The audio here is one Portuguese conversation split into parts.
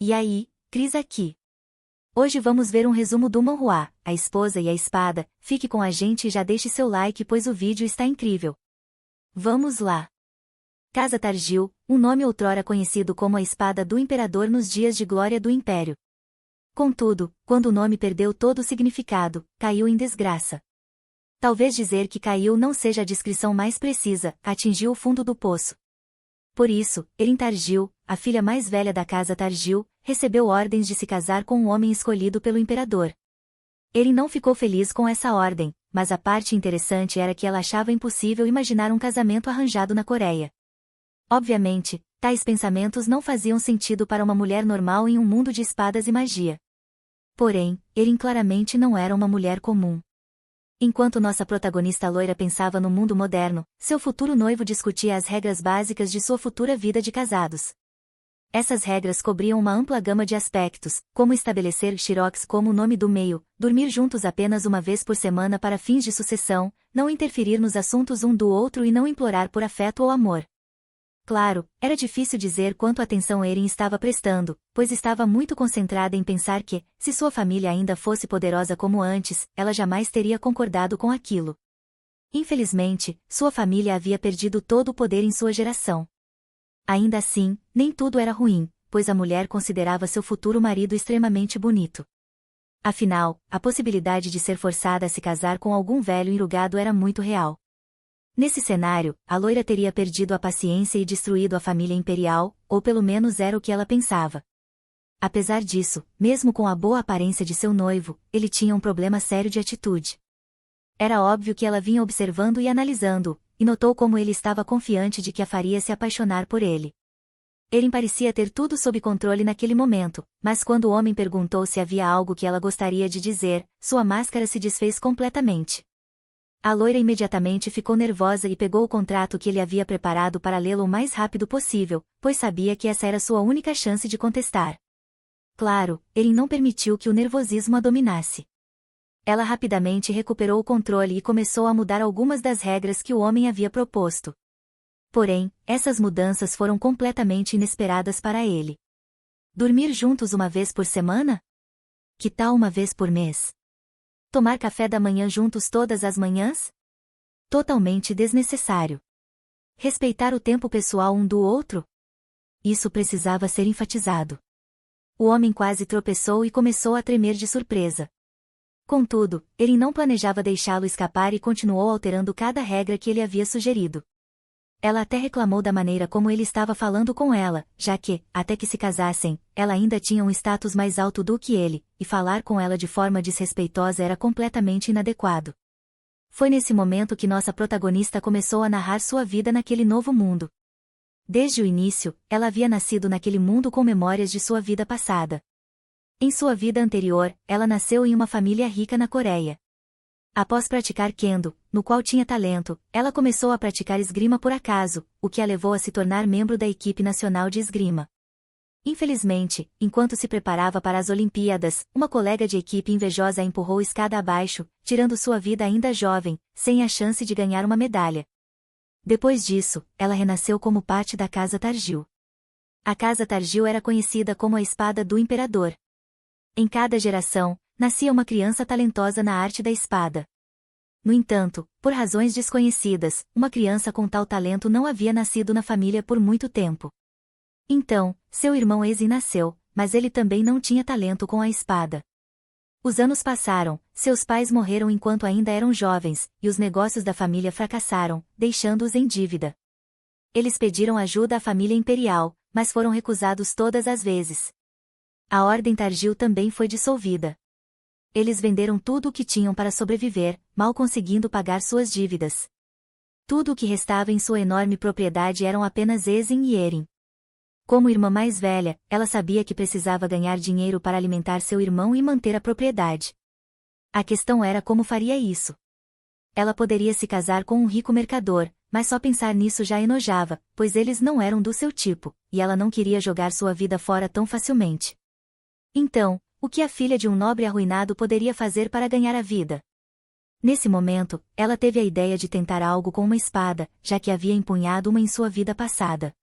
E aí, Cris aqui. Hoje vamos ver um resumo do manhwa, A Esposa e a Espada. Fique com a gente e já deixe seu like pois o vídeo está incrível. Vamos lá. Casa Tarjil, um nome outrora conhecido como a Espada do Imperador nos dias de glória do Império. Contudo, quando o nome perdeu todo o significado, caiu em desgraça. Talvez dizer que caiu não seja a descrição mais precisa, atingiu o fundo do poço. Por isso, Erin Tarjil, a filha mais velha da casa Tarjil, recebeu ordens de se casar com um homem escolhido pelo imperador. Erin não ficou feliz com essa ordem, mas a parte interessante era que ela achava impossível imaginar um casamento arranjado na Coreia. Obviamente, tais pensamentos não faziam sentido para uma mulher normal em um mundo de espadas e magia. Porém, Erin claramente não era uma mulher comum. Enquanto nossa protagonista loira pensava no mundo moderno, seu futuro noivo discutia as regras básicas de sua futura vida de casados. Essas regras cobriam uma ampla gama de aspectos, como estabelecer Shirox como o nome do meio, dormir juntos apenas uma vez por semana para fins de sucessão, não interferir nos assuntos um do outro e não implorar por afeto ou amor. Claro, era difícil dizer quanto atenção Erin estava prestando, pois estava muito concentrada em pensar que, se sua família ainda fosse poderosa como antes, ela jamais teria concordado com aquilo. Infelizmente, sua família havia perdido todo o poder em sua geração. Ainda assim, nem tudo era ruim, pois a mulher considerava seu futuro marido extremamente bonito. Afinal, a possibilidade de ser forçada a se casar com algum velho enrugado era muito real. Nesse cenário, a loira teria perdido a paciência e destruído a família imperial, ou pelo menos era o que ela pensava. Apesar disso, mesmo com a boa aparência de seu noivo, ele tinha um problema sério de atitude. Era óbvio que ela vinha observando e analisando-o, e notou como ele estava confiante de que a faria se apaixonar por ele. Erin parecia ter tudo sob controle naquele momento, mas quando o homem perguntou se havia algo que ela gostaria de dizer, sua máscara se desfez completamente. A loira imediatamente ficou nervosa e pegou o contrato que ele havia preparado para lê-lo o mais rápido possível, pois sabia que essa era sua única chance de contestar. Claro, Erin não permitiu que o nervosismo a dominasse. Ela rapidamente recuperou o controle e começou a mudar algumas das regras que o homem havia proposto. Porém, essas mudanças foram completamente inesperadas para ele. Dormir juntos uma vez por semana? Que tal uma vez por mês? Tomar café da manhã juntos todas as manhãs? Totalmente desnecessário. Respeitar o tempo pessoal um do outro? Isso precisava ser enfatizado. O homem quase tropeçou e começou a tremer de surpresa. Contudo, Erin não planejava deixá-lo escapar e continuou alterando cada regra que ele havia sugerido. Ela até reclamou da maneira como ele estava falando com ela, já que, até que se casassem, ela ainda tinha um status mais alto do que ele, e falar com ela de forma desrespeitosa era completamente inadequado. Foi nesse momento que nossa protagonista começou a narrar sua vida naquele novo mundo. Desde o início, ela havia nascido naquele mundo com memórias de sua vida passada. Em sua vida anterior, ela nasceu em uma família rica na Coreia. Após praticar Kendo, no qual tinha talento, ela começou a praticar esgrima por acaso, o que a levou a se tornar membro da equipe nacional de esgrima. Infelizmente, enquanto se preparava para as Olimpíadas, uma colega de equipe invejosa a empurrou escada abaixo, tirando sua vida ainda jovem, sem a chance de ganhar uma medalha. Depois disso, ela renasceu como parte da Casa Tarjil. A Casa Tarjil era conhecida como a Espada do Imperador. Em cada geração, nascia uma criança talentosa na arte da espada. No entanto, por razões desconhecidas, uma criança com tal talento não havia nascido na família por muito tempo. Então, seu irmão Ezi nasceu, mas ele também não tinha talento com a espada. Os anos passaram, seus pais morreram enquanto ainda eram jovens, e os negócios da família fracassaram, deixando-os em dívida. Eles pediram ajuda à família imperial, mas foram recusados todas as vezes. A Ordem Tarjil também foi dissolvida. Eles venderam tudo o que tinham para sobreviver, mal conseguindo pagar suas dívidas. Tudo o que restava em sua enorme propriedade eram apenas Ezin e Erin. Como irmã mais velha, ela sabia que precisava ganhar dinheiro para alimentar seu irmão e manter a propriedade. A questão era como faria isso. Ela poderia se casar com um rico mercador, mas só pensar nisso já enojava, pois eles não eram do seu tipo, e ela não queria jogar sua vida fora tão facilmente. Então, o que a filha de um nobre arruinado poderia fazer para ganhar a vida? Nesse momento, ela teve a ideia de tentar algo com uma espada, já que havia empunhado uma em sua vida passada.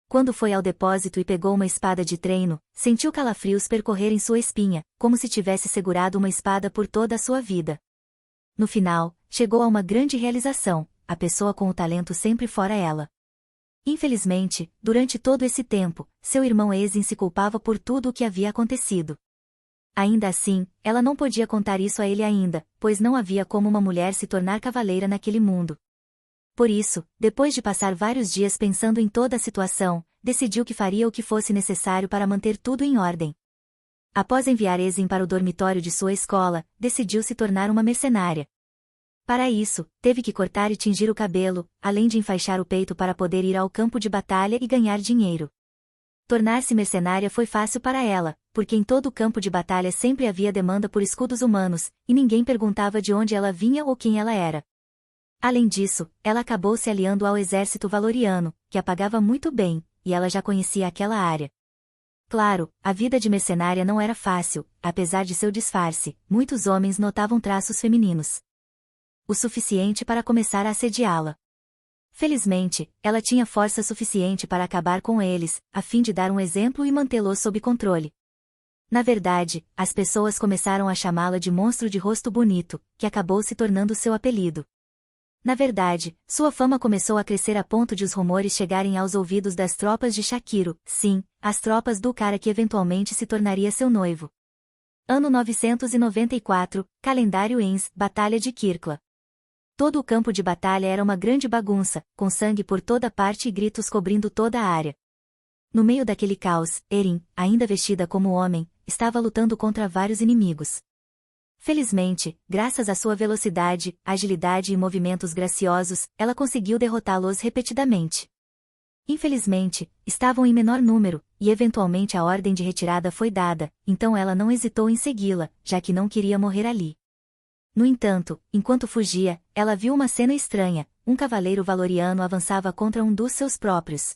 Quando foi ao depósito e pegou uma espada de treino, sentiu calafrios percorrerem sua espinha, como se tivesse segurado uma espada por toda a sua vida. No final, chegou a uma grande realização: a pessoa com o talento sempre fora ela. Infelizmente, durante todo esse tempo, seu irmão Ezin se culpava por tudo o que havia acontecido. Ainda assim, ela não podia contar isso a ele ainda, pois não havia como uma mulher se tornar cavaleira naquele mundo. Por isso, depois de passar vários dias pensando em toda a situação, decidiu que faria o que fosse necessário para manter tudo em ordem. Após enviar Ezin para o dormitório de sua escola, decidiu se tornar uma mercenária. Para isso, teve que cortar e tingir o cabelo, além de enfaixar o peito para poder ir ao campo de batalha e ganhar dinheiro. Tornar-se mercenária foi fácil para ela, porque em todo o campo de batalha sempre havia demanda por escudos humanos, e ninguém perguntava de onde ela vinha ou quem ela era. Além disso, ela acabou se aliando ao exército valoriano, que a pagava muito bem, e ela já conhecia aquela área. Claro, a vida de mercenária não era fácil, apesar de seu disfarce, muitos homens notavam traços femininos. O suficiente para começar a assediá-la. Felizmente, ela tinha força suficiente para acabar com eles, a fim de dar um exemplo e mantê-los sob controle. Na verdade, as pessoas começaram a chamá-la de monstro de rosto bonito, que acabou se tornando seu apelido. Na verdade, sua fama começou a crescer a ponto de os rumores chegarem aos ouvidos das tropas de Shakiro, sim, as tropas do cara que eventualmente se tornaria seu noivo. Ano 994, calendário Ins, Batalha de Kirkla. Todo o campo de batalha era uma grande bagunça, com sangue por toda parte e gritos cobrindo toda a área. No meio daquele caos, Erin, ainda vestida como homem, estava lutando contra vários inimigos. Felizmente, graças à sua velocidade, agilidade e movimentos graciosos, ela conseguiu derrotá-los repetidamente. Infelizmente, estavam em menor número, e eventualmente a ordem de retirada foi dada, então ela não hesitou em segui-la, já que não queria morrer ali. No entanto, enquanto fugia, ela viu uma cena estranha: um cavaleiro valoriano avançava contra um dos seus próprios.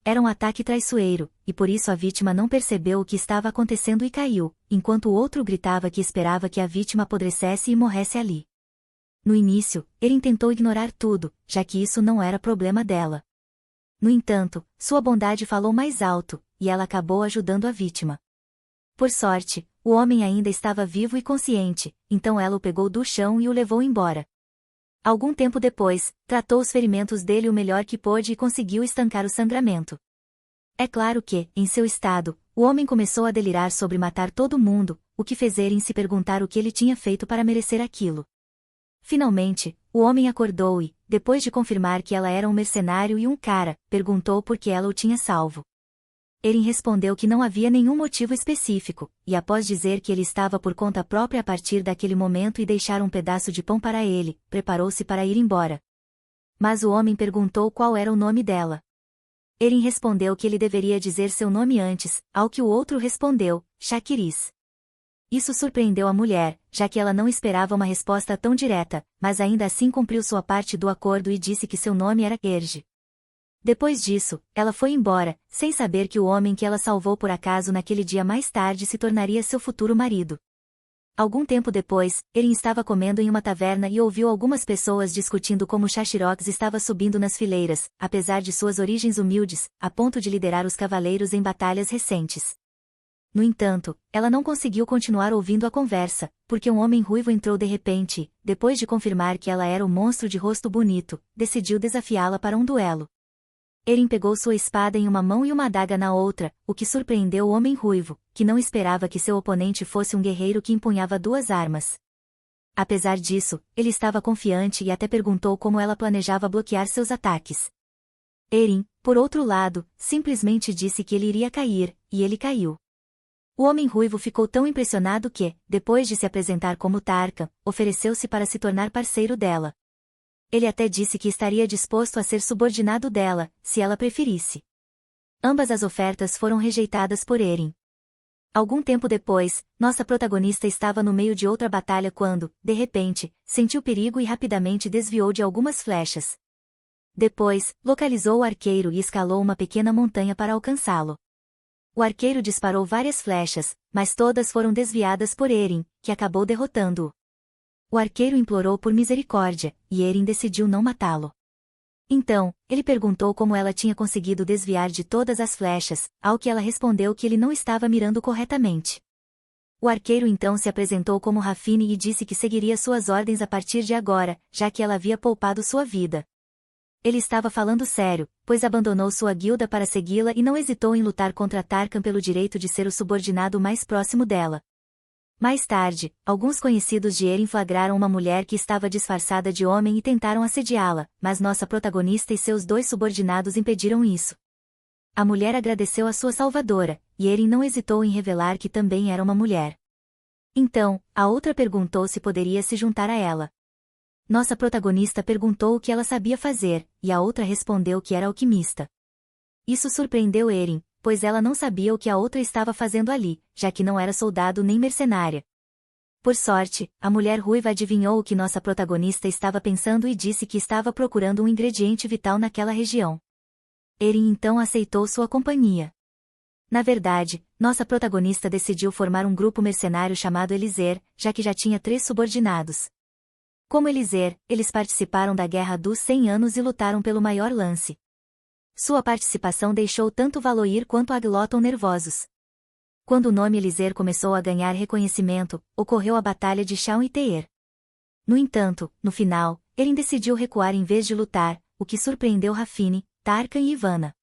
Era um ataque traiçoeiro, e por isso a vítima não percebeu o que estava acontecendo e caiu, enquanto o outro gritava que esperava que a vítima apodrecesse e morresse ali. No início, Erin tentou ignorar tudo, já que isso não era problema dela. No entanto, sua bondade falou mais alto, e ela acabou ajudando a vítima. Por sorte, o homem ainda estava vivo e consciente, então ela o pegou do chão e o levou embora. Algum tempo depois, tratou os ferimentos dele o melhor que pôde e conseguiu estancar o sangramento. É claro que, em seu estado, o homem começou a delirar sobre matar todo mundo, o que fez Erin se perguntar o que ele tinha feito para merecer aquilo. Finalmente, o homem acordou e, depois de confirmar que ela era um mercenário e um cara, perguntou por que ela o tinha salvo. Erin respondeu que não havia nenhum motivo específico, e após dizer que ele estava por conta própria a partir daquele momento e deixar um pedaço de pão para ele, preparou-se para ir embora. Mas o homem perguntou qual era o nome dela. Erin respondeu que ele deveria dizer seu nome antes, ao que o outro respondeu, Shakiris. Isso surpreendeu a mulher, já que ela não esperava uma resposta tão direta, mas ainda assim cumpriu sua parte do acordo e disse que seu nome era Erge. Depois disso, ela foi embora, sem saber que o homem que ela salvou por acaso naquele dia mais tarde se tornaria seu futuro marido. Algum tempo depois, Erin estava comendo em uma taverna e ouviu algumas pessoas discutindo como Shashirox estava subindo nas fileiras, apesar de suas origens humildes, a ponto de liderar os cavaleiros em batalhas recentes. No entanto, ela não conseguiu continuar ouvindo a conversa, porque um homem ruivo entrou de repente e, depois de confirmar que ela era o monstro de rosto bonito, decidiu desafiá-la para um duelo. Erin pegou sua espada em uma mão e uma adaga na outra, o que surpreendeu o homem ruivo, que não esperava que seu oponente fosse um guerreiro que empunhava duas armas. Apesar disso, ele estava confiante e até perguntou como ela planejava bloquear seus ataques. Erin, por outro lado, simplesmente disse que ele iria cair, e ele caiu. O homem ruivo ficou tão impressionado que, depois de se apresentar como Tarka, ofereceu-se para se tornar parceiro dela. Ele até disse que estaria disposto a ser subordinado dela, se ela preferisse. Ambas as ofertas foram rejeitadas por Erin. Algum tempo depois, nossa protagonista estava no meio de outra batalha quando, de repente, sentiu perigo e rapidamente desviou de algumas flechas. Depois, localizou o arqueiro e escalou uma pequena montanha para alcançá-lo. O arqueiro disparou várias flechas, mas todas foram desviadas por Erin, que acabou derrotando-o. O arqueiro implorou por misericórdia, e Erin decidiu não matá-lo. Então, ele perguntou como ela tinha conseguido desviar de todas as flechas, ao que ela respondeu que ele não estava mirando corretamente. O arqueiro então se apresentou como Rafine e disse que seguiria suas ordens a partir de agora, já que ela havia poupado sua vida. Ele estava falando sério, pois abandonou sua guilda para segui-la e não hesitou em lutar contra Tarkan pelo direito de ser o subordinado mais próximo dela. Mais tarde, alguns conhecidos de Eren flagraram uma mulher que estava disfarçada de homem e tentaram assediá-la, mas nossa protagonista e seus 2 subordinados impediram isso. A mulher agradeceu a sua salvadora, e Eren não hesitou em revelar que também era uma mulher. Então, a outra perguntou se poderia se juntar a ela. Nossa protagonista perguntou o que ela sabia fazer, e a outra respondeu que era alquimista. Isso surpreendeu Eren, pois ela não sabia o que a outra estava fazendo ali, já que não era soldado nem mercenária. Por sorte, a mulher ruiva adivinhou o que nossa protagonista estava pensando e disse que estava procurando um ingrediente vital naquela região. Eren então aceitou sua companhia. Na verdade, nossa protagonista decidiu formar um grupo mercenário chamado Eliezer, já que já tinha 3 subordinados. Como Eliezer, eles participaram da Guerra dos 100 Anos e lutaram pelo maior lance. Sua participação deixou tanto Valoir quanto Agloton nervosos. Quando o nome Eliezer começou a ganhar reconhecimento, ocorreu a Batalha de Shaun e Teer. No entanto, no final, Eren decidiu recuar em vez de lutar, o que surpreendeu Rafine, Tarkan e Ivana.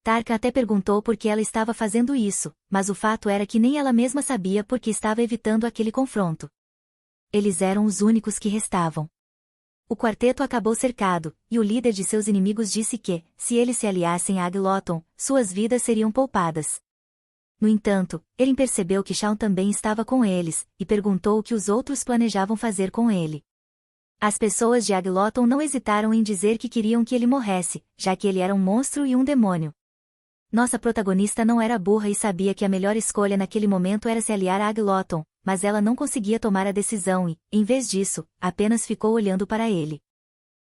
Tarka até perguntou por que ela estava fazendo isso, mas o fato era que nem ela mesma sabia por que estava evitando aquele confronto. Eles eram os únicos que restavam. O quarteto acabou cercado, e o líder de seus inimigos disse que, se eles se aliassem a Agloton, suas vidas seriam poupadas. No entanto, Eren percebeu que Shaun também estava com eles, e perguntou o que os outros planejavam fazer com ele. As pessoas de Agloton não hesitaram em dizer que queriam que ele morresse, já que ele era um monstro e um demônio. Nossa protagonista não era burra e sabia que a melhor escolha naquele momento era se aliar a Agloton, mas ela não conseguia tomar a decisão e, em vez disso, apenas ficou olhando para ele.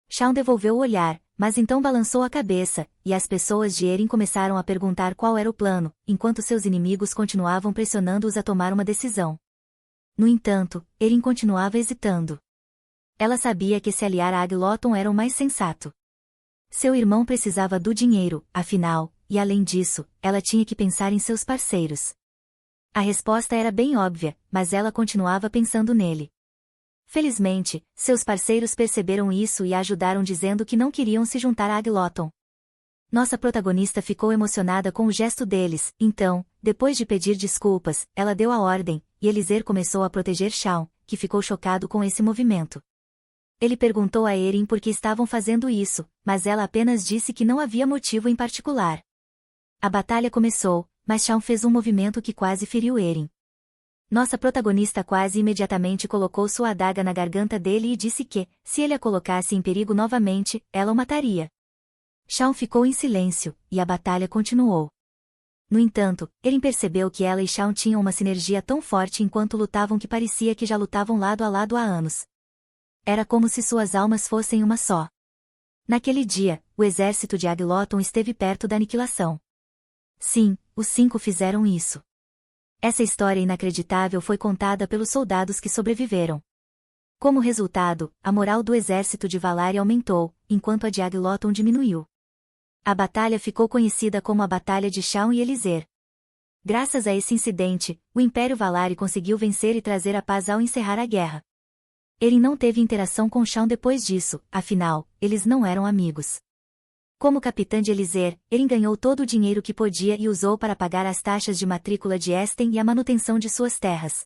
Shaun devolveu o olhar, mas então balançou a cabeça, e as pessoas de Eren começaram a perguntar qual era o plano, enquanto seus inimigos continuavam pressionando-os a tomar uma decisão. No entanto, Eren continuava hesitando. Ela sabia que se aliar a Agloton era o mais sensato. Seu irmão precisava do dinheiro, afinal, e além disso, ela tinha que pensar em seus parceiros. A resposta era bem óbvia, mas ela continuava pensando nele. Felizmente, seus parceiros perceberam isso e a ajudaram dizendo que não queriam se juntar a Agloton. Nossa protagonista ficou emocionada com o gesto deles, então, depois de pedir desculpas, ela deu a ordem, e Eliezer começou a proteger Shaun, que ficou chocado com esse movimento. Ele perguntou a Eren por que estavam fazendo isso, mas ela apenas disse que não havia motivo em particular. A batalha começou, mas Shaun fez um movimento que quase feriu Eren. Nossa protagonista quase imediatamente colocou sua adaga na garganta dele e disse que, se ele a colocasse em perigo novamente, ela o mataria. Shaun ficou em silêncio, e a batalha continuou. No entanto, Eren percebeu que ela e Shaun tinham uma sinergia tão forte enquanto lutavam que parecia que já lutavam lado a lado há anos. Era como se suas almas fossem uma só. Naquele dia, o exército de Agloton esteve perto da aniquilação. Sim, os 5 fizeram isso. Essa história inacreditável foi contada pelos soldados que sobreviveram. Como resultado, a moral do exército de Valar aumentou, enquanto a de Agloton diminuiu. A batalha ficou conhecida como a Batalha de Shaun e Eliezer. Graças a esse incidente, o Império Valar conseguiu vencer e trazer a paz ao encerrar a guerra. Eren não teve interação com Shaun depois disso, afinal, eles não eram amigos. Como capitã de Eliezer, Eren ganhou todo o dinheiro que podia e usou para pagar as taxas de matrícula de Esten e a manutenção de suas terras.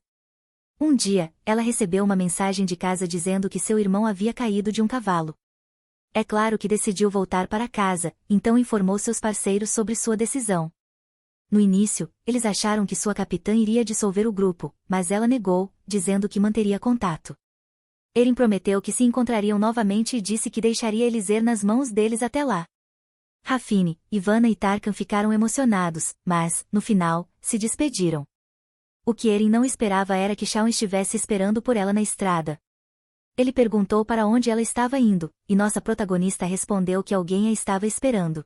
Um dia, ela recebeu uma mensagem de casa dizendo que seu irmão havia caído de um cavalo. É claro que decidiu voltar para casa, então informou seus parceiros sobre sua decisão. No início, eles acharam que sua capitã iria dissolver o grupo, mas ela negou, dizendo que manteria contato. Eren prometeu que se encontrariam novamente e disse que deixaria Eliezer nas mãos deles até lá. Rafine, Ivana e Tarkan ficaram emocionados, mas, no final, se despediram. O que Eren não esperava era que Shaun estivesse esperando por ela na estrada. Ele perguntou para onde ela estava indo, e nossa protagonista respondeu que alguém a estava esperando.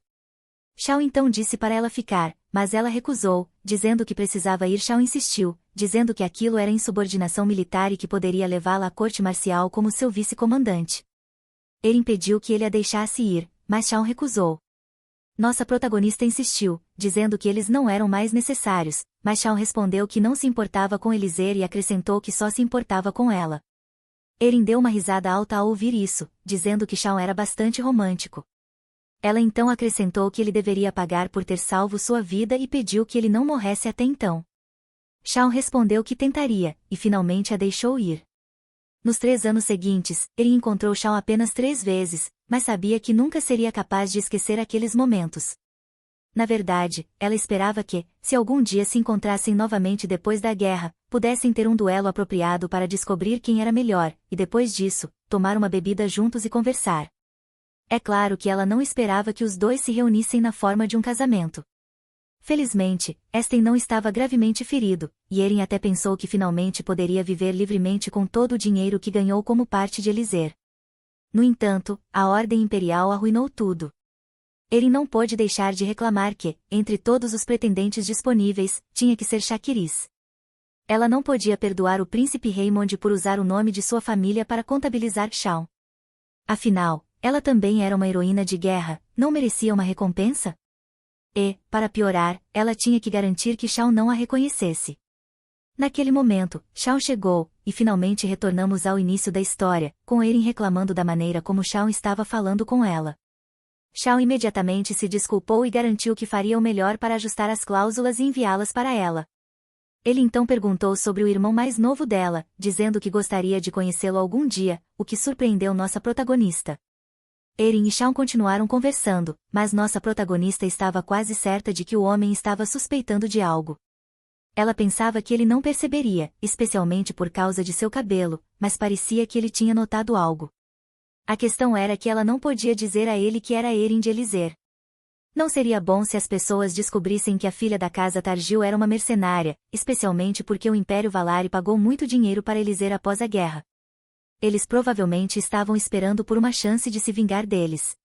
Shaun então disse para ela ficar, mas ela recusou, dizendo que precisava ir. Shaun insistiu, dizendo que aquilo era insubordinação militar e que poderia levá-la à corte marcial como seu vice-comandante. Eren pediu que ele a deixasse ir, mas Shaun recusou. Nossa protagonista insistiu, dizendo que eles não eram mais necessários, mas Shaun respondeu que não se importava com Eliezer e acrescentou que só se importava com ela. Erin deu uma risada alta ao ouvir isso, dizendo que Shaun era bastante romântico. Ela então acrescentou que ele deveria pagar por ter salvo sua vida e pediu que ele não morresse até então. Shaun respondeu que tentaria, e finalmente a deixou ir. Nos 3 anos seguintes, Erin encontrou Shaun apenas 3 vezes, mas sabia que nunca seria capaz de esquecer aqueles momentos. Na verdade, ela esperava que, se algum dia se encontrassem novamente depois da guerra, pudessem ter um duelo apropriado para descobrir quem era melhor, e depois disso, tomar uma bebida juntos e conversar. É claro que ela não esperava que os dois se reunissem na forma de um casamento. Felizmente, Esten não estava gravemente ferido, e Erin até pensou que finalmente poderia viver livremente com todo o dinheiro que ganhou como parte de Eliezer. No entanto, a Ordem Imperial arruinou tudo. Erin não pôde deixar de reclamar que, entre todos os pretendentes disponíveis, tinha que ser Shakiris. Ela não podia perdoar o príncipe Raymond por usar o nome de sua família para contabilizar Shaun. Afinal, ela também era uma heroína de guerra, não merecia uma recompensa? E, para piorar, ela tinha que garantir que Shaun não a reconhecesse. Naquele momento, Shaun chegou, e finalmente retornamos ao início da história, com Erin reclamando da maneira como Shaun estava falando com ela. Shaun imediatamente se desculpou e garantiu que faria o melhor para ajustar as cláusulas e enviá-las para ela. Ele então perguntou sobre o irmão mais novo dela, dizendo que gostaria de conhecê-lo algum dia, o que surpreendeu nossa protagonista. Erin e Shaun continuaram conversando, mas nossa protagonista estava quase certa de que o homem estava suspeitando de algo. Ela pensava que ele não perceberia, especialmente por causa de seu cabelo, mas parecia que ele tinha notado algo. A questão era que ela não podia dizer a ele que era Erin de Eliezer. Não seria bom se as pessoas descobrissem que a filha da casa Targil era uma mercenária, especialmente porque o Império Valari pagou muito dinheiro para Eliezer após a guerra. Eles provavelmente estavam esperando por uma chance de se vingar deles.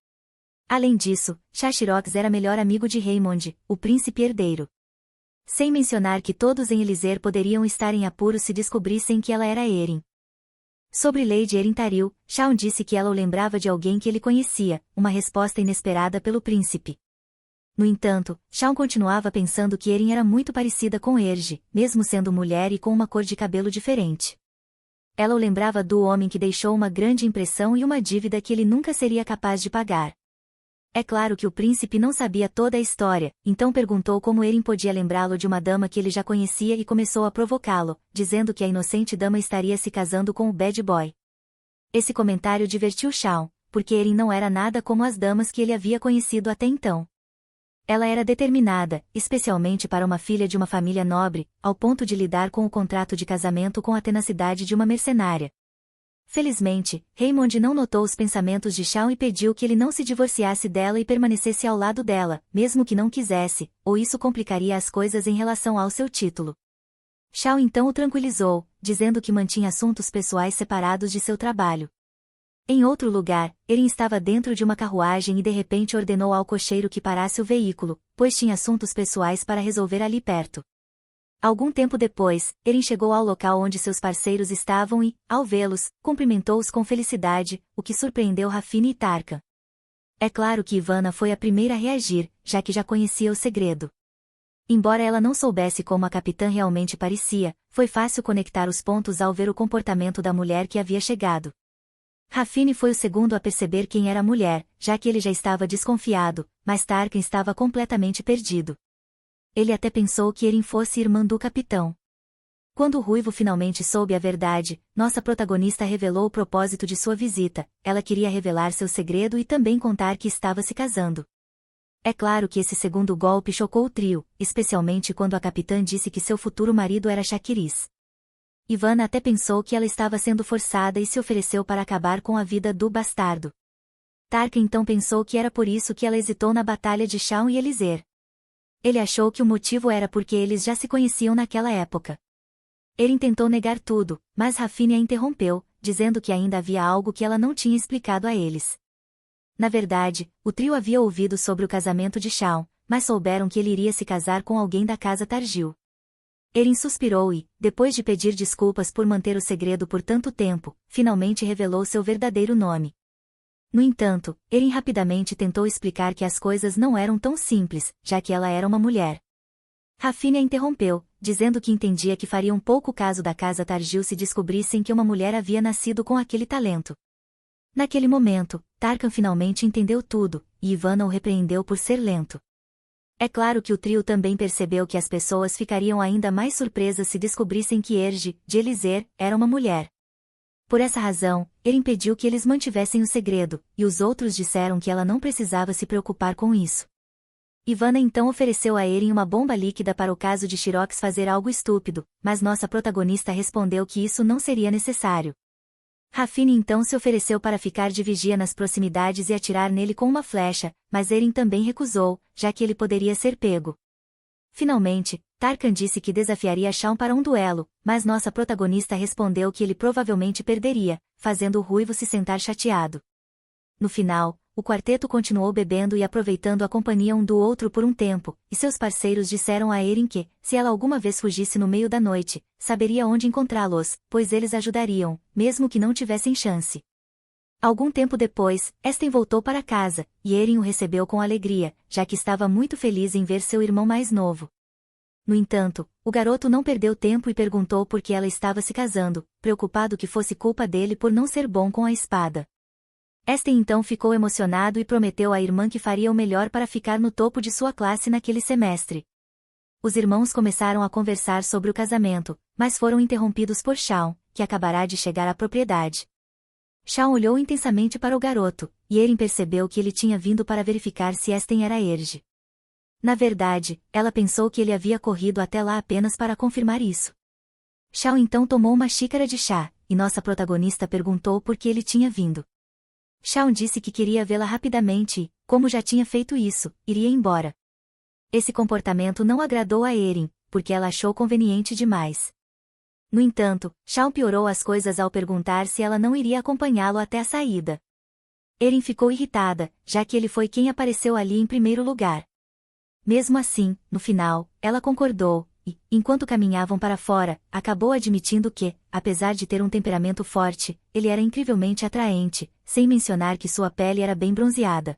Além disso, Shashirox era melhor amigo de Raymond, o príncipe herdeiro. Sem mencionar que todos em Eliezer poderiam estar em apuros se descobrissem que ela era Erin. Sobre Lady Erin Taril, Shaun disse que ela o lembrava de alguém que ele conhecia, uma resposta inesperada pelo príncipe. No entanto, Shaun continuava pensando que Erin era muito parecida com Erge, mesmo sendo mulher e com uma cor de cabelo diferente. Ela o lembrava do homem que deixou uma grande impressão e uma dívida que ele nunca seria capaz de pagar. É claro que o príncipe não sabia toda a história, então perguntou como Erin podia lembrá-lo de uma dama que ele já conhecia e começou a provocá-lo, dizendo que a inocente dama estaria se casando com o bad boy. Esse comentário divertiu Shaun, porque Erin não era nada como as damas que ele havia conhecido até então. Ela era determinada, especialmente para uma filha de uma família nobre, ao ponto de lidar com o contrato de casamento com a tenacidade de uma mercenária. Felizmente, Raymond não notou os pensamentos de Shaun e pediu que ele não se divorciasse dela e permanecesse ao lado dela, mesmo que não quisesse, ou isso complicaria as coisas em relação ao seu título. Shaun então o tranquilizou, dizendo que mantinha assuntos pessoais separados de seu trabalho. Em outro lugar, Erin estava dentro de uma carruagem e de repente ordenou ao cocheiro que parasse o veículo, pois tinha assuntos pessoais para resolver ali perto. Algum tempo depois, Erin chegou ao local onde seus parceiros estavam e, ao vê-los, cumprimentou-os com felicidade, o que surpreendeu Rafine e Tarka. É claro que Ivana foi a primeira a reagir, já que já conhecia o segredo. Embora ela não soubesse como a capitã realmente parecia, foi fácil conectar os pontos ao ver o comportamento da mulher que havia chegado. Rafine foi o segundo a perceber quem era a mulher, já que ele já estava desconfiado, mas Tarkin estava completamente perdido. Ele até pensou que Erin fosse irmã do capitão. Quando o ruivo finalmente soube a verdade, nossa protagonista revelou o propósito de sua visita. Ela queria revelar seu segredo e também contar que estava se casando. É claro que esse segundo golpe chocou o trio, especialmente quando a capitã disse que seu futuro marido era Shakiris. Ivana até pensou que ela estava sendo forçada e se ofereceu para acabar com a vida do bastardo. Tarka então pensou que era por isso que ela hesitou na batalha de Shaun e Eliezer. Ele achou que o motivo era porque eles já se conheciam naquela época. Erin tentou negar tudo, mas Rafine a interrompeu, dizendo que ainda havia algo que ela não tinha explicado a eles. Na verdade, o trio havia ouvido sobre o casamento de Shaun, mas souberam que ele iria se casar com alguém da casa Targil. Erin suspirou e, depois de pedir desculpas por manter o segredo por tanto tempo, finalmente revelou seu verdadeiro nome. No entanto, Eren rapidamente tentou explicar que as coisas não eram tão simples, já que ela era uma mulher. Rafine a interrompeu, dizendo que entendia que faria um pouco caso da casa Targil se descobrissem que uma mulher havia nascido com aquele talento. Naquele momento, Tarkan finalmente entendeu tudo, e Ivana o repreendeu por ser lento. É claro que o trio também percebeu que as pessoas ficariam ainda mais surpresas se descobrissem que Erge, de Eliezer, era uma mulher. Por essa razão, Eren pediu que eles mantivessem o segredo, e os outros disseram que ela não precisava se preocupar com isso. Ivana então ofereceu a Eren uma bomba líquida para o caso de Shirox fazer algo estúpido, mas nossa protagonista respondeu que isso não seria necessário. Rafine então se ofereceu para ficar de vigia nas proximidades e atirar nele com uma flecha, mas Eren também recusou, já que ele poderia ser pego. Finalmente, Tarkan disse que desafiaria Shaun para um duelo, mas nossa protagonista respondeu que ele provavelmente perderia, fazendo o ruivo se sentar chateado. No final, o quarteto continuou bebendo e aproveitando a companhia um do outro por um tempo, e seus parceiros disseram a Eren que, se ela alguma vez fugisse no meio da noite, saberia onde encontrá-los, pois eles ajudariam, mesmo que não tivessem chance. Algum tempo depois, Esten voltou para casa, e Eren o recebeu com alegria, já que estava muito feliz em ver seu irmão mais novo. No entanto, o garoto não perdeu tempo e perguntou por que ela estava se casando, preocupado que fosse culpa dele por não ser bom com a espada. Esten então ficou emocionado e prometeu à irmã que faria o melhor para ficar no topo de sua classe naquele semestre. Os irmãos começaram a conversar sobre o casamento, mas foram interrompidos por Shaun, que acabará de chegar à propriedade. Shaun olhou intensamente para o garoto, e Eren percebeu que ele tinha vindo para verificar se Esten era Erge. Na verdade, ela pensou que ele havia corrido até lá apenas para confirmar isso. Shaun então tomou uma xícara de chá, e nossa protagonista perguntou por que ele tinha vindo. Shaun disse que queria vê-la rapidamente e, como já tinha feito isso, iria embora. Esse comportamento não agradou a Eren, porque ela achou conveniente demais. No entanto, Shaun piorou as coisas ao perguntar se ela não iria acompanhá-lo até a saída. Eren ficou irritada, já que ele foi quem apareceu ali em primeiro lugar. Mesmo assim, no final, ela concordou, e, enquanto caminhavam para fora, acabou admitindo que, apesar de ter um temperamento forte, ele era incrivelmente atraente, sem mencionar que sua pele era bem bronzeada.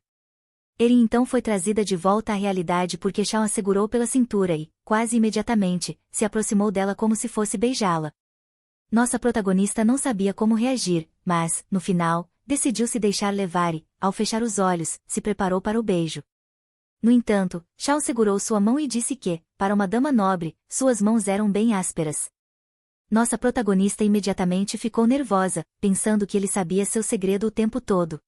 Eren então foi trazida de volta à realidade porque Shaun a segurou pela cintura e, quase imediatamente, se aproximou dela como se fosse beijá-la. Nossa protagonista não sabia como reagir, mas, no final, decidiu se deixar levar e, ao fechar os olhos, se preparou para o beijo. No entanto, Shaun segurou sua mão e disse que, para uma dama nobre, suas mãos eram bem ásperas. Nossa protagonista imediatamente ficou nervosa, pensando que ele sabia seu segredo o tempo todo.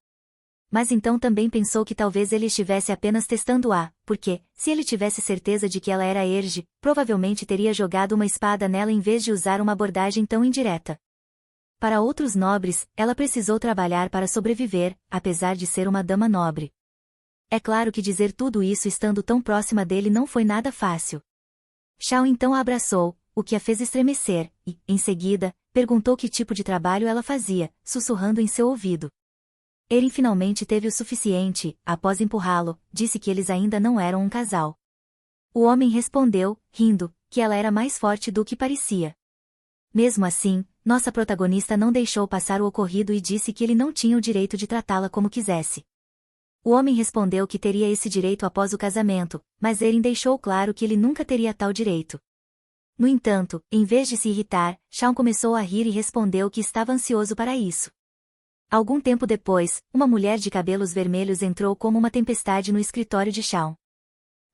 Mas então também pensou que talvez ele estivesse apenas testando-a, porque, se ele tivesse certeza de que ela era Erge, provavelmente teria jogado uma espada nela em vez de usar uma abordagem tão indireta. Para outros nobres, ela precisou trabalhar para sobreviver, apesar de ser uma dama nobre. É claro que dizer tudo isso estando tão próxima dele não foi nada fácil. Shaun então a abraçou, o que a fez estremecer, e, em seguida, perguntou que tipo de trabalho ela fazia, sussurrando em seu ouvido. Eren finalmente teve o suficiente, após empurrá-lo, disse que eles ainda não eram um casal. O homem respondeu, rindo, que ela era mais forte do que parecia. Mesmo assim, nossa protagonista não deixou passar o ocorrido e disse que ele não tinha o direito de tratá-la como quisesse. O homem respondeu que teria esse direito após o casamento, mas Eren deixou claro que ele nunca teria tal direito. No entanto, em vez de se irritar, Shaun começou a rir e respondeu que estava ansioso para isso. Algum tempo depois, uma mulher de cabelos vermelhos entrou como uma tempestade no escritório de Shaun.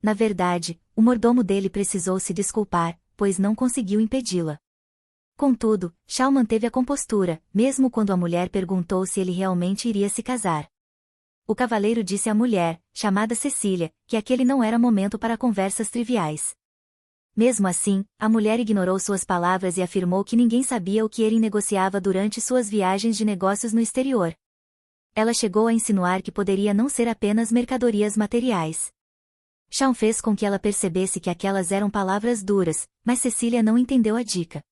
Na verdade, o mordomo dele precisou se desculpar, pois não conseguiu impedi-la. Contudo, Shaun manteve a compostura, mesmo quando a mulher perguntou se ele realmente iria se casar. O cavaleiro disse à mulher, chamada Cecília, que aquele não era momento para conversas triviais. Mesmo assim, a mulher ignorou suas palavras e afirmou que ninguém sabia o que Eren negociava durante suas viagens de negócios no exterior. Ela chegou a insinuar que poderia não ser apenas mercadorias materiais. Shaun fez com que ela percebesse que aquelas eram palavras duras, mas Cecília não entendeu a dica.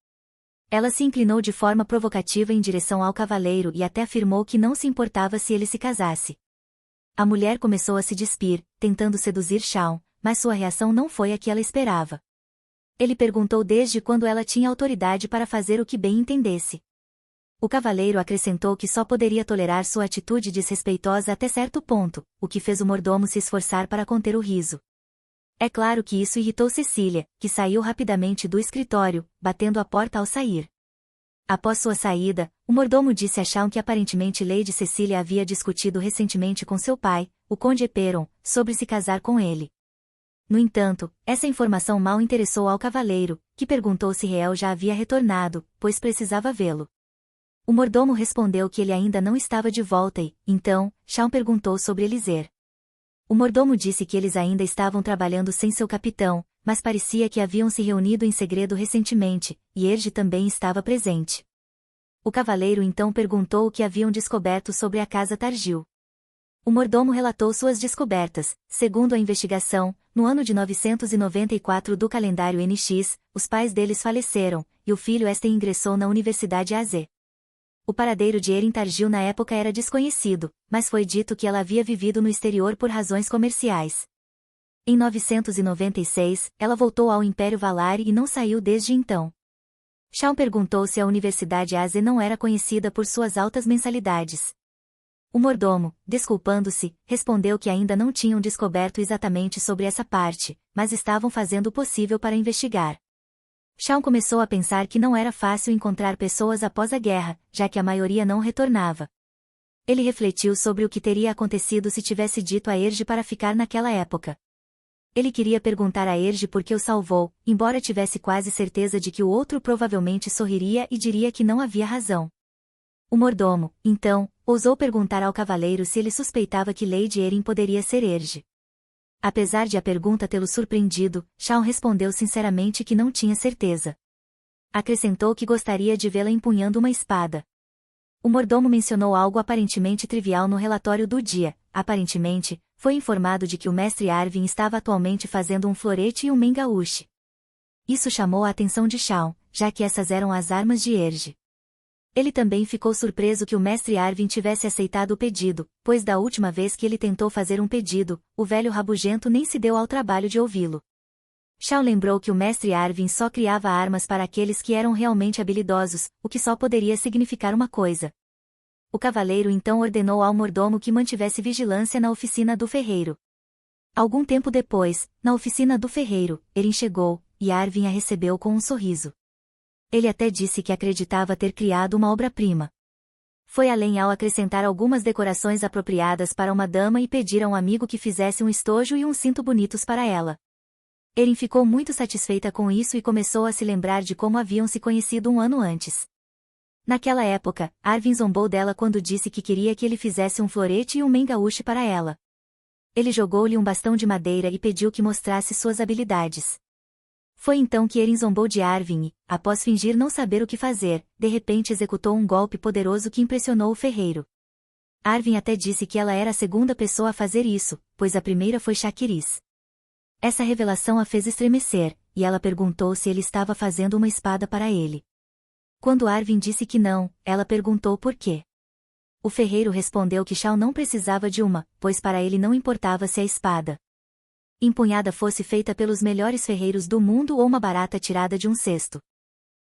Ela se inclinou de forma provocativa em direção ao cavaleiro e até afirmou que não se importava se ele se casasse. A mulher começou a se despir, tentando seduzir Shaun, mas sua reação não foi a que ela esperava. Ele perguntou desde quando ela tinha autoridade para fazer o que bem entendesse. O cavaleiro acrescentou que só poderia tolerar sua atitude desrespeitosa até certo ponto, o que fez o mordomo se esforçar para conter o riso. É claro que isso irritou Cecília, que saiu rapidamente do escritório, batendo a porta ao sair. Após sua saída, o mordomo disse a Shawn que aparentemente Lady Cecília havia discutido recentemente com seu pai, o Conde Eperon, sobre se casar com ele. No entanto, essa informação mal interessou ao cavaleiro, que perguntou se Riel já havia retornado, pois precisava vê-lo. O mordomo respondeu que ele ainda não estava de volta e, então, Shawn perguntou sobre Eliser. O mordomo disse que eles ainda estavam trabalhando sem seu capitão, mas parecia que haviam se reunido em segredo recentemente, e Erge também estava presente. O cavaleiro então perguntou o que haviam descoberto sobre a casa Targil. O mordomo relatou suas descobertas. Segundo a investigação, no ano de 994 do calendário NX, os pais deles faleceram, e o filho Esten ingressou na Universidade AZ. O paradeiro de Erin Targil na época era desconhecido, mas foi dito que ela havia vivido no exterior por razões comerciais. Em 996, ela voltou ao Império Valar e não saiu desde então. Shawn perguntou se a Universidade AZ não era conhecida por suas altas mensalidades. O mordomo, desculpando-se, respondeu que ainda não tinham descoberto exatamente sobre essa parte, mas estavam fazendo o possível para investigar. Shawn começou a pensar que não era fácil encontrar pessoas após a guerra, já que a maioria não retornava. Ele refletiu sobre o que teria acontecido se tivesse dito a Erge para ficar naquela época. Ele queria perguntar a Erge por que o salvou, embora tivesse quase certeza de que o outro provavelmente sorriria e diria que não havia razão. O mordomo, então, ousou perguntar ao cavaleiro se ele suspeitava que Lady Erin poderia ser Erge. Apesar de a pergunta tê-lo surpreendido, Shawn respondeu sinceramente que não tinha certeza. Acrescentou que gostaria de vê-la empunhando uma espada. O mordomo mencionou algo aparentemente trivial no relatório do dia. Aparentemente, foi informado de que o mestre Arvin estava atualmente fazendo um florete e um mengauche. Isso chamou a atenção de Shawn, já que essas eram as armas de Erge. Ele também ficou surpreso que o mestre Arvin tivesse aceitado o pedido, pois da última vez que ele tentou fazer um pedido, o velho rabugento nem se deu ao trabalho de ouvi-lo. Shawn lembrou que o mestre Arvin só criava armas para aqueles que eram realmente habilidosos, o que só poderia significar uma coisa. O cavaleiro então ordenou ao mordomo que mantivesse vigilância na oficina do ferreiro. Algum tempo depois, na oficina do ferreiro, Erin chegou, e Arvin a recebeu com um sorriso. Ele até disse que acreditava ter criado uma obra-prima. Foi além ao acrescentar algumas decorações apropriadas para uma dama e pedir a um amigo que fizesse um estojo e um cinto bonitos para ela. Erin ficou muito satisfeita com isso e começou a se lembrar de como haviam se conhecido um ano antes. Naquela época, Arvin zombou dela quando disse que queria que ele fizesse um florete e um mengauche para ela. Ele jogou-lhe um bastão de madeira e pediu que mostrasse suas habilidades. Foi então que Erin zombou de Arvin e, após fingir não saber o que fazer, de repente executou um golpe poderoso que impressionou o ferreiro. Arvin até disse que ela era a segunda pessoa a fazer isso, pois a primeira foi Shakiris. Essa revelação a fez estremecer, e ela perguntou se ele estava fazendo uma espada para ele. Quando Arvin disse que não, ela perguntou por quê. O ferreiro respondeu que Shawn não precisava de uma, pois para ele não importava se a espada empunhada fosse feita pelos melhores ferreiros do mundo ou uma barata tirada de um cesto.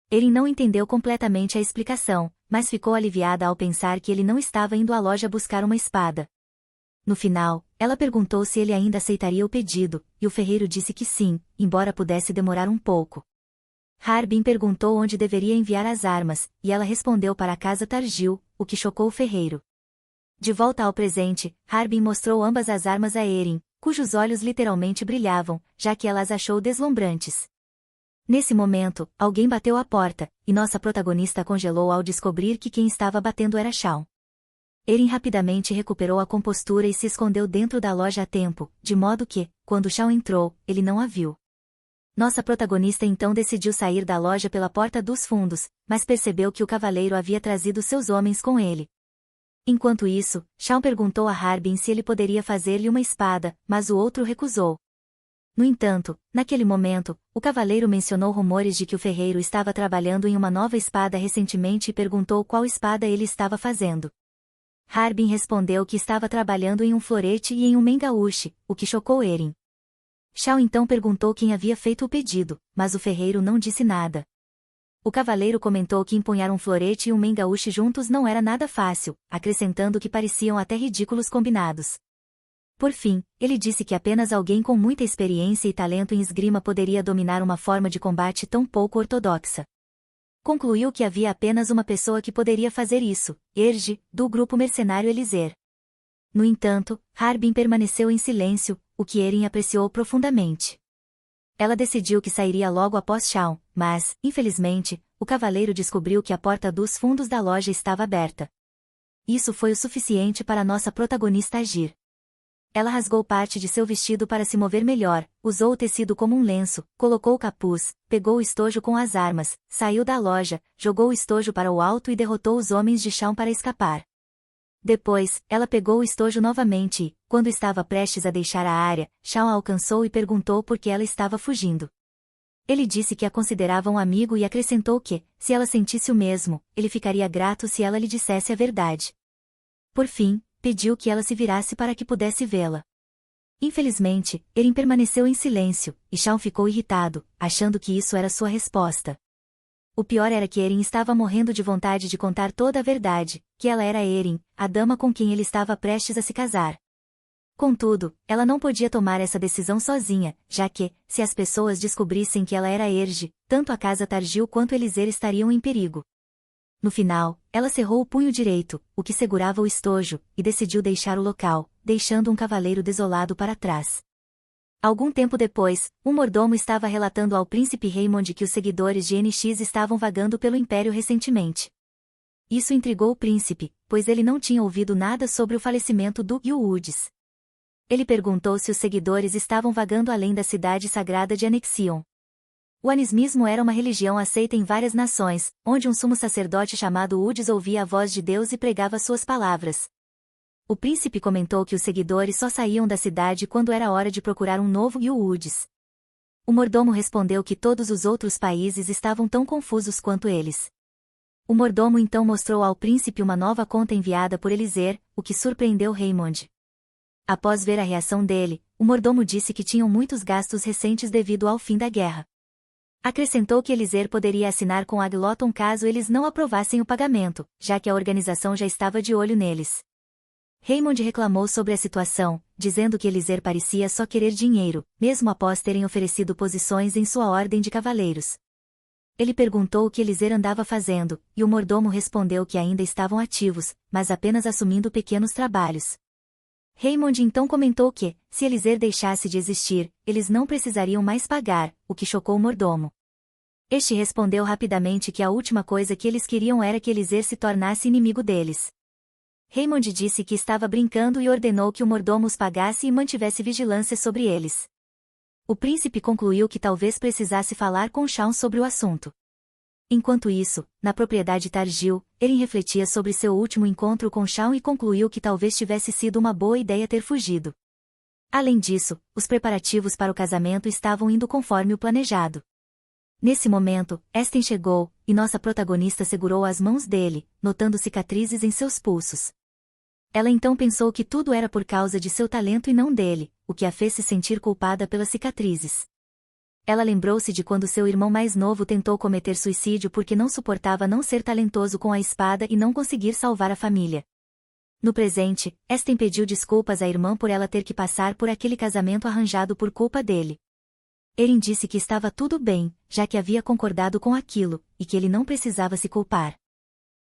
Erin não entendeu completamente a explicação, mas ficou aliviada ao pensar que ele não estava indo à loja buscar uma espada. No final, ela perguntou se ele ainda aceitaria o pedido, e o ferreiro disse que sim, embora pudesse demorar um pouco. Harbin perguntou onde deveria enviar as armas, e ela respondeu para a casa Targil, o que chocou o ferreiro. De volta ao presente, Harbin mostrou ambas as armas a Erin, cujos olhos literalmente brilhavam, já que ela as achou deslumbrantes. Nesse momento, alguém bateu à porta, e nossa protagonista congelou ao descobrir que quem estava batendo era Shawn. Erin rapidamente recuperou a compostura e se escondeu dentro da loja a tempo, de modo que, quando Shawn entrou, ele não a viu. Nossa protagonista então decidiu sair da loja pela porta dos fundos, mas percebeu que o cavaleiro havia trazido seus homens com ele. Enquanto isso, Shawn perguntou a Harbin se ele poderia fazer-lhe uma espada, mas o outro recusou. No entanto, naquele momento, o cavaleiro mencionou rumores de que o ferreiro estava trabalhando em uma nova espada recentemente e perguntou qual espada ele estava fazendo. Harbin respondeu que estava trabalhando em um florete e em um mengauche, o que chocou Erin. Shawn então perguntou quem havia feito o pedido, mas o ferreiro não disse nada. O cavaleiro comentou que empunhar um florete e um mengauche juntos não era nada fácil, acrescentando que pareciam até ridículos combinados. Por fim, ele disse que apenas alguém com muita experiência e talento em esgrima poderia dominar uma forma de combate tão pouco ortodoxa. Concluiu que havia apenas uma pessoa que poderia fazer isso, Erge, do grupo mercenário Eliezer. No entanto, Harbin permaneceu em silêncio, o que Eren apreciou profundamente. Ela decidiu que sairia logo após Shaun, mas, infelizmente, o cavaleiro descobriu que a porta dos fundos da loja estava aberta. Isso foi o suficiente para nossa protagonista agir. Ela rasgou parte de seu vestido para se mover melhor, usou o tecido como um lenço, colocou o capuz, pegou o estojo com as armas, saiu da loja, jogou o estojo para o alto e derrotou os homens de Shaun para escapar. Depois, ela pegou o estojo novamente e, quando estava prestes a deixar a área, Shaun a alcançou e perguntou por que ela estava fugindo. Ele disse que a considerava um amigo e acrescentou que, se ela sentisse o mesmo, ele ficaria grato se ela lhe dissesse a verdade. Por fim, pediu que ela se virasse para que pudesse vê-la. Infelizmente, Eren permaneceu em silêncio, e Shaun ficou irritado, achando que isso era sua resposta. O pior era que Eren estava morrendo de vontade de contar toda a verdade, que ela era Eren, a dama com quem ele estava prestes a se casar. Contudo, ela não podia tomar essa decisão sozinha, já que, se as pessoas descobrissem que ela era Erge, tanto a casa Targil quanto Eliezer estariam em perigo. No final, ela cerrou o punho direito, o que segurava o estojo, e decidiu deixar o local, deixando um cavaleiro desolado para trás. Algum tempo depois, um mordomo estava relatando ao príncipe Raymond que os seguidores de NX estavam vagando pelo Império recentemente. Isso intrigou o príncipe, pois ele não tinha ouvido nada sobre o falecimento do Yuudes. Ele perguntou se os seguidores estavam vagando além da cidade sagrada de Anexion. O animismo era uma religião aceita em várias nações, onde um sumo sacerdote chamado Udes ouvia a voz de Deus e pregava suas palavras. O príncipe comentou que os seguidores só saíam da cidade quando era hora de procurar um novo Udes. O mordomo respondeu que todos os outros países estavam tão confusos quanto eles. O mordomo então mostrou ao príncipe uma nova conta enviada por Eliezer, o que surpreendeu Raymond. Após ver a reação dele, o mordomo disse que tinham muitos gastos recentes devido ao fim da guerra. Acrescentou que Eliezer poderia assinar com Agloton caso eles não aprovassem o pagamento, já que a organização já estava de olho neles. Raymond reclamou sobre a situação, dizendo que Eliezer parecia só querer dinheiro, mesmo após terem oferecido posições em sua ordem de cavaleiros. Ele perguntou o que Eliezer andava fazendo, e o mordomo respondeu que ainda estavam ativos, mas apenas assumindo pequenos trabalhos. Raymond então comentou que, se Eliezer deixasse de existir, eles não precisariam mais pagar, o que chocou o mordomo. Este respondeu rapidamente que a última coisa que eles queriam era que Eliezer se tornasse inimigo deles. Raymond disse que estava brincando e ordenou que o mordomo os pagasse e mantivesse vigilância sobre eles. O príncipe concluiu que talvez precisasse falar com Shaun sobre o assunto. Enquanto isso, na propriedade Targil, Eren refletia sobre seu último encontro com Shaun e concluiu que talvez tivesse sido uma boa ideia ter fugido. Além disso, os preparativos para o casamento estavam indo conforme o planejado. Nesse momento, Esten chegou, e nossa protagonista segurou as mãos dele, notando cicatrizes em seus pulsos. Ela então pensou que tudo era por causa de seu talento e não dele, o que a fez se sentir culpada pelas cicatrizes. Ela lembrou-se de quando seu irmão mais novo tentou cometer suicídio porque não suportava não ser talentoso com a espada e não conseguir salvar a família. No presente, Esten pediu desculpas à irmã por ela ter que passar por aquele casamento arranjado por culpa dele. Eren disse que estava tudo bem, já que havia concordado com aquilo, e que ele não precisava se culpar.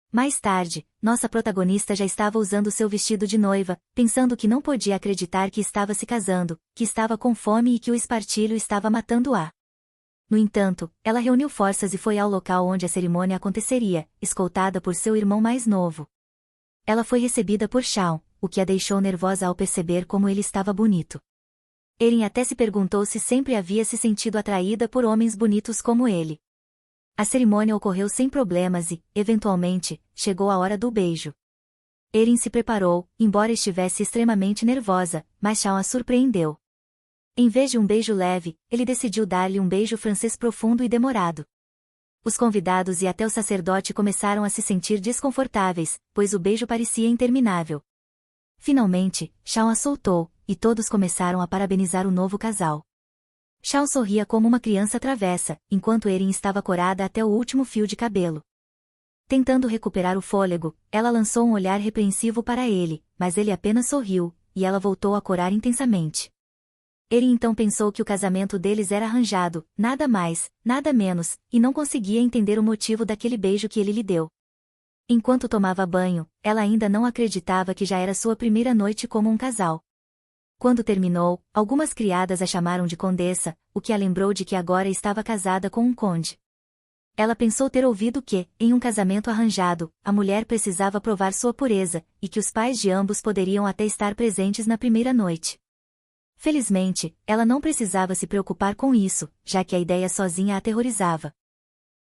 Mais tarde, nossa protagonista já estava usando seu vestido de noiva, pensando que não podia acreditar que estava se casando, que estava com fome e que o espartilho estava matando-a. No entanto, ela reuniu forças e foi ao local onde a cerimônia aconteceria, escoltada por seu irmão mais novo. Ela foi recebida por Shaun, o que a deixou nervosa ao perceber como ele estava bonito. Eren até se perguntou se sempre havia se sentido atraída por homens bonitos como ele. A cerimônia ocorreu sem problemas e, eventualmente, chegou a hora do beijo. Eren se preparou, embora estivesse extremamente nervosa, mas Shaun a surpreendeu. Em vez de um beijo leve, ele decidiu dar-lhe um beijo francês profundo e demorado. Os convidados e até o sacerdote começaram a se sentir desconfortáveis, pois o beijo parecia interminável. Finalmente, Shaun a soltou, e todos começaram a parabenizar o novo casal. Shawn sorria como uma criança travessa, enquanto Erin estava corada até o último fio de cabelo. Tentando recuperar o fôlego, ela lançou um olhar repreensivo para ele, mas ele apenas sorriu, e ela voltou a corar intensamente. Erin então pensou que o casamento deles era arranjado, nada mais, nada menos, e não conseguia entender o motivo daquele beijo que ele lhe deu. Enquanto tomava banho, ela ainda não acreditava que já era sua primeira noite como um casal. Quando terminou, algumas criadas a chamaram de condessa, o que a lembrou de que agora estava casada com um conde. Ela pensou ter ouvido que, em um casamento arranjado, a mulher precisava provar sua pureza, e que os pais de ambos poderiam até estar presentes na primeira noite. Felizmente, ela não precisava se preocupar com isso, já que a ideia sozinha a aterrorizava.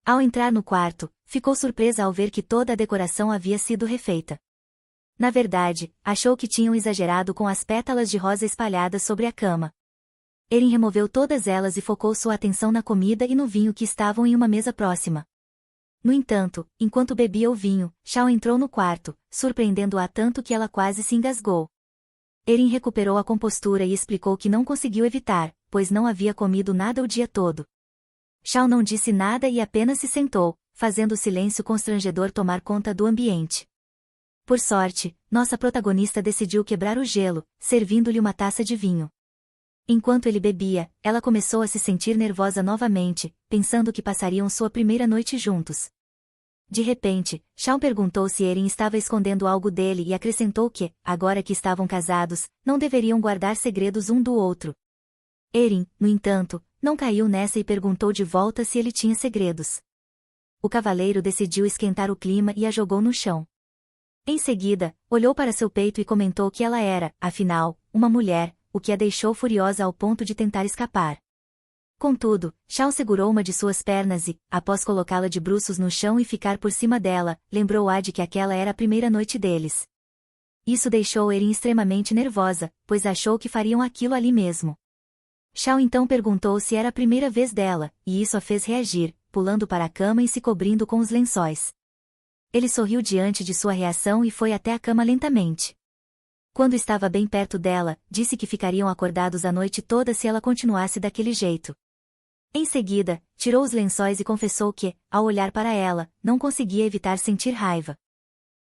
Ao entrar no quarto, ficou surpresa ao ver que toda a decoração havia sido refeita. Na verdade, achou que tinham exagerado com as pétalas de rosa espalhadas sobre a cama. Erin removeu todas elas e focou sua atenção na comida e no vinho que estavam em uma mesa próxima. No entanto, enquanto bebia o vinho, Shawn entrou no quarto, surpreendendo-a tanto que ela quase se engasgou. Erin recuperou a compostura e explicou que não conseguiu evitar, pois não havia comido nada o dia todo. Shawn não disse nada e apenas se sentou, fazendo o silêncio constrangedor tomar conta do ambiente. Por sorte, nossa protagonista decidiu quebrar o gelo, servindo-lhe uma taça de vinho. Enquanto ele bebia, ela começou a se sentir nervosa novamente, pensando que passariam sua primeira noite juntos. De repente, Shawn perguntou se Erin estava escondendo algo dele e acrescentou que, agora que estavam casados, não deveriam guardar segredos um do outro. Erin, no entanto, não caiu nessa e perguntou de volta se ele tinha segredos. O cavaleiro decidiu esquentar o clima e a jogou no chão. Em seguida, olhou para seu peito e comentou que ela era, afinal, uma mulher, o que a deixou furiosa ao ponto de tentar escapar. Contudo, Shawn segurou uma de suas pernas e, após colocá-la de bruços no chão e ficar por cima dela, lembrou-a de que aquela era a primeira noite deles. Isso deixou Erin extremamente nervosa, pois achou que fariam aquilo ali mesmo. Shawn então perguntou se era a primeira vez dela, e isso a fez reagir, pulando para a cama e se cobrindo com os lençóis. Ele sorriu diante de sua reação e foi até a cama lentamente. Quando estava bem perto dela, disse que ficariam acordados a noite toda se ela continuasse daquele jeito. Em seguida, tirou os lençóis e confessou que, ao olhar para ela, não conseguia evitar sentir raiva.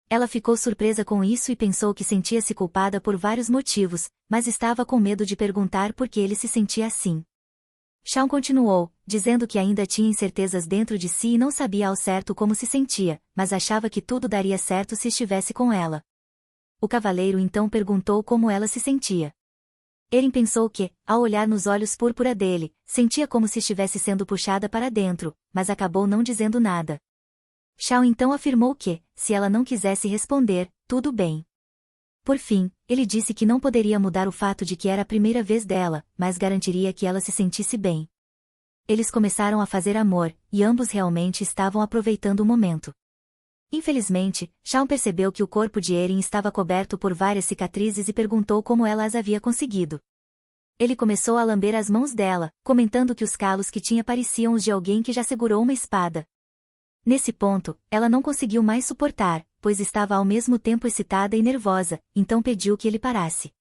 Ela ficou surpresa com isso e pensou que sentia-se culpada por vários motivos, mas estava com medo de perguntar por que ele se sentia assim. Shawn continuou, dizendo que ainda tinha incertezas dentro de si e não sabia ao certo como se sentia, mas achava que tudo daria certo se estivesse com ela. O cavaleiro então perguntou como ela se sentia. Erin pensou que, ao olhar nos olhos púrpura dele, sentia como se estivesse sendo puxada para dentro, mas acabou não dizendo nada. Shawn então afirmou que, se ela não quisesse responder, tudo bem. Por fim, ele disse que não poderia mudar o fato de que era a primeira vez dela, mas garantiria que ela se sentisse bem. Eles começaram a fazer amor, e ambos realmente estavam aproveitando o momento. Infelizmente, Shawn percebeu que o corpo de Erin estava coberto por várias cicatrizes e perguntou como ela as havia conseguido. Ele começou a lamber as mãos dela, comentando que os calos que tinha pareciam os de alguém que já segurou uma espada. Nesse ponto, ela não conseguiu mais suportar, pois estava ao mesmo tempo excitada e nervosa, então pediu que ele parasse.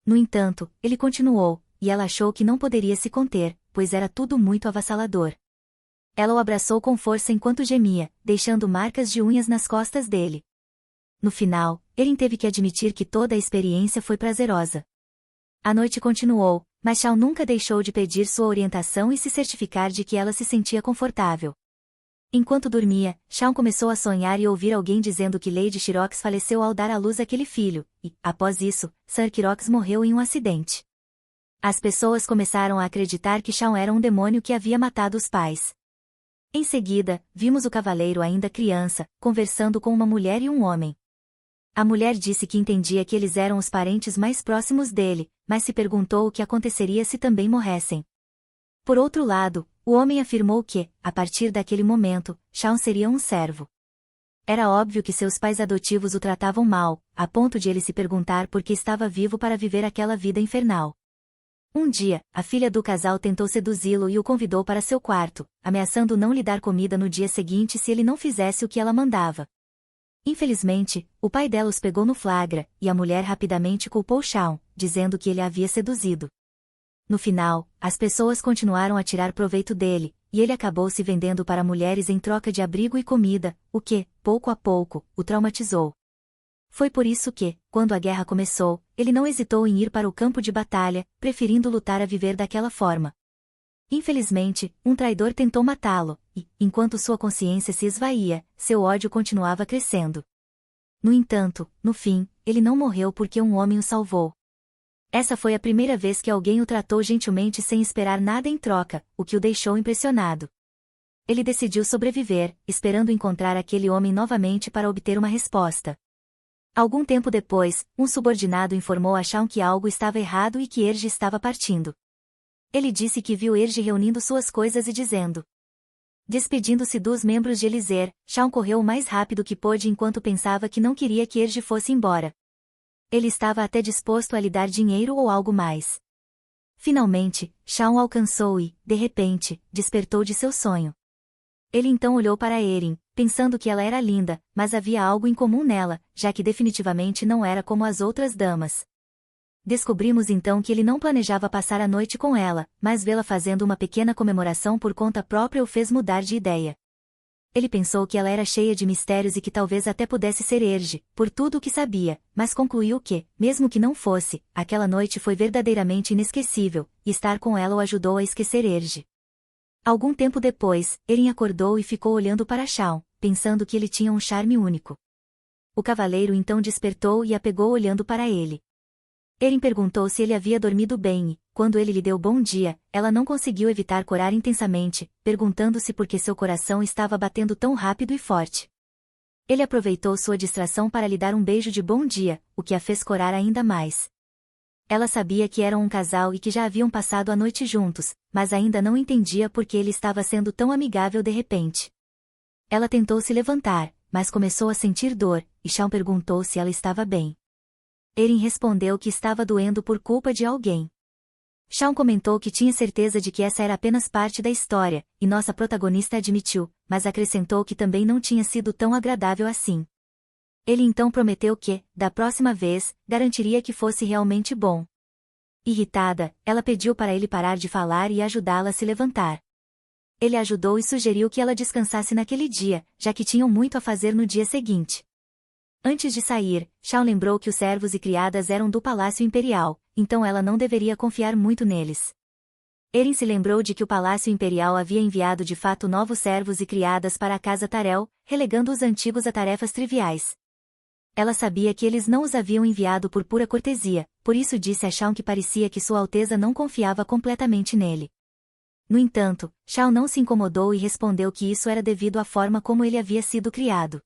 No entanto, ele continuou, e ela achou que não poderia se conter, pois era tudo muito avassalador. Ela o abraçou com força enquanto gemia, deixando marcas de unhas nas costas dele. No final, Erin teve que admitir que toda a experiência foi prazerosa. A noite continuou, mas Shawn nunca deixou de pedir sua orientação e se certificar de que ela se sentia confortável. Enquanto dormia, Shawn começou a sonhar e ouvir alguém dizendo que Lady Shirox faleceu ao dar à luz aquele filho, e, após isso, Sir Quirox morreu em um acidente. As pessoas começaram a acreditar que Shawn era um demônio que havia matado os pais. Em seguida, vimos o cavaleiro ainda criança, conversando com uma mulher e um homem. A mulher disse que entendia que eles eram os parentes mais próximos dele, mas se perguntou o que aconteceria se também morressem. Por outro lado, o homem afirmou que, a partir daquele momento, Shawn seria um servo. Era óbvio que seus pais adotivos o tratavam mal, a ponto de ele se perguntar por que estava vivo para viver aquela vida infernal. Um dia, a filha do casal tentou seduzi-lo e o convidou para seu quarto, ameaçando não lhe dar comida no dia seguinte se ele não fizesse o que ela mandava. Infelizmente, o pai dela os pegou no flagra, e a mulher rapidamente culpou Shawn, dizendo que ele a havia seduzido. no final, as pessoas continuaram a tirar proveito dele, e ele acabou se vendendo para mulheres em troca de abrigo e comida, o que, pouco a pouco, o traumatizou. Foi por isso que, quando a guerra começou, ele não hesitou em ir para o campo de batalha, preferindo lutar a viver daquela forma. Infelizmente, um traidor tentou matá-lo, e, enquanto sua consciência se esvaía, seu ódio continuava crescendo. No entanto, no fim, ele não morreu porque um homem o salvou. Essa foi a primeira vez que alguém o tratou gentilmente sem esperar nada em troca, o que o deixou impressionado. Ele decidiu sobreviver, esperando encontrar aquele homem novamente para obter uma resposta. Algum tempo depois, um subordinado informou a Shaun que algo estava errado e que Erge estava partindo. Ele disse que viu Erge reunindo suas coisas e dizendo. Despedindo-se dos membros de Eliezer, Shaun correu o mais rápido que pôde enquanto pensava que não queria que Erge fosse embora. Ele estava até disposto a lhe dar dinheiro ou algo mais. Finalmente, Shaun alcançou e, de repente, despertou de seu sonho. Ele então olhou para Erin, pensando que ela era linda, mas havia algo em comum nela, já que definitivamente não era como as outras damas. Descobrimos então que ele não planejava passar a noite com ela, mas vê-la fazendo uma pequena comemoração por conta própria o fez mudar de ideia. Ele pensou que ela era cheia de mistérios e que talvez até pudesse ser Erge, por tudo o que sabia, mas concluiu que, mesmo que não fosse, aquela noite foi verdadeiramente inesquecível, e estar com ela o ajudou a esquecer Erge. Algum tempo depois, Erin acordou e ficou olhando para Shaun, pensando que ele tinha um charme único. O cavaleiro então despertou e a pegou olhando para ele. Erin perguntou se ele havia dormido bem e, quando ele lhe deu bom dia, ela não conseguiu evitar corar intensamente, perguntando-se por que seu coração estava batendo tão rápido e forte. Ele aproveitou sua distração para lhe dar um beijo de bom dia, o que a fez corar ainda mais. Ela sabia que eram um casal e que já haviam passado a noite juntos, mas ainda não entendia por que ele estava sendo tão amigável de repente. Ela tentou se levantar, mas começou a sentir dor, e Shaun perguntou se ela estava bem. Erin respondeu que estava doendo por culpa de alguém. Shaun comentou que tinha certeza de que essa era apenas parte da história, e nossa protagonista admitiu, mas acrescentou que também não tinha sido tão agradável assim. Ele então prometeu que, da próxima vez, garantiria que fosse realmente bom. Irritada, ela pediu para ele parar de falar e ajudá-la a se levantar. Ele ajudou e sugeriu que ela descansasse naquele dia, já que tinham muito a fazer no dia seguinte. Antes de sair, Shaun lembrou que os servos e criadas eram do Palácio Imperial, então ela não deveria confiar muito neles. Erin se lembrou de que o Palácio Imperial havia enviado de fato novos servos e criadas para a Casa Tyrell, relegando os antigos a tarefas triviais. Ela sabia que eles não os haviam enviado por pura cortesia, por isso disse a Shaun que parecia que Sua Alteza não confiava completamente nele. No entanto, Shaun não se incomodou e respondeu que isso era devido à forma como ele havia sido criado.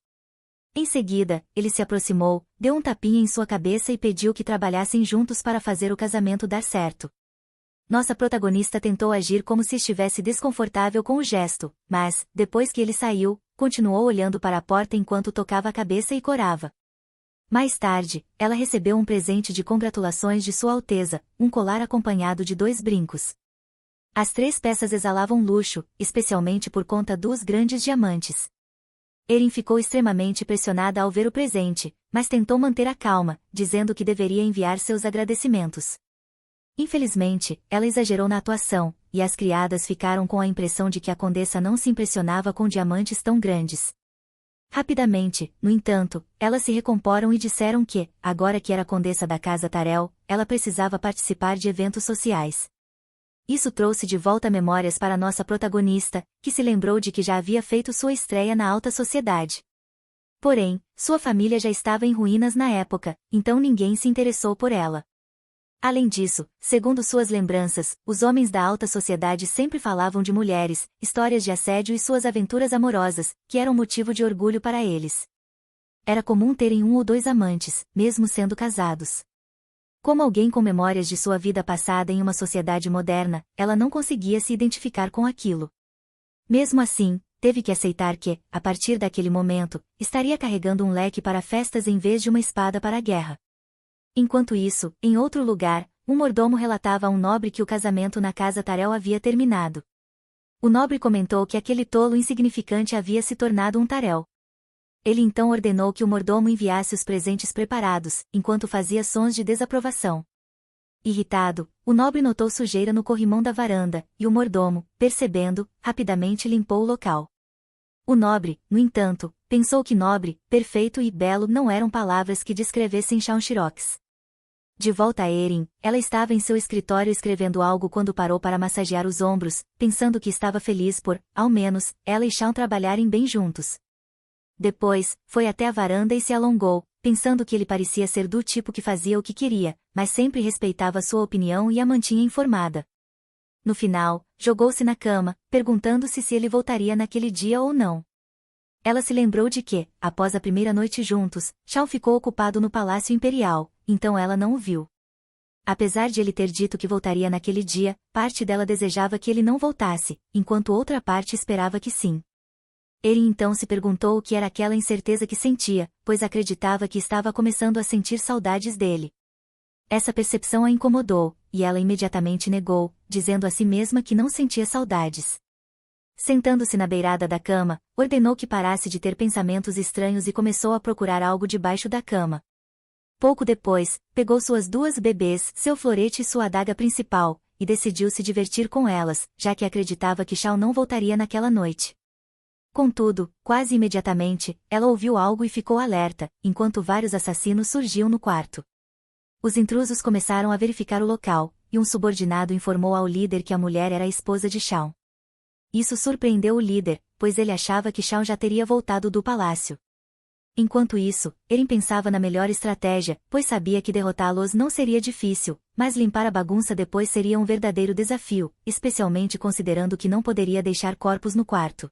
Em seguida, ele se aproximou, deu um tapinha em sua cabeça e pediu que trabalhassem juntos para fazer o casamento dar certo. Nossa protagonista tentou agir como se estivesse desconfortável com o gesto, mas, depois que ele saiu, continuou olhando para a porta enquanto tocava a cabeça e corava. Mais tarde, ela recebeu um presente de congratulações de Sua Alteza, um colar acompanhado de 2 brincos. As 3 peças exalavam luxo, especialmente por conta dos grandes diamantes. Erin ficou extremamente pressionada ao ver o presente, mas tentou manter a calma, dizendo que deveria enviar seus agradecimentos. Infelizmente, ela exagerou na atuação, e as criadas ficaram com a impressão de que a condessa não se impressionava com diamantes tão grandes. Rapidamente, no entanto, elas se recomporam e disseram que, agora que era condessa da Casa Tyrell, ela precisava participar de eventos sociais. Isso trouxe de volta memórias para nossa protagonista, que se lembrou de que já havia feito sua estreia na alta sociedade. Porém, sua família já estava em ruínas na época, então ninguém se interessou por ela. Além disso, segundo suas lembranças, os homens da alta sociedade sempre falavam de mulheres, histórias de assédio e suas aventuras amorosas, que eram motivo de orgulho para eles. Era comum terem 1 ou 2 amantes, mesmo sendo casados. Como alguém com memórias de sua vida passada em uma sociedade moderna, ela não conseguia se identificar com aquilo. Mesmo assim, teve que aceitar que, a partir daquele momento, estaria carregando um leque para festas em vez de uma espada para a guerra. Enquanto isso, em outro lugar, um mordomo relatava a um nobre que o casamento na Casa Tyrell havia terminado. O nobre comentou que aquele tolo insignificante havia se tornado um Tyrell. Ele então ordenou que o mordomo enviasse os presentes preparados, enquanto fazia sons de desaprovação. Irritado, o nobre notou sujeira no corrimão da varanda, e o mordomo, percebendo, rapidamente limpou o local. O nobre, no entanto, pensou que nobre, perfeito e belo não eram palavras que descrevessem Shawn Shirox. De volta a Erin, ela estava em seu escritório escrevendo algo quando parou para massagear os ombros, pensando que estava feliz por, ao menos, ela e Shawn trabalharem bem juntos. Depois, foi até a varanda e se alongou, pensando que ele parecia ser do tipo que fazia o que queria, mas sempre respeitava sua opinião e a mantinha informada. No final, jogou-se na cama, perguntando-se se ele voltaria naquele dia ou não. Ela se lembrou de que, após a primeira noite juntos, Shawn ficou ocupado no Palácio Imperial, então ela não o viu. Apesar de ele ter dito que voltaria naquele dia, parte dela desejava que ele não voltasse, enquanto outra parte esperava que sim. Erin então se perguntou o que era aquela incerteza que sentia, pois acreditava que estava começando a sentir saudades dele. Essa percepção a incomodou, e ela imediatamente negou, dizendo a si mesma que não sentia saudades. Sentando-se na beirada da cama, ordenou que parasse de ter pensamentos estranhos e começou a procurar algo debaixo da cama. Pouco depois, pegou suas duas bebês, seu florete e sua adaga principal, e decidiu se divertir com elas, já que acreditava que Shawn não voltaria naquela noite. Contudo, quase imediatamente, ela ouviu algo e ficou alerta, enquanto vários assassinos surgiam no quarto. Os intrusos começaram a verificar o local, e um subordinado informou ao líder que a mulher era a esposa de Shawn. Isso surpreendeu o líder, pois ele achava que Shawn já teria voltado do palácio. Enquanto isso, Erin pensava na melhor estratégia, pois sabia que derrotá-los não seria difícil, mas limpar a bagunça depois seria um verdadeiro desafio, especialmente considerando que não poderia deixar corpos no quarto.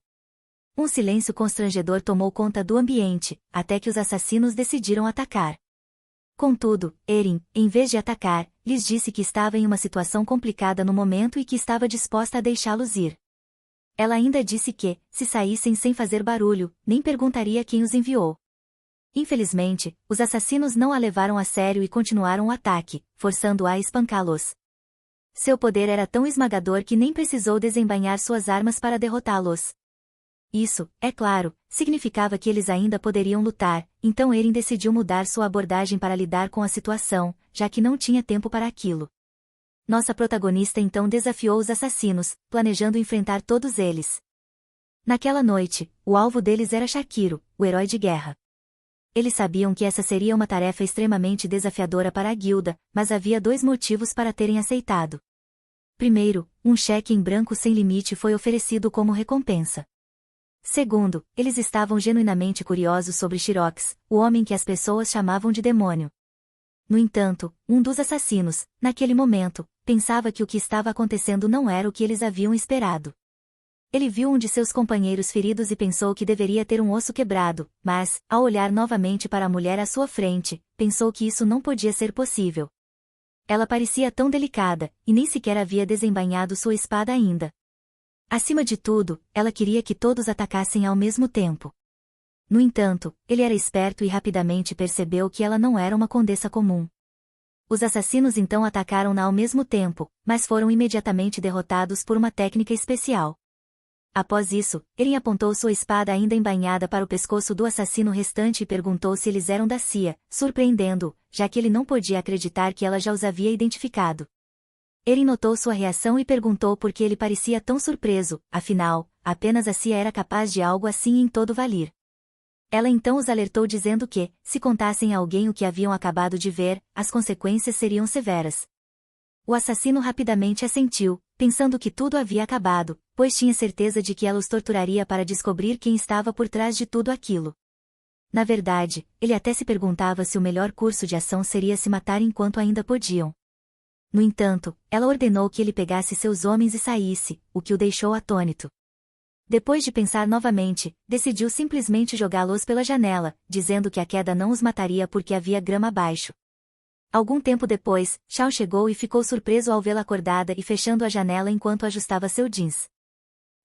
Um silêncio constrangedor tomou conta do ambiente, até que os assassinos decidiram atacar. Contudo, Erin, em vez de atacar, lhes disse que estava em uma situação complicada no momento e que estava disposta a deixá-los ir. Ela ainda disse que, se saíssem sem fazer barulho, nem perguntaria quem os enviou. Infelizmente, os assassinos não a levaram a sério e continuaram o ataque, forçando-a a espancá-los. Seu poder era tão esmagador que nem precisou desembainhar suas armas para derrotá-los. Isso, é claro, significava que eles ainda poderiam lutar, então Erin decidiu mudar sua abordagem para lidar com a situação, já que não tinha tempo para aquilo. Nossa protagonista então desafiou os assassinos, planejando enfrentar todos eles. Naquela noite, o alvo deles era Shakiro, o herói de guerra. Eles sabiam que essa seria uma tarefa extremamente desafiadora para a guilda, mas havia 2 motivos para terem aceitado. Primeiro, um cheque em branco sem limite foi oferecido como recompensa. Segundo, eles estavam genuinamente curiosos sobre Shirox, o homem que as pessoas chamavam de demônio. No entanto, um dos assassinos, naquele momento, pensava que o que estava acontecendo não era o que eles haviam esperado. Ele viu um de seus companheiros feridos e pensou que deveria ter um osso quebrado, mas, ao olhar novamente para a mulher à sua frente, pensou que isso não podia ser possível. Ela parecia tão delicada, e nem sequer havia desembainhado sua espada ainda. Acima de tudo, ela queria que todos atacassem ao mesmo tempo. No entanto, ele era esperto e rapidamente percebeu que ela não era uma condessa comum. Os assassinos então atacaram-na ao mesmo tempo, mas foram imediatamente derrotados por uma técnica especial. Após isso, Erin apontou sua espada ainda embainhada para o pescoço do assassino restante e perguntou se eles eram da CIA, surpreendendo-o, já que ele não podia acreditar que ela já os havia identificado. Erin notou sua reação e perguntou por que ele parecia tão surpreso, afinal, apenas a CIA era capaz de algo assim em todo Valir. Ela então os alertou dizendo que, se contassem a alguém o que haviam acabado de ver, as consequências seriam severas. O assassino rapidamente assentiu, pensando que tudo havia acabado, pois tinha certeza de que ela os torturaria para descobrir quem estava por trás de tudo aquilo. Na verdade, ele até se perguntava se o melhor curso de ação seria se matar enquanto ainda podiam. No entanto, ela ordenou que ele pegasse seus homens e saísse, o que o deixou atônito. Depois de pensar novamente, decidiu simplesmente jogá-los pela janela, dizendo que a queda não os mataria porque havia grama abaixo. Algum tempo depois, Shawn chegou e ficou surpreso ao vê-la acordada e fechando a janela enquanto ajustava seu jeans.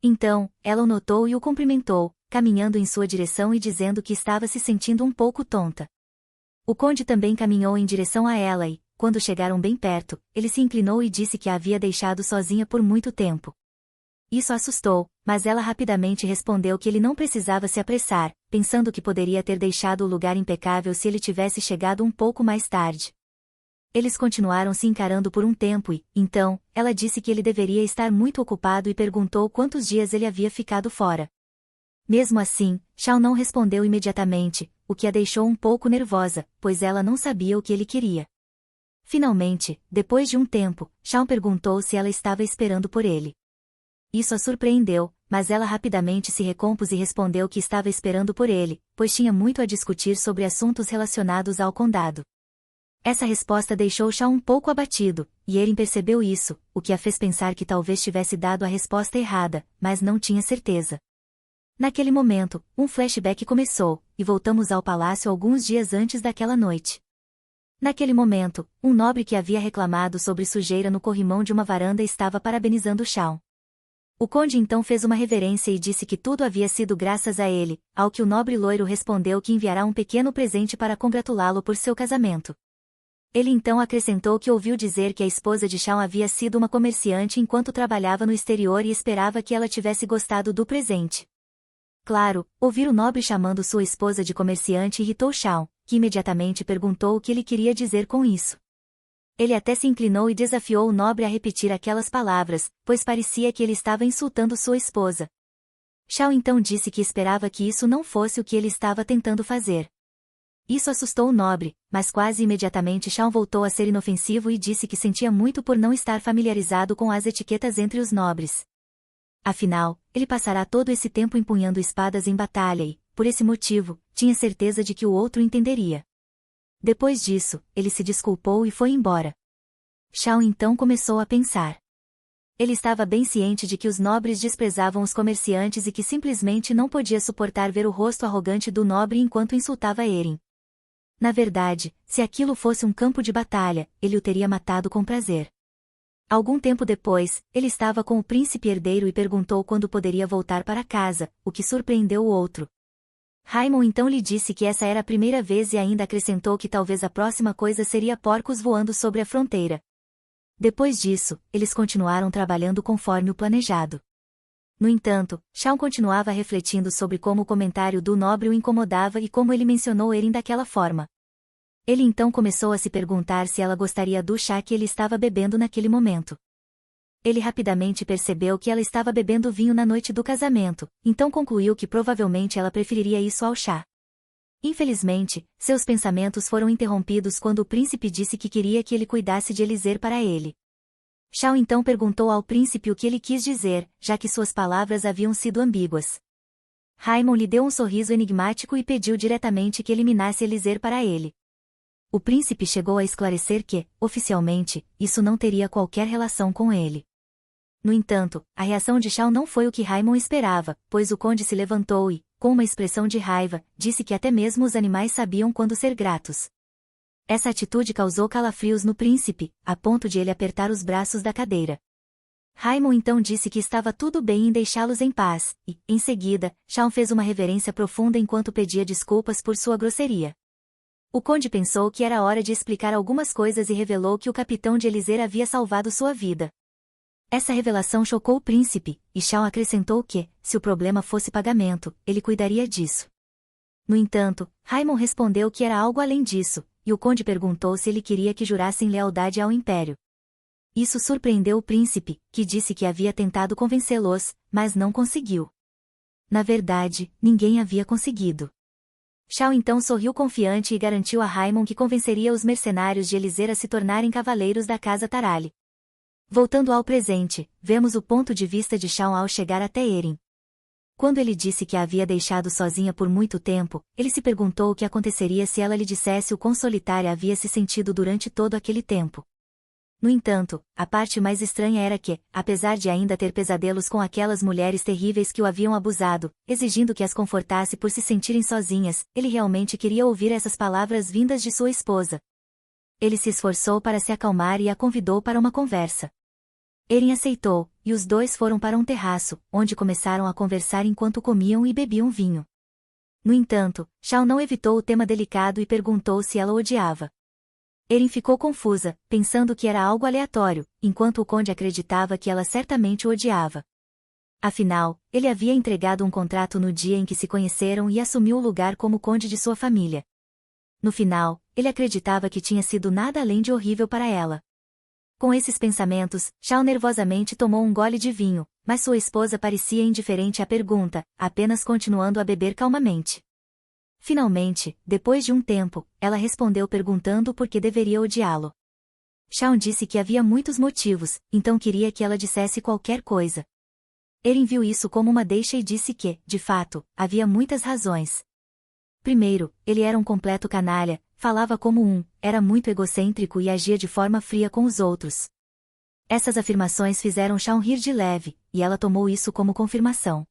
Então, ela o notou e o cumprimentou, caminhando em sua direção e dizendo que estava se sentindo um pouco tonta. O conde também caminhou em direção a ela e, quando chegaram bem perto, ele se inclinou e disse que a havia deixado sozinha por muito tempo. Isso a assustou, mas ela rapidamente respondeu que ele não precisava se apressar, pensando que poderia ter deixado o lugar impecável se ele tivesse chegado um pouco mais tarde. Eles continuaram se encarando por um tempo e, então, ela disse que ele deveria estar muito ocupado e perguntou quantos dias ele havia ficado fora. Mesmo assim, Shawn não respondeu imediatamente, o que a deixou um pouco nervosa, pois ela não sabia o que ele queria. Finalmente, depois de um tempo, Shawn perguntou se ela estava esperando por ele. Isso a surpreendeu, mas ela rapidamente se recompôs e respondeu que estava esperando por ele, pois tinha muito a discutir sobre assuntos relacionados ao condado. Essa resposta deixou Shawn um pouco abatido, e Erin percebeu isso, o que a fez pensar que talvez tivesse dado a resposta errada, mas não tinha certeza. Naquele momento, um flashback começou, e voltamos ao palácio alguns dias antes daquela noite. Naquele momento, um nobre que havia reclamado sobre sujeira no corrimão de uma varanda estava parabenizando Shawn. O conde então fez uma reverência e disse que tudo havia sido graças a ele, ao que o nobre loiro respondeu que enviará um pequeno presente para congratulá-lo por seu casamento. Ele então acrescentou que ouviu dizer que a esposa de Shawn havia sido uma comerciante enquanto trabalhava no exterior e esperava que ela tivesse gostado do presente. Claro, ouvir o nobre chamando sua esposa de comerciante irritou Shawn, que imediatamente perguntou o que ele queria dizer com isso. Ele até se inclinou e desafiou o nobre a repetir aquelas palavras, pois parecia que ele estava insultando sua esposa. Shawn então disse que esperava que isso não fosse o que ele estava tentando fazer. Isso assustou o nobre, mas quase imediatamente Shawn voltou a ser inofensivo e disse que sentia muito por não estar familiarizado com as etiquetas entre os nobres. Afinal, ele passará todo esse tempo empunhando espadas em batalha e, por esse motivo, tinha certeza de que o outro entenderia. Depois disso, ele se desculpou e foi embora. Shawn então começou a pensar. Ele estava bem ciente de que os nobres desprezavam os comerciantes e que simplesmente não podia suportar ver o rosto arrogante do nobre enquanto insultava Erin. Na verdade, se aquilo fosse um campo de batalha, ele o teria matado com prazer. Algum tempo depois, ele estava com o príncipe herdeiro e perguntou quando poderia voltar para casa, o que surpreendeu o outro. Raimon então lhe disse que essa era a primeira vez e ainda acrescentou que talvez a próxima coisa seria porcos voando sobre a fronteira. Depois disso, eles continuaram trabalhando conforme o planejado. No entanto, Shawn continuava refletindo sobre como o comentário do nobre o incomodava e como ele mencionou Erin daquela forma. Ele então começou a se perguntar se ela gostaria do chá que ele estava bebendo naquele momento. Ele rapidamente percebeu que ela estava bebendo vinho na noite do casamento, então concluiu que provavelmente ela preferiria isso ao chá. Infelizmente, seus pensamentos foram interrompidos quando o príncipe disse que queria que ele cuidasse de Eliezer para ele. Shawn então perguntou ao príncipe o que ele quis dizer, já que suas palavras haviam sido ambíguas. Raimon lhe deu um sorriso enigmático e pediu diretamente que eliminasse Eliezer para ele. O príncipe chegou a esclarecer que, oficialmente, isso não teria qualquer relação com ele. No entanto, a reação de Shawn não foi o que Raimon esperava, pois o conde se levantou e, com uma expressão de raiva, disse que até mesmo os animais sabiam quando ser gratos. Essa atitude causou calafrios no príncipe, a ponto de ele apertar os braços da cadeira. Raimon então disse que estava tudo bem em deixá-los em paz, e, em seguida, Shawn fez uma reverência profunda enquanto pedia desculpas por sua grosseria. O conde pensou que era hora de explicar algumas coisas e revelou que o capitão de Eliezer havia salvado sua vida. Essa revelação chocou o príncipe, e Shawn acrescentou que, se o problema fosse pagamento, ele cuidaria disso. No entanto, Raimon respondeu que era algo além disso, e o conde perguntou se ele queria que jurassem lealdade ao império. Isso surpreendeu o príncipe, que disse que havia tentado convencê-los, mas não conseguiu. Na verdade, ninguém havia conseguido. Shawn então sorriu confiante e garantiu a Raimon que convenceria os mercenários de Eliezer a se tornarem cavaleiros da casa Tarly. Voltando ao presente, vemos o ponto de vista de Shawn ao chegar até Erin. Quando ele disse que a havia deixado sozinha por muito tempo, ele se perguntou o que aconteceria se ela lhe dissesse o quão solitária havia se sentido durante todo aquele tempo. No entanto, a parte mais estranha era que, apesar de ainda ter pesadelos com aquelas mulheres terríveis que o haviam abusado, exigindo que as confortasse por se sentirem sozinhas, ele realmente queria ouvir essas palavras vindas de sua esposa. Ele se esforçou para se acalmar e a convidou para uma conversa. Erin aceitou, e os dois foram para um terraço, onde começaram a conversar enquanto comiam e bebiam vinho. No entanto, Shawn não evitou o tema delicado e perguntou se ela o odiava. Erin ficou confusa, pensando que era algo aleatório, enquanto o conde acreditava que ela certamente o odiava. Afinal, ele havia entregado um contrato no dia em que se conheceram e assumiu o lugar como conde de sua família. No final, ele acreditava que tinha sido nada além de horrível para ela. Com esses pensamentos, Shao nervosamente tomou um gole de vinho, mas sua esposa parecia indiferente à pergunta, apenas continuando a beber calmamente. Finalmente, depois de um tempo, ela respondeu perguntando por que deveria odiá-lo. Shao disse que havia muitos motivos, então queria que ela dissesse qualquer coisa. Erin viu isso como uma deixa e disse que, de fato, havia muitas razões. Primeiro, ele era um completo canalha, falava como era muito egocêntrico e agia de forma fria com os outros. Essas afirmações fizeram Shao rir de leve, e ela tomou isso como confirmação.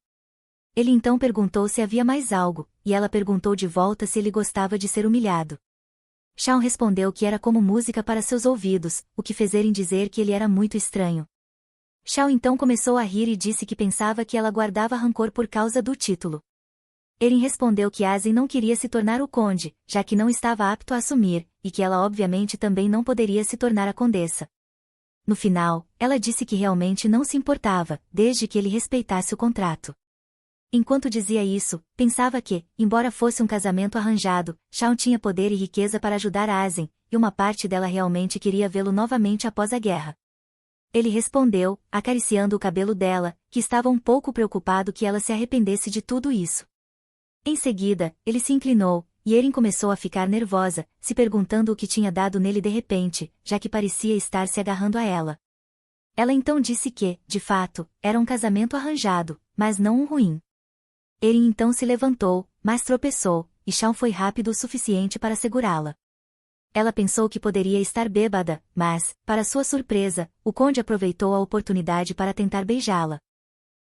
Ele então perguntou se havia mais algo, e ela perguntou de volta se ele gostava de ser humilhado. Shao respondeu que era como música para seus ouvidos, o que fez Erin dizer que ele era muito estranho. Shao então começou a rir e disse que pensava que ela guardava rancor por causa do título. Erin respondeu que Asen não queria se tornar o conde, já que não estava apto a assumir, e que ela obviamente também não poderia se tornar a condessa. No final, ela disse que realmente não se importava, desde que ele respeitasse o contrato. Enquanto dizia isso, pensava que, embora fosse um casamento arranjado, Shao tinha poder e riqueza para ajudar Asen, e uma parte dela realmente queria vê-lo novamente após a guerra. Ele respondeu, acariciando o cabelo dela, que estava um pouco preocupado que ela se arrependesse de tudo isso. Em seguida, ele se inclinou, e Erin começou a ficar nervosa, se perguntando o que tinha dado nele de repente, já que parecia estar se agarrando a ela. Ela então disse que, de fato, era um casamento arranjado, mas não um ruim. Erin então se levantou, mas tropeçou, e Shao foi rápido o suficiente para segurá-la. Ela pensou que poderia estar bêbada, mas, para sua surpresa, o conde aproveitou a oportunidade para tentar beijá-la.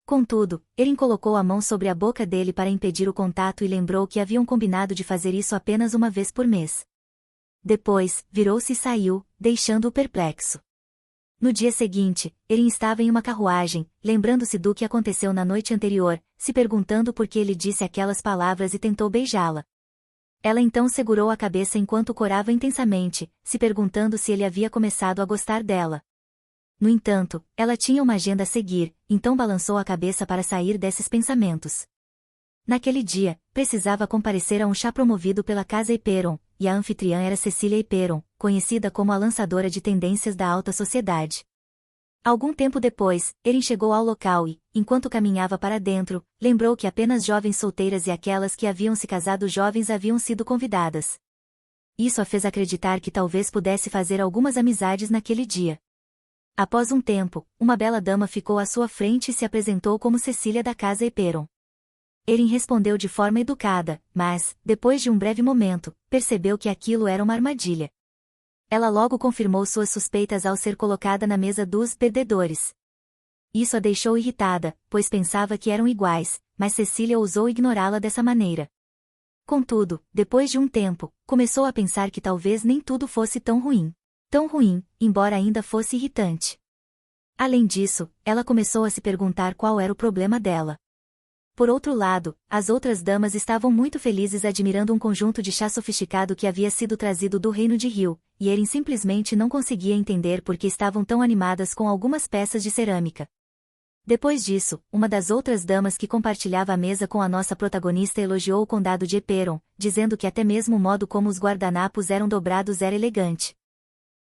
Contudo, Erin colocou a mão sobre a boca dele para impedir o contato e lembrou que haviam combinado de fazer isso apenas uma vez por mês. Depois, virou-se e saiu, deixando-o perplexo. No dia seguinte, Erin estava em uma carruagem, lembrando-se do que aconteceu na noite anterior, se perguntando por que ele disse aquelas palavras e tentou beijá-la. Ela então segurou a cabeça enquanto corava intensamente, se perguntando se ele havia começado a gostar dela. No entanto, ela tinha uma agenda a seguir, então balançou a cabeça para sair desses pensamentos. Naquele dia, precisava comparecer a um chá promovido pela Casa Eperon, e a anfitriã era Cecília Eperon, conhecida como a lançadora de tendências da alta sociedade. Algum tempo depois, Erin chegou ao local e, enquanto caminhava para dentro, lembrou que apenas jovens solteiras e aquelas que haviam se casado jovens haviam sido convidadas. Isso a fez acreditar que talvez pudesse fazer algumas amizades naquele dia. Após um tempo, uma bela dama ficou à sua frente e se apresentou como Cecília da Casa Eperon. Erin respondeu de forma educada, mas, depois de um breve momento, percebeu que aquilo era uma armadilha. Ela logo confirmou suas suspeitas ao ser colocada na mesa dos perdedores. Isso a deixou irritada, pois pensava que eram iguais, mas Cecília ousou ignorá-la dessa maneira. Contudo, depois de um tempo, começou a pensar que talvez nem tudo fosse tão ruim. Tão ruim, embora ainda fosse irritante. Além disso, ela começou a se perguntar qual era o problema dela. Por outro lado, as outras damas estavam muito felizes admirando um conjunto de chá sofisticado que havia sido trazido do reino de Rio, e Erin simplesmente não conseguia entender por que estavam tão animadas com algumas peças de cerâmica. Depois disso, uma das outras damas que compartilhava a mesa com a nossa protagonista elogiou o condado de Eperon, dizendo que até mesmo o modo como os guardanapos eram dobrados era elegante.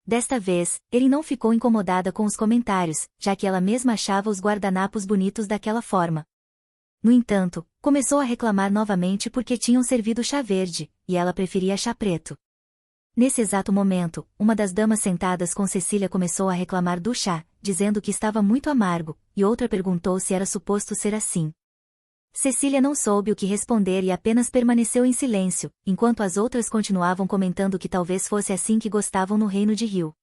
Desta vez, Erin não ficou incomodada com os comentários, já que ela mesma achava os guardanapos bonitos daquela forma. No entanto, começou a reclamar novamente porque tinham servido chá verde, e ela preferia chá preto. Nesse exato momento, uma das damas sentadas com Cecília começou a reclamar do chá, dizendo que estava muito amargo, e outra perguntou se era suposto ser assim. Cecília não soube o que responder e apenas permaneceu em silêncio, enquanto as outras continuavam comentando que talvez fosse assim que gostavam no reino de Rio.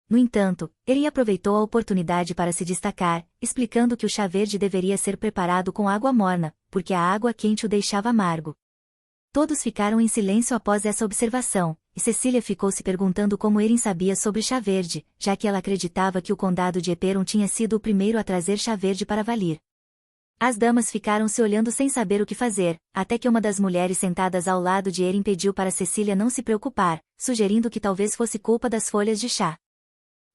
No entanto, Erin aproveitou a oportunidade para se destacar, explicando que o chá verde deveria ser preparado com água morna, porque a água quente o deixava amargo. Todos ficaram em silêncio após essa observação, e Cecília ficou se perguntando como Erin sabia sobre chá verde, já que ela acreditava que o condado de Eperon tinha sido o primeiro a trazer chá verde para Valir. As damas ficaram se olhando sem saber o que fazer, até que uma das mulheres sentadas ao lado de Erin pediu para Cecília não se preocupar, sugerindo que talvez fosse culpa das folhas de chá.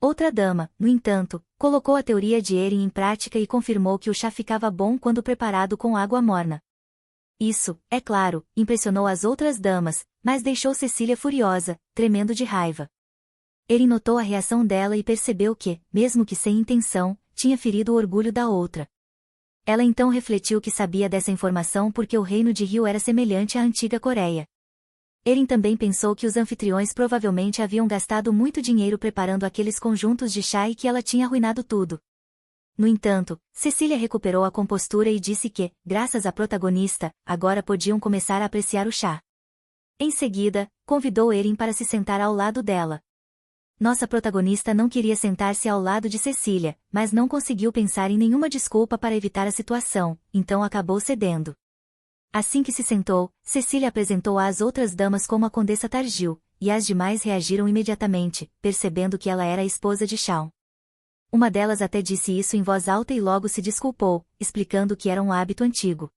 Outra dama, no entanto, colocou a teoria de Erin em prática e confirmou que o chá ficava bom quando preparado com água morna. Isso, é claro, impressionou as outras damas, mas deixou Cecília furiosa, tremendo de raiva. Erin notou a reação dela e percebeu que, mesmo que sem intenção, tinha ferido o orgulho da outra. Ela então refletiu que sabia dessa informação porque o reino de Rio era semelhante à antiga Coreia. Erin também pensou que os anfitriões provavelmente haviam gastado muito dinheiro preparando aqueles conjuntos de chá e que ela tinha arruinado tudo. No entanto, Cecília recuperou a compostura e disse que, graças à protagonista, agora podiam começar a apreciar o chá. Em seguida, convidou Erin para se sentar ao lado dela. Nossa protagonista não queria sentar-se ao lado de Cecília, mas não conseguiu pensar em nenhuma desculpa para evitar a situação, então acabou cedendo. Assim que se sentou, Cecília apresentou-a às outras damas como a Condessa Targil, e as demais reagiram imediatamente, percebendo que ela era a esposa de Shawn. Uma delas até disse isso em voz alta e logo se desculpou, explicando que era um hábito antigo.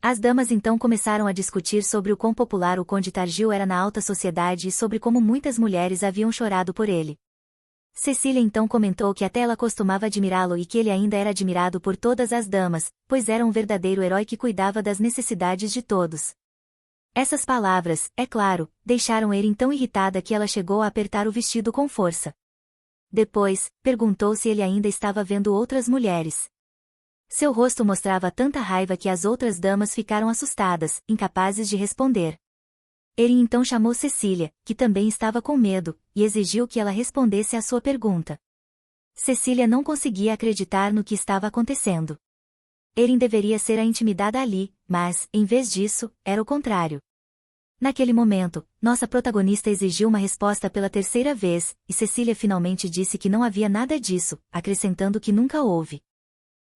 As damas então começaram a discutir sobre o quão popular o Conde Targil era na alta sociedade e sobre como muitas mulheres haviam chorado por ele. Cecília então comentou que até ela costumava admirá-lo e que ele ainda era admirado por todas as damas, pois era um verdadeiro herói que cuidava das necessidades de todos. Essas palavras, é claro, deixaram Erin tão irritada que ela chegou a apertar o vestido com força. Depois, perguntou se ele ainda estava vendo outras mulheres. Seu rosto mostrava tanta raiva que as outras damas ficaram assustadas, incapazes de responder. Erin então chamou Cecília, que também estava com medo, e exigiu que ela respondesse à sua pergunta. Cecília não conseguia acreditar no que estava acontecendo. Erin deveria ser a intimidada ali, mas, em vez disso, era o contrário. Naquele momento, nossa protagonista exigiu uma resposta pela terceira vez, e Cecília finalmente disse que não havia nada disso, acrescentando que nunca houve.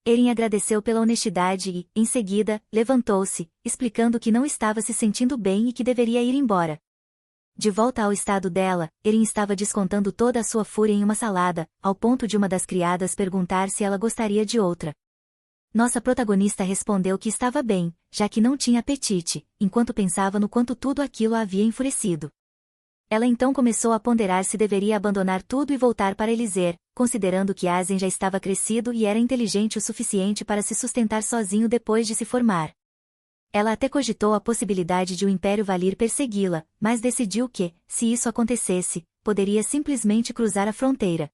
Erin agradeceu pela honestidade e, em seguida, levantou-se, explicando que não estava se sentindo bem e que deveria ir embora. De volta ao estado dela, Erin estava descontando toda a sua fúria em uma salada, ao ponto de uma das criadas perguntar se ela gostaria de outra. Nossa protagonista respondeu que estava bem, já que não tinha apetite, enquanto pensava no quanto tudo aquilo a havia enfurecido. Ela então começou a ponderar se deveria abandonar tudo e voltar para Elysée, considerando que Asen já estava crescido e era inteligente o suficiente para se sustentar sozinho depois de se formar. Ela até cogitou a possibilidade de o Império Valyr persegui-la, mas decidiu que, se isso acontecesse, poderia simplesmente cruzar a fronteira.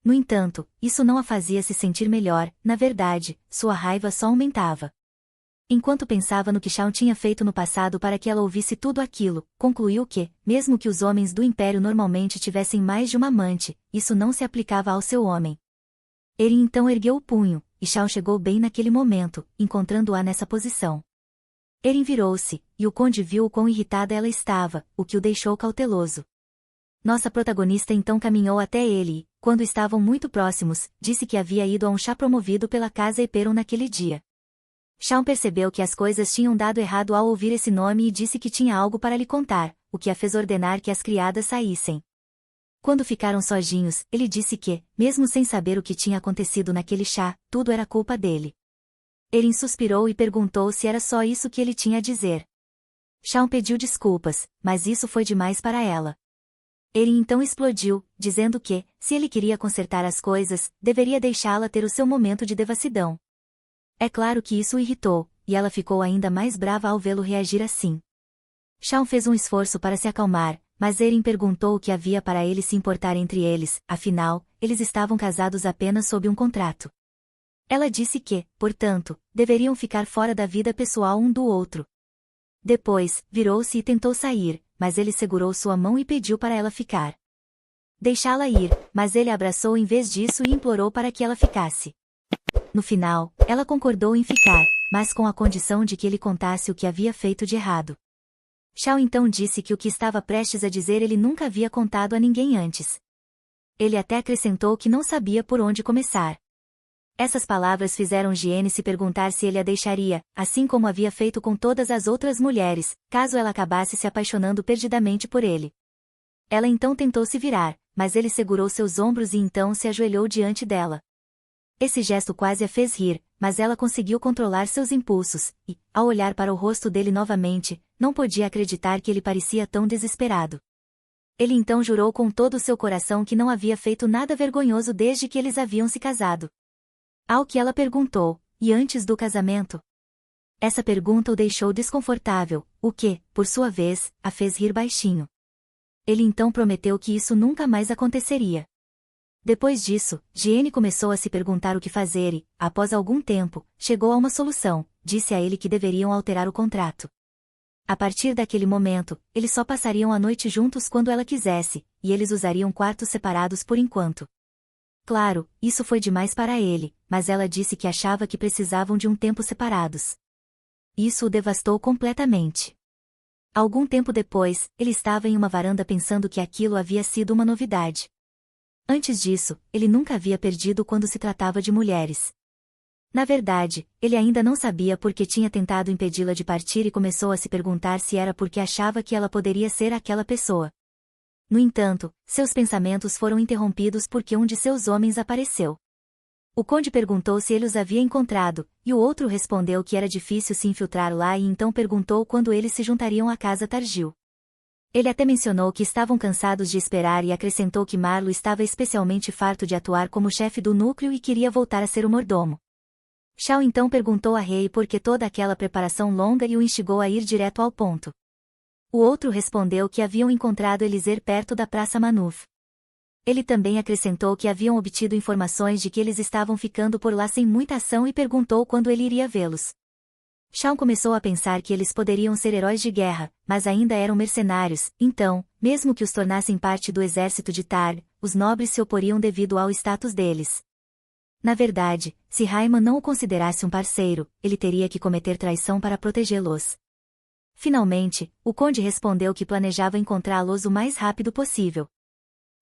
No entanto, isso não a fazia se sentir melhor, na verdade, sua raiva só aumentava. Enquanto pensava no que Shawn tinha feito no passado para que ela ouvisse tudo aquilo, concluiu que, mesmo que os homens do Império normalmente tivessem mais de uma amante, isso não se aplicava ao seu homem. Erin então ergueu o punho, e Shawn chegou bem naquele momento, encontrando-a nessa posição. Erin virou-se, e o conde viu o quão irritada ela estava, o que o deixou cauteloso. Nossa protagonista então caminhou até ele e, quando estavam muito próximos, disse que havia ido a um chá promovido pela casa Eperon naquele dia. Shawn percebeu que as coisas tinham dado errado ao ouvir esse nome e disse que tinha algo para lhe contar, o que a fez ordenar que as criadas saíssem. Quando ficaram sozinhos, ele disse que, mesmo sem saber o que tinha acontecido naquele chá, tudo era culpa dele. Erin suspirou e perguntou se era só isso que ele tinha a dizer. Shawn pediu desculpas, mas isso foi demais para ela. Erin então explodiu, dizendo que, se ele queria consertar as coisas, deveria deixá-la ter o seu momento de devassidão. É claro que isso o irritou, e ela ficou ainda mais brava ao vê-lo reagir assim. Shawn fez um esforço para se acalmar, mas Erin perguntou o que havia para ele se importar entre eles, afinal, eles estavam casados apenas sob um contrato. Ela disse que, portanto, deveriam ficar fora da vida pessoal um do outro. Depois, virou-se e tentou sair, mas ele segurou sua mão e pediu para ela ficar. Deixá-la ir, mas ele a abraçou em vez disso e implorou para que ela ficasse. No final, ela concordou em ficar, mas com a condição de que ele contasse o que havia feito de errado. Shawn então disse que o que estava prestes a dizer ele nunca havia contado a ninguém antes. Ele até acrescentou que não sabia por onde começar. Essas palavras fizeram Giene se perguntar se ele a deixaria, assim como havia feito com todas as outras mulheres, caso ela acabasse se apaixonando perdidamente por ele. Ela então tentou se virar, mas ele segurou seus ombros e então se ajoelhou diante dela. Esse gesto quase a fez rir, mas ela conseguiu controlar seus impulsos, e, ao olhar para o rosto dele novamente, não podia acreditar que ele parecia tão desesperado. Ele então jurou com todo o seu coração que não havia feito nada vergonhoso desde que eles haviam se casado. Ao que ela perguntou, e antes do casamento? Essa pergunta o deixou desconfortável, o que, por sua vez, a fez rir baixinho. Ele então prometeu que isso nunca mais aconteceria. Depois disso, Jeanne começou a se perguntar o que fazer e, após algum tempo, chegou a uma solução. Disse a ele que deveriam alterar o contrato. A partir daquele momento, eles só passariam a noite juntos quando ela quisesse, e eles usariam quartos separados por enquanto. Claro, isso foi demais para ele, mas ela disse que achava que precisavam de um tempo separados. Isso o devastou completamente. Algum tempo depois, ele estava em uma varanda pensando que aquilo havia sido uma novidade. Antes disso, ele nunca havia perdido quando se tratava de mulheres. Na verdade, ele ainda não sabia por que tinha tentado impedi-la de partir e começou a se perguntar se era porque achava que ela poderia ser aquela pessoa. No entanto, seus pensamentos foram interrompidos porque um de seus homens apareceu. O conde perguntou se ele os havia encontrado, e o outro respondeu que era difícil se infiltrar lá e então perguntou quando eles se juntariam à casa Targil. Ele até mencionou que estavam cansados de esperar e acrescentou que Marlo estava especialmente farto de atuar como chefe do núcleo e queria voltar a ser o mordomo. Shao então perguntou a Rei por que toda aquela preparação longa e o instigou a ir direto ao ponto. O outro respondeu que haviam encontrado Eliser perto da Praça Manuf. Ele também acrescentou que haviam obtido informações de que eles estavam ficando por lá sem muita ação e perguntou quando ele iria vê-los. Shao começou a pensar que eles poderiam ser heróis de guerra, mas ainda eram mercenários, então, mesmo que os tornassem parte do exército de Targ, os nobres se oporiam devido ao status deles. Na verdade, se Raiman não o considerasse um parceiro, ele teria que cometer traição para protegê-los. Finalmente, o conde respondeu que planejava encontrá-los o mais rápido possível.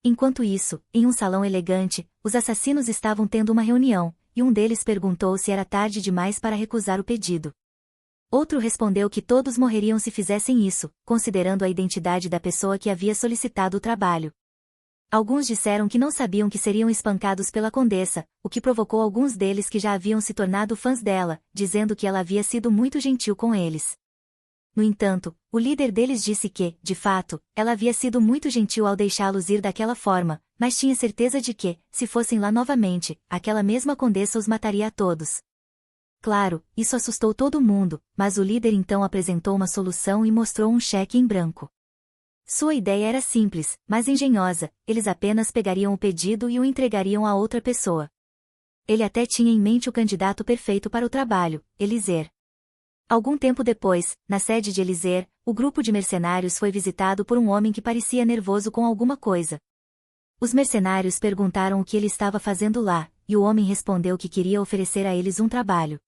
Enquanto isso, em um salão elegante, os assassinos estavam tendo uma reunião, e um deles perguntou se era tarde demais para recusar o pedido. Outro respondeu que todos morreriam se fizessem isso, considerando a identidade da pessoa que havia solicitado o trabalho. Alguns disseram que não sabiam que seriam espancados pela condessa, o que provocou alguns deles que já haviam se tornado fãs dela, dizendo que ela havia sido muito gentil com eles. No entanto, o líder deles disse que, de fato, ela havia sido muito gentil ao deixá-los ir daquela forma, mas tinha certeza de que, se fossem lá novamente, aquela mesma condessa os mataria a todos. Claro, isso assustou todo mundo, mas o líder então apresentou uma solução e mostrou um cheque em branco. Sua ideia era simples, mas engenhosa, eles apenas pegariam o pedido e o entregariam a outra pessoa. Ele até tinha em mente o candidato perfeito para o trabalho, Eliser. Algum tempo depois, na sede de Eliser, o grupo de mercenários foi visitado por um homem que parecia nervoso com alguma coisa. Os mercenários perguntaram o que ele estava fazendo lá, e o homem respondeu que queria oferecer a eles um trabalho.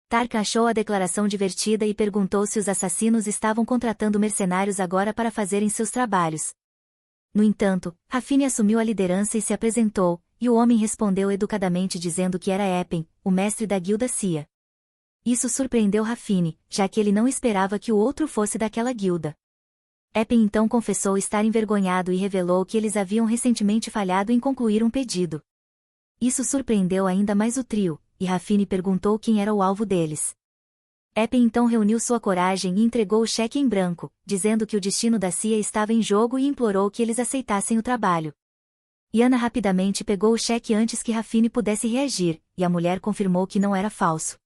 Tarka achou a declaração divertida e perguntou se os assassinos estavam contratando mercenários agora para fazerem seus trabalhos. No entanto, Rafine assumiu a liderança e se apresentou, e o homem respondeu educadamente dizendo que era Epen, o mestre da guilda Cia. Isso surpreendeu Rafine, já que ele não esperava que o outro fosse daquela guilda. Epen então confessou estar envergonhado e revelou que eles haviam recentemente falhado em concluir um pedido. Isso surpreendeu ainda mais o trio, e Rafine perguntou quem era o alvo deles. Epen então reuniu sua coragem e entregou o cheque em branco, dizendo que o destino da Cia estava em jogo e implorou que eles aceitassem o trabalho. Yana rapidamente pegou o cheque antes que Rafine pudesse reagir, e a mulher confirmou que não era falso.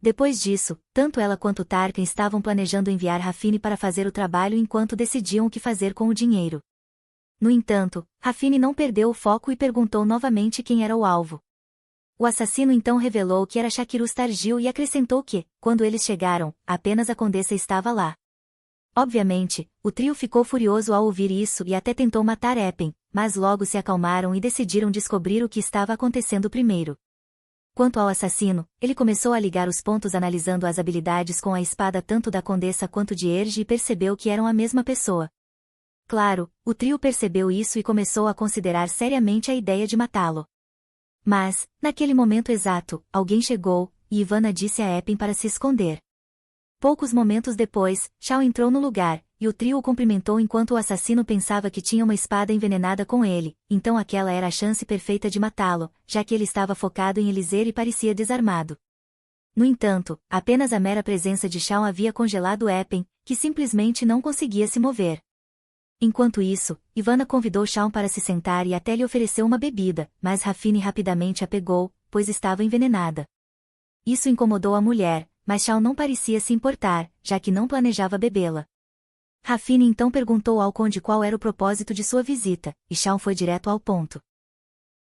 Depois disso, tanto ela quanto Tarkan estavam planejando enviar Rafine para fazer o trabalho enquanto decidiam o que fazer com o dinheiro. No entanto, Rafine não perdeu o foco e perguntou novamente quem era o alvo. O assassino então revelou que era Shakirus Targil e acrescentou que, quando eles chegaram, apenas a condessa estava lá. Obviamente, o trio ficou furioso ao ouvir isso e até tentou matar Epen, mas logo se acalmaram e decidiram descobrir o que estava acontecendo primeiro. Quanto ao assassino, ele começou a ligar os pontos analisando as habilidades com a espada tanto da condessa quanto de Erge e percebeu que eram a mesma pessoa. Claro, o trio percebeu isso e começou a considerar seriamente a ideia de matá-lo. Mas, naquele momento exato, alguém chegou, e Ivana disse a Epen para se esconder. Poucos momentos depois, Shao entrou no lugar, e o trio o cumprimentou enquanto o assassino pensava que tinha uma espada envenenada com ele, então aquela era a chance perfeita de matá-lo, já que ele estava focado em Eliser e parecia desarmado. No entanto, apenas a mera presença de Shao havia congelado Epen, que simplesmente não conseguia se mover. Enquanto isso, Ivana convidou Shao para se sentar e até lhe ofereceu uma bebida, mas Rafine rapidamente a pegou, pois estava envenenada. Isso incomodou a mulher, mas Shaun não parecia se importar, já que não planejava bebê-la. Rafine então perguntou ao conde qual era o propósito de sua visita, e Shaun foi direto ao ponto.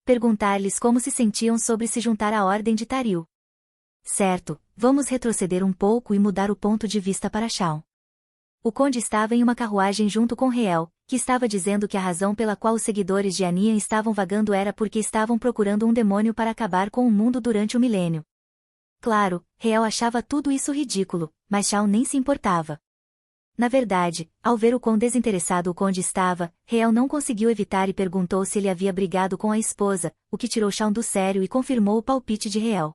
Perguntar-lhes como se sentiam sobre se juntar à Ordem de Taril. Certo, vamos retroceder um pouco e mudar o ponto de vista para Shaun. O conde estava em uma carruagem junto com Reel, que estava dizendo que a razão pela qual os seguidores de Anian estavam vagando era porque estavam procurando um demônio para acabar com o mundo durante o milênio. Claro, Reel achava tudo isso ridículo, mas Shaun nem se importava. Na verdade, ao ver o quão desinteressado o conde estava, Reel não conseguiu evitar e perguntou se ele havia brigado com a esposa, o que tirou Shaun do sério e confirmou o palpite de Reel.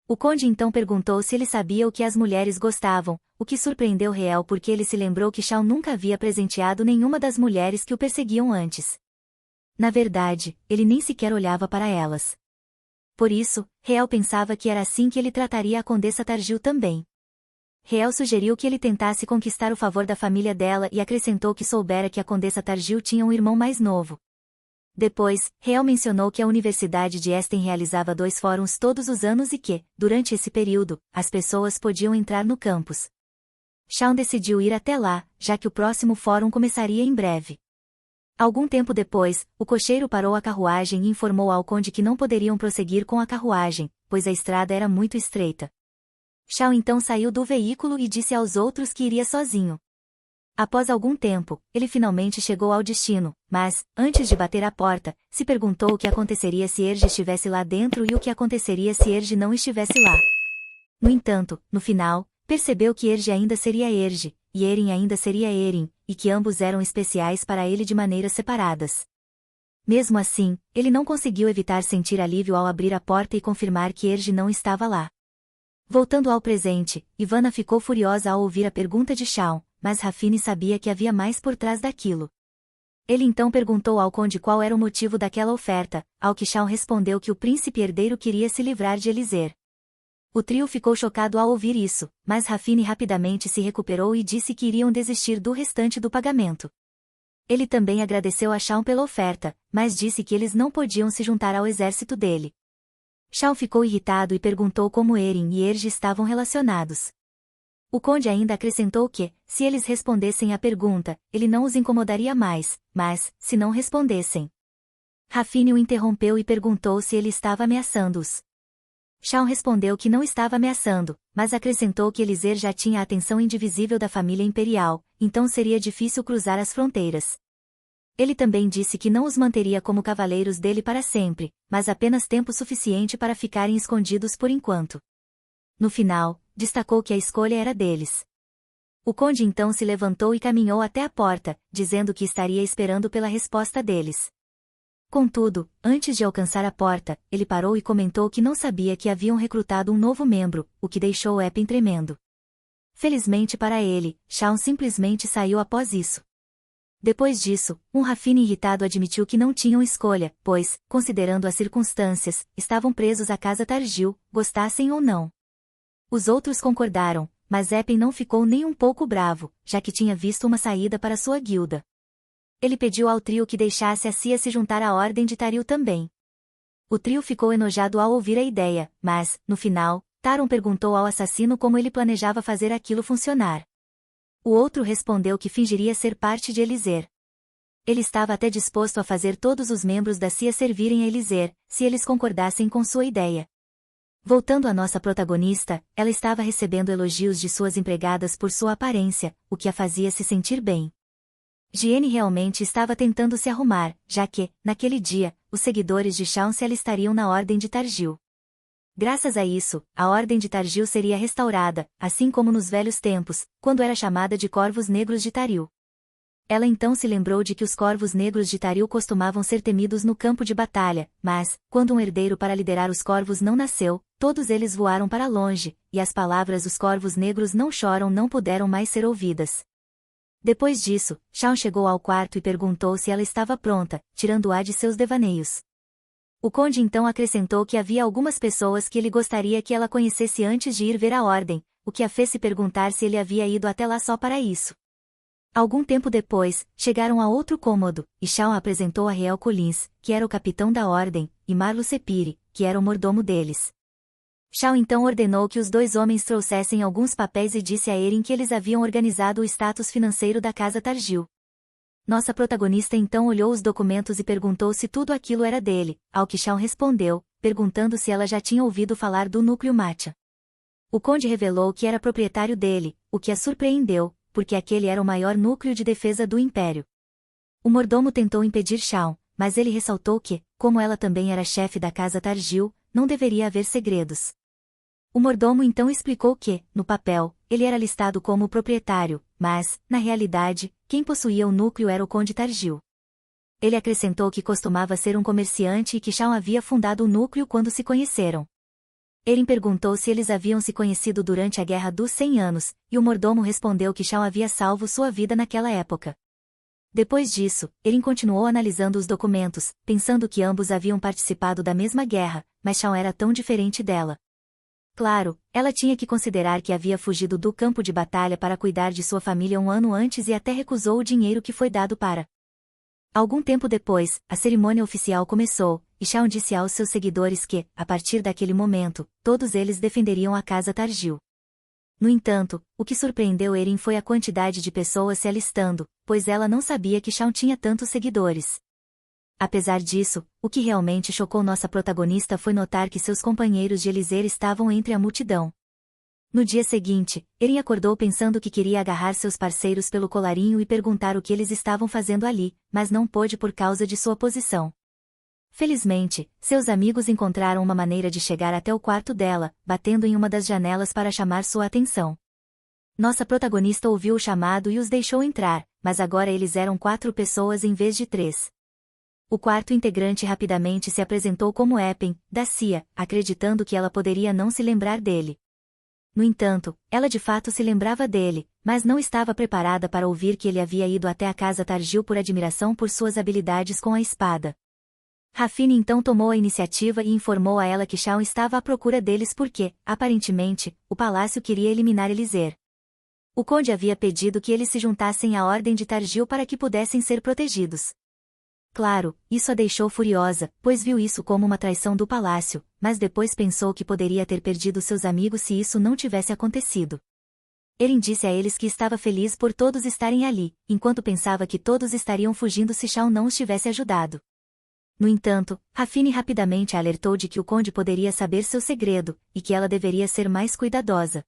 O conde então perguntou se ele sabia o que as mulheres gostavam, o que surpreendeu Reel porque ele se lembrou que Shaun nunca havia presenteado nenhuma das mulheres que o perseguiam antes. Na verdade, ele nem sequer olhava para elas. Por isso, Reel pensava que era assim que ele trataria a Condessa Targil também. Reel sugeriu que ele tentasse conquistar o favor da família dela e acrescentou que soubera que a Condessa Targil tinha um irmão mais novo. Depois, Reel mencionou que a Universidade de Esten realizava 2 fóruns todos os anos e que, durante esse período, as pessoas podiam entrar no campus. Shaun decidiu ir até lá, já que o próximo fórum começaria em breve. Algum tempo depois, o cocheiro parou a carruagem e informou ao conde que não poderiam prosseguir com a carruagem, pois a estrada era muito estreita. Shaun então saiu do veículo e disse aos outros que iria sozinho. Após algum tempo, ele finalmente chegou ao destino, mas, antes de bater à porta, se perguntou o que aconteceria se Erge estivesse lá dentro e o que aconteceria se Erge não estivesse lá. No entanto, no final, percebeu que Erge ainda seria Erge, e Eren ainda seria Eren, e que ambos eram especiais para ele de maneiras separadas. Mesmo assim, ele não conseguiu evitar sentir alívio ao abrir a porta e confirmar que Erge não estava lá. Voltando ao presente, Ivana ficou furiosa ao ouvir a pergunta de Shaun, mas Rafine sabia que havia mais por trás daquilo. Ele então perguntou ao conde qual era o motivo daquela oferta, ao que Shaun respondeu que o príncipe herdeiro queria se livrar de Elysir. O trio ficou chocado ao ouvir isso, mas Rafine rapidamente se recuperou e disse que iriam desistir do restante do pagamento. Ele também agradeceu a Shaun pela oferta, mas disse que eles não podiam se juntar ao exército dele. Shaun ficou irritado e perguntou como Eren e Erge estavam relacionados. O conde ainda acrescentou que, se eles respondessem à pergunta, ele não os incomodaria mais, mas, se não respondessem. Rafine o interrompeu e perguntou se ele estava ameaçando-os. Shaun respondeu que não estava ameaçando, mas acrescentou que Elysir já tinha a atenção indivisível da família imperial, então seria difícil cruzar as fronteiras. Ele também disse que não os manteria como cavaleiros dele para sempre, mas apenas tempo suficiente para ficarem escondidos por enquanto. No final, destacou que a escolha era deles. O conde então se levantou e caminhou até a porta, dizendo que estaria esperando pela resposta deles. Contudo, antes de alcançar a porta, ele parou e comentou que não sabia que haviam recrutado um novo membro, o que deixou Epen tremendo. Felizmente para ele, Shaun simplesmente saiu após isso. Depois disso, Rafine irritado admitiu que não tinham escolha, pois, considerando as circunstâncias, estavam presos à casa Targil, gostassem ou não. Os outros concordaram, mas Epen não ficou nem um pouco bravo, já que tinha visto uma saída para sua guilda. Ele pediu ao trio que deixasse a Cia se juntar à Ordem de Taril também. O trio ficou enojado ao ouvir a ideia, mas, no final, Taron perguntou ao assassino como ele planejava fazer aquilo funcionar. O outro respondeu que fingiria ser parte de Elysir. Ele estava até disposto a fazer todos os membros da Cia servirem a Elysir, se eles concordassem com sua ideia. Voltando à nossa protagonista, ela estava recebendo elogios de suas empregadas por sua aparência, o que a fazia se sentir bem. Jeanne realmente estava tentando se arrumar, já que, naquele dia, os seguidores de Shaun se alistariam na Ordem de Targil. Graças a isso, a Ordem de Targil seria restaurada, assim como nos velhos tempos, quando era chamada de Corvos Negros de Taril. Ela então se lembrou de que os Corvos Negros de Taril costumavam ser temidos no campo de batalha, mas, quando um herdeiro para liderar os Corvos não nasceu, todos eles voaram para longe, e as palavras "os Corvos Negros não choram" não puderam mais ser ouvidas. Depois disso, Shaun chegou ao quarto e perguntou se ela estava pronta, tirando-a de seus devaneios. O conde então acrescentou que havia algumas pessoas que ele gostaria que ela conhecesse antes de ir ver a ordem, o que a fez se perguntar se ele havia ido até lá só para isso. Algum tempo depois, chegaram a outro cômodo, e Shaun apresentou a Reel Collins, que era o capitão da ordem, e Marlo Sepire, que era o mordomo deles. Shao então ordenou que os dois homens trouxessem alguns papéis e disse a Eren que eles haviam organizado o status financeiro da casa Targil. Nossa protagonista então olhou os documentos e perguntou se tudo aquilo era dele, ao que Shao respondeu, perguntando se ela já tinha ouvido falar do núcleo Matcha. O conde revelou que era proprietário dele, o que a surpreendeu, porque aquele era o maior núcleo de defesa do Império. O mordomo tentou impedir Shao, mas ele ressaltou que, como ela também era chefe da casa Targil, não deveria haver segredos. O mordomo então explicou que, no papel, ele era listado como o proprietário, mas, na realidade, quem possuía o núcleo era o conde Targil. Ele acrescentou que costumava ser um comerciante e que Shao havia fundado o núcleo quando se conheceram. Eren perguntou se eles haviam se conhecido durante a Guerra dos 100 Anos, e o mordomo respondeu que Shao havia salvo sua vida naquela época. Depois disso, Eren continuou analisando os documentos, pensando que ambos haviam participado da mesma guerra, mas Shao era tão diferente dela. Claro, ela tinha que considerar que havia fugido do campo de batalha para cuidar de sua família um ano antes e até recusou o dinheiro que foi dado para. Algum tempo depois, a cerimônia oficial começou, e Shao disse aos seus seguidores que, a partir daquele momento, todos eles defenderiam a casa Targil. No entanto, o que surpreendeu Eren foi a quantidade de pessoas se alistando, pois ela não sabia que Shao tinha tantos seguidores. Apesar disso, o que realmente chocou nossa protagonista foi notar que seus companheiros de Eliezer estavam entre a multidão. No dia seguinte, Eren acordou pensando que queria agarrar seus parceiros pelo colarinho e perguntar o que eles estavam fazendo ali, mas não pôde por causa de sua posição. Felizmente, seus amigos encontraram uma maneira de chegar até o quarto dela, batendo em uma das janelas para chamar sua atenção. Nossa protagonista ouviu o chamado e os deixou entrar, mas agora eles eram 4 pessoas em vez de 3. O quarto integrante rapidamente se apresentou como Epen, da CIA, acreditando que ela poderia não se lembrar dele. No entanto, ela de fato se lembrava dele, mas não estava preparada para ouvir que ele havia ido até a casa Targil por admiração por suas habilidades com a espada. Rafine então tomou a iniciativa e informou a ela que Shao estava à procura deles porque, aparentemente, o palácio queria eliminar Eliezer. O conde havia pedido que eles se juntassem à Ordem de Targil para que pudessem ser protegidos. Claro, isso a deixou furiosa, pois viu isso como uma traição do palácio, mas depois pensou que poderia ter perdido seus amigos se isso não tivesse acontecido. Eren disse a eles que estava feliz por todos estarem ali, enquanto pensava que todos estariam fugindo se Shao não os tivesse ajudado. No entanto, Rafine rapidamente a alertou de que o conde poderia saber seu segredo, e que ela deveria ser mais cuidadosa.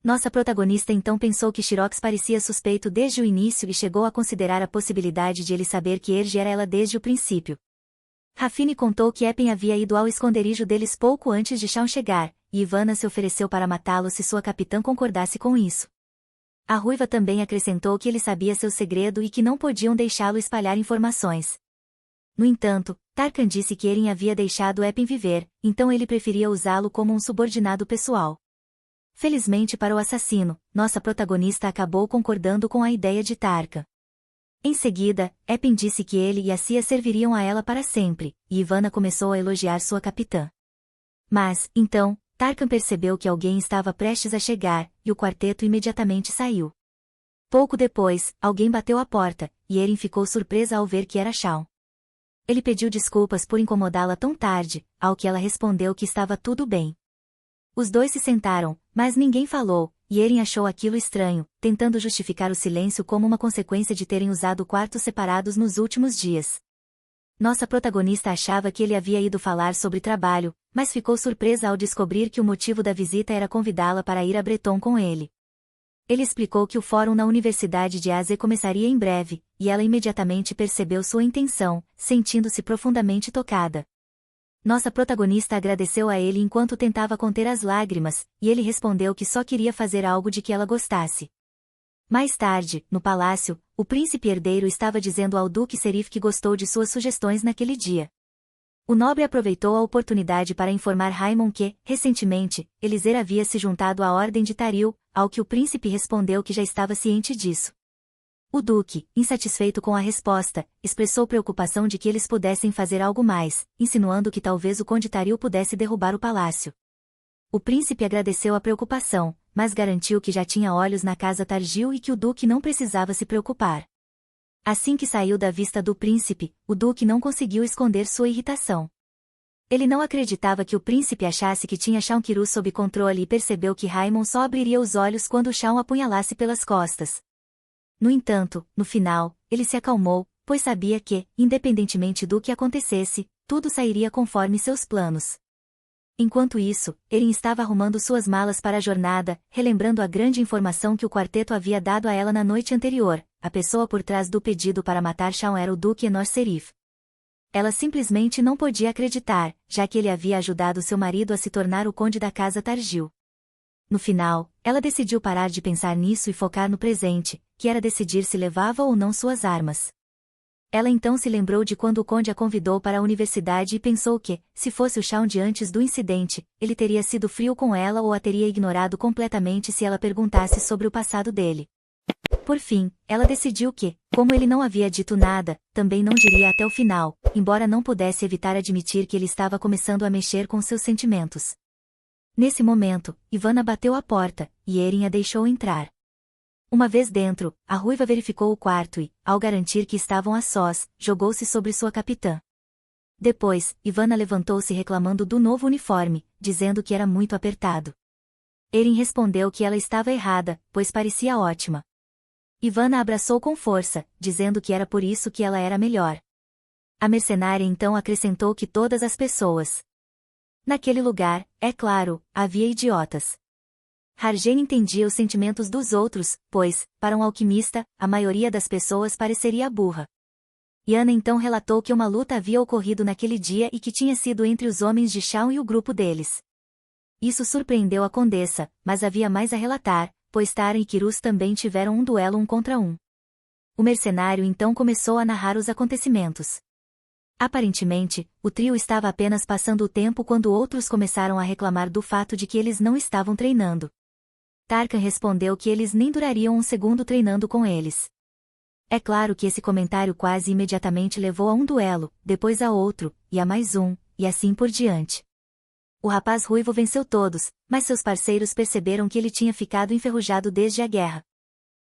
Nossa protagonista então pensou que Shirox parecia suspeito desde o início e chegou a considerar a possibilidade de ele saber que Erge era ela desde o princípio. Rafine contou que Epen havia ido ao esconderijo deles pouco antes de Shao chegar, e Ivana se ofereceu para matá-lo se sua capitã concordasse com isso. A ruiva também acrescentou que ele sabia seu segredo e que não podiam deixá-lo espalhar informações. No entanto, Tarkan disse que Eren havia deixado Epen viver, então ele preferia usá-lo como um subordinado pessoal. Felizmente para o assassino, nossa protagonista acabou concordando com a ideia de Tarkan. Em seguida, Epen disse que ele e a Cia serviriam a ela para sempre, e Ivana começou a elogiar sua capitã. Mas, então, Tarkan percebeu que alguém estava prestes a chegar, e o quarteto imediatamente saiu. Pouco depois, alguém bateu à porta, e Eren ficou surpresa ao ver que era Shao. Ele pediu desculpas por incomodá-la tão tarde, ao que ela respondeu que estava tudo bem. Os dois se sentaram, mas ninguém falou, e Eren achou aquilo estranho, tentando justificar o silêncio como uma consequência de terem usado quartos separados nos últimos dias. Nossa protagonista achava que ele havia ido falar sobre trabalho, mas ficou surpresa ao descobrir que o motivo da visita era convidá-la para ir a Breton com ele. Ele explicou que o fórum na Universidade de Aze começaria em breve, e ela imediatamente percebeu sua intenção, sentindo-se profundamente tocada. Nossa protagonista agradeceu a ele enquanto tentava conter as lágrimas, e ele respondeu que só queria fazer algo de que ela gostasse. Mais tarde, no palácio, o príncipe herdeiro estava dizendo ao duque Serif que gostou de suas sugestões naquele dia. O nobre aproveitou a oportunidade para informar Raimon que, recentemente, Eliezer havia se juntado à Ordem de Taril, ao que o príncipe respondeu que já estava ciente disso. O duque, insatisfeito com a resposta, expressou preocupação de que eles pudessem fazer algo mais, insinuando que talvez o conde Taril pudesse derrubar o palácio. O príncipe agradeceu a preocupação, mas garantiu que já tinha olhos na casa Targil e que o duque não precisava se preocupar. Assim que saiu da vista do príncipe, o duque não conseguiu esconder sua irritação. Ele não acreditava que o príncipe achasse que tinha Shaun Quiru sob controle e percebeu que Raimon só abriria os olhos quando Shaun o apunhalasse pelas costas. No entanto, no final, ele se acalmou, pois sabia que, independentemente do que acontecesse, tudo sairia conforme seus planos. Enquanto isso, Erin estava arrumando suas malas para a jornada, relembrando a grande informação que o quarteto havia dado a ela na noite anterior. A pessoa por trás do pedido para matar Shaun era o Duque Enor Serif. Ela simplesmente não podia acreditar, já que ele havia ajudado seu marido a se tornar o conde da casa Targil. No final, ela decidiu parar de pensar nisso e focar no presente, que era decidir se levava ou não suas armas. Ela então se lembrou de quando o conde a convidou para a universidade e pensou que, se fosse o Shaun de antes do incidente, ele teria sido frio com ela ou a teria ignorado completamente se ela perguntasse sobre o passado dele. Por fim, ela decidiu que, como ele não havia dito nada, também não diria até o final, embora não pudesse evitar admitir que ele estava começando a mexer com seus sentimentos. Nesse momento, Ivana bateu à porta, e Erin a deixou entrar. Uma vez dentro, a ruiva verificou o quarto e, ao garantir que estavam a sós, jogou-se sobre sua capitã. Depois, Ivana levantou-se reclamando do novo uniforme, dizendo que era muito apertado. Erin respondeu que ela estava errada, pois parecia ótima. Ivana a abraçou com força, dizendo que era por isso que ela era melhor. A mercenária então acrescentou que todas as pessoas. Naquele lugar, é claro, havia idiotas. Harjen entendia os sentimentos dos outros, pois, para um alquimista, a maioria das pessoas pareceria burra. Yana então relatou que uma luta havia ocorrido naquele dia e que tinha sido entre os homens de Shaun e o grupo deles. Isso surpreendeu a condessa, mas havia mais a relatar, pois Taran e Quirus também tiveram um duelo 1 contra 1. O mercenário então começou a narrar os acontecimentos. Aparentemente, o trio estava apenas passando o tempo quando outros começaram a reclamar do fato de que eles não estavam treinando. Tarkan respondeu que eles nem durariam um segundo treinando com eles. É claro que esse comentário quase imediatamente levou a um duelo, depois a outro, e a mais um, e assim por diante. O rapaz ruivo venceu todos, mas seus parceiros perceberam que ele tinha ficado enferrujado desde a guerra.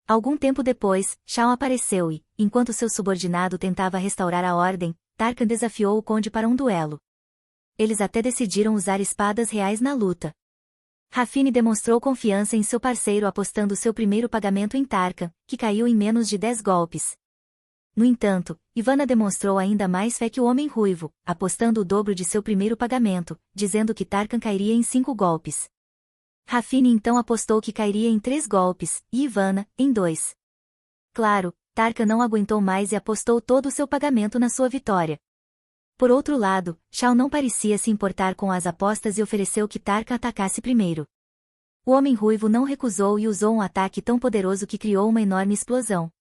Algum tempo depois, Shaun apareceu e, enquanto seu subordinado tentava restaurar a ordem, Tarkan desafiou o conde para um duelo. Eles até decidiram usar espadas reais na luta. Rafine demonstrou confiança em seu parceiro apostando seu primeiro pagamento em Tarkan, que caiu em menos de 10 golpes. No entanto, Ivana demonstrou ainda mais fé que o homem ruivo, apostando o dobro de seu primeiro pagamento, dizendo que Tarkan cairia em 5 golpes. Rafine então apostou que cairia em 3 golpes, e Ivana, em 2. Claro, Tarkan não aguentou mais e apostou todo o seu pagamento na sua vitória. Por outro lado, Shaun não parecia se importar com as apostas e ofereceu que Tarkan atacasse primeiro. O homem ruivo não recusou e usou um ataque tão poderoso que criou uma enorme explosão.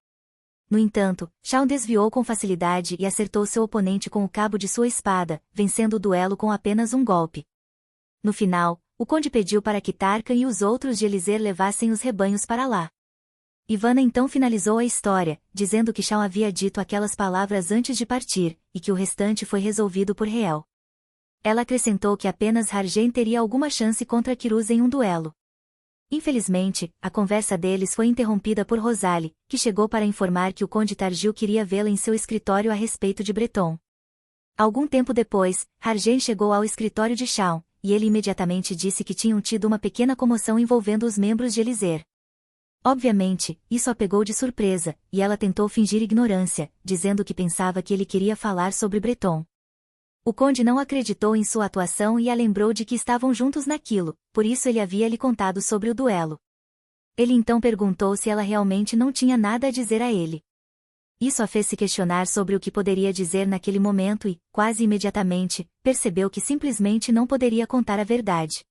No entanto, Shaun desviou com facilidade e acertou seu oponente com o cabo de sua espada, vencendo o duelo com apenas um golpe. No final, o conde pediu para que Tarkan e os outros de Elíser levassem os rebanhos para lá. Ivana então finalizou a história, dizendo que Shaun havia dito aquelas palavras antes de partir, e que o restante foi resolvido por Reel. Ela acrescentou que apenas Harjen teria alguma chance contra Quirus em um duelo. Infelizmente, a conversa deles foi interrompida por Rosalie, que chegou para informar que o conde Targil queria vê-la em seu escritório a respeito de Breton. Algum tempo depois, Harjen chegou ao escritório de Shaun, e ele imediatamente disse que tinham tido uma pequena comoção envolvendo os membros de Elíser. Obviamente, isso a pegou de surpresa, e ela tentou fingir ignorância, dizendo que pensava que ele queria falar sobre Breton. O conde não acreditou em sua atuação e a lembrou de que estavam juntos naquilo, por isso ele havia lhe contado sobre o duelo. Ele então perguntou se ela realmente não tinha nada a dizer a ele. Isso a fez se questionar sobre o que poderia dizer naquele momento e, quase imediatamente, percebeu que simplesmente não poderia contar a verdade.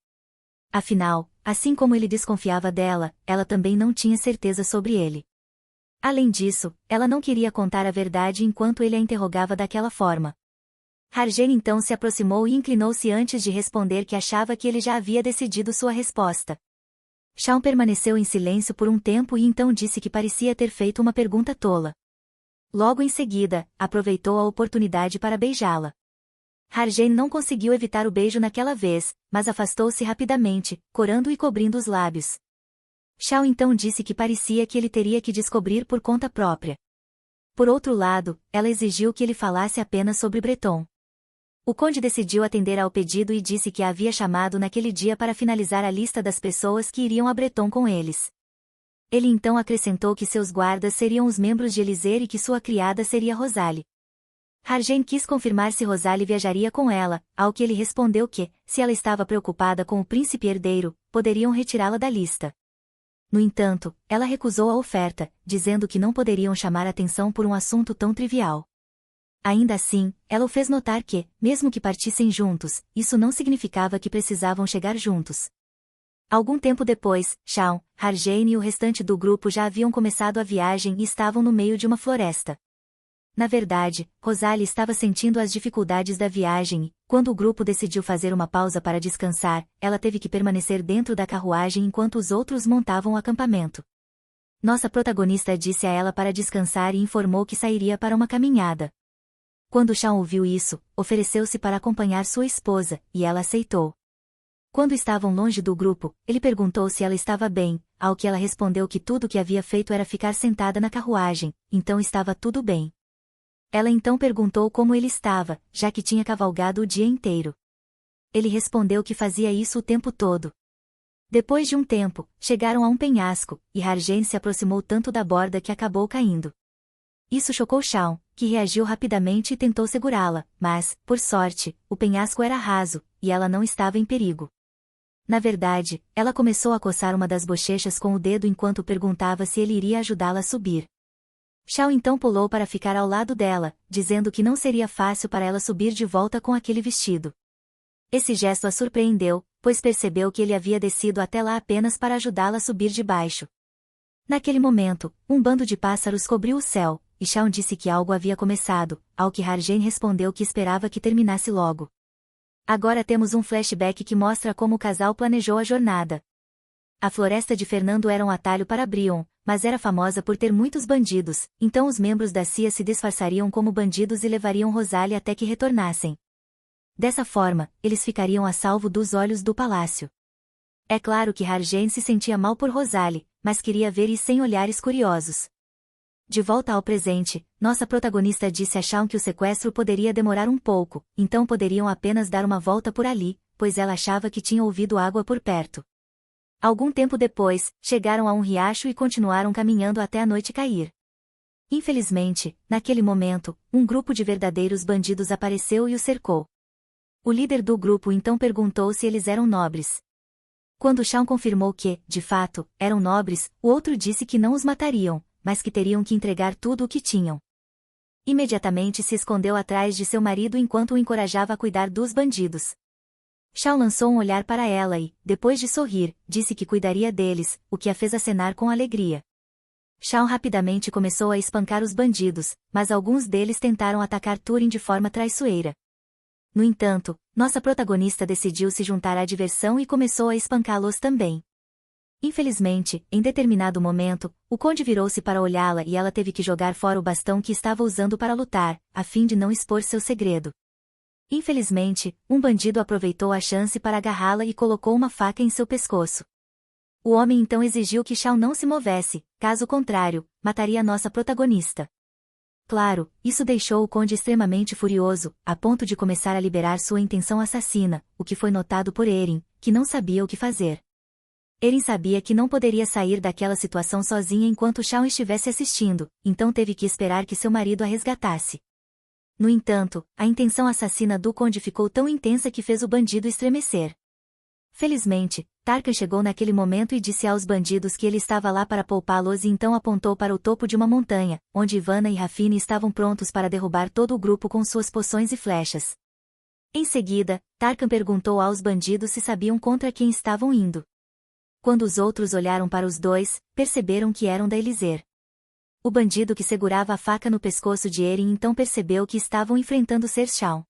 Afinal, assim como ele desconfiava dela, ela também não tinha certeza sobre ele. Além disso, ela não queria contar a verdade enquanto ele a interrogava daquela forma. Harjen então se aproximou e inclinou-se antes de responder que achava que ele já havia decidido sua resposta. Shaun permaneceu em silêncio por um tempo e então disse que parecia ter feito uma pergunta tola. Logo em seguida, aproveitou a oportunidade para beijá-la. Harjen não conseguiu evitar o beijo naquela vez, mas afastou-se rapidamente, corando e cobrindo os lábios. Shaun então disse que parecia que ele teria que descobrir por conta própria. Por outro lado, ela exigiu que ele falasse apenas sobre Breton. O conde decidiu atender ao pedido e disse que a havia chamado naquele dia para finalizar a lista das pessoas que iriam a Breton com eles. Ele então acrescentou que seus guardas seriam os membros de Elyseur e que sua criada seria Rosalie. Harjane quis confirmar se Rosalie viajaria com ela, ao que ele respondeu que, se ela estava preocupada com o príncipe herdeiro, poderiam retirá-la da lista. No entanto, ela recusou a oferta, dizendo que não poderiam chamar atenção por um assunto tão trivial. Ainda assim, ela o fez notar que, mesmo que partissem juntos, isso não significava que precisavam chegar juntos. Algum tempo depois, Shaun, Harjane e o restante do grupo já haviam começado a viagem e estavam no meio de uma floresta. Na verdade, Rosalie estava sentindo as dificuldades da viagem e, quando o grupo decidiu fazer uma pausa para descansar, ela teve que permanecer dentro da carruagem enquanto os outros montavam o acampamento. Nossa protagonista disse a ela para descansar e informou que sairia para uma caminhada. Quando Shaun ouviu isso, ofereceu-se para acompanhar sua esposa, e ela aceitou. Quando estavam longe do grupo, ele perguntou se ela estava bem, ao que ela respondeu que tudo o que havia feito era ficar sentada na carruagem, então estava tudo bem. Ela então perguntou como ele estava, já que tinha cavalgado o dia inteiro. Ele respondeu que fazia isso o tempo todo. Depois de um tempo, chegaram a um penhasco, e Harjane se aproximou tanto da borda que acabou caindo. Isso chocou Shaun, que reagiu rapidamente e tentou segurá-la, mas, por sorte, o penhasco era raso, e ela não estava em perigo. Na verdade, ela começou a coçar uma das bochechas com o dedo enquanto perguntava se ele iria ajudá-la a subir. Shaun então pulou para ficar ao lado dela, dizendo que não seria fácil para ela subir de volta com aquele vestido. Esse gesto a surpreendeu, pois percebeu que ele havia descido até lá apenas para ajudá-la a subir de baixo. Naquele momento, um bando de pássaros cobriu o céu, e Shaun disse que algo havia começado, ao que Harjane respondeu que esperava que terminasse logo. Agora temos um flashback que mostra como o casal planejou a jornada. A floresta de Fernando era um atalho para Brion, mas era famosa por ter muitos bandidos, então os membros da CIA se disfarçariam como bandidos e levariam Rosalie até que retornassem. Dessa forma, eles ficariam a salvo dos olhos do palácio. É claro que Harjane se sentia mal por Rosalie, mas queria ver isso sem olhares curiosos. De volta ao presente, nossa protagonista disse a Shaun que o sequestro poderia demorar um pouco, então poderiam apenas dar uma volta por ali, pois ela achava que tinha ouvido água por perto. Algum tempo depois, chegaram a um riacho e continuaram caminhando até a noite cair. Infelizmente, naquele momento, um grupo de verdadeiros bandidos apareceu e o cercou. O líder do grupo então perguntou se eles eram nobres. Quando Shaun confirmou que, de fato, eram nobres, o outro disse que não os matariam, mas que teriam que entregar tudo o que tinham. Imediatamente se escondeu atrás de seu marido enquanto o encorajava a cuidar dos bandidos. Shaun lançou um olhar para ela e, depois de sorrir, disse que cuidaria deles, o que a fez acenar com alegria. Shaun rapidamente começou a espancar os bandidos, mas alguns deles tentaram atacar Turin de forma traiçoeira. No entanto, nossa protagonista decidiu se juntar à diversão e começou a espancá-los também. Infelizmente, em determinado momento, o conde virou-se para olhá-la e ela teve que jogar fora o bastão que estava usando para lutar, a fim de não expor seu segredo. Infelizmente, um bandido aproveitou a chance para agarrá-la e colocou uma faca em seu pescoço. O homem então exigiu que Shaun não se movesse, caso contrário, mataria nossa protagonista. Claro, isso deixou o conde extremamente furioso, a ponto de começar a liberar sua intenção assassina, o que foi notado por Erin, que não sabia o que fazer. Erin sabia que não poderia sair daquela situação sozinha enquanto Shaun estivesse assistindo, então teve que esperar que seu marido a resgatasse. No entanto, a intenção assassina do conde ficou tão intensa que fez o bandido estremecer. Felizmente, Tarkan chegou naquele momento e disse aos bandidos que ele estava lá para poupá-los e então apontou para o topo de uma montanha, onde Ivana e Rafine estavam prontos para derrubar todo o grupo com suas poções e flechas. Em seguida, Tarkan perguntou aos bandidos se sabiam contra quem estavam indo. Quando os outros olharam para os dois, perceberam que eram da Elyseur. O bandido que segurava a faca no pescoço de Erin então percebeu que estavam enfrentando Ser Shaun.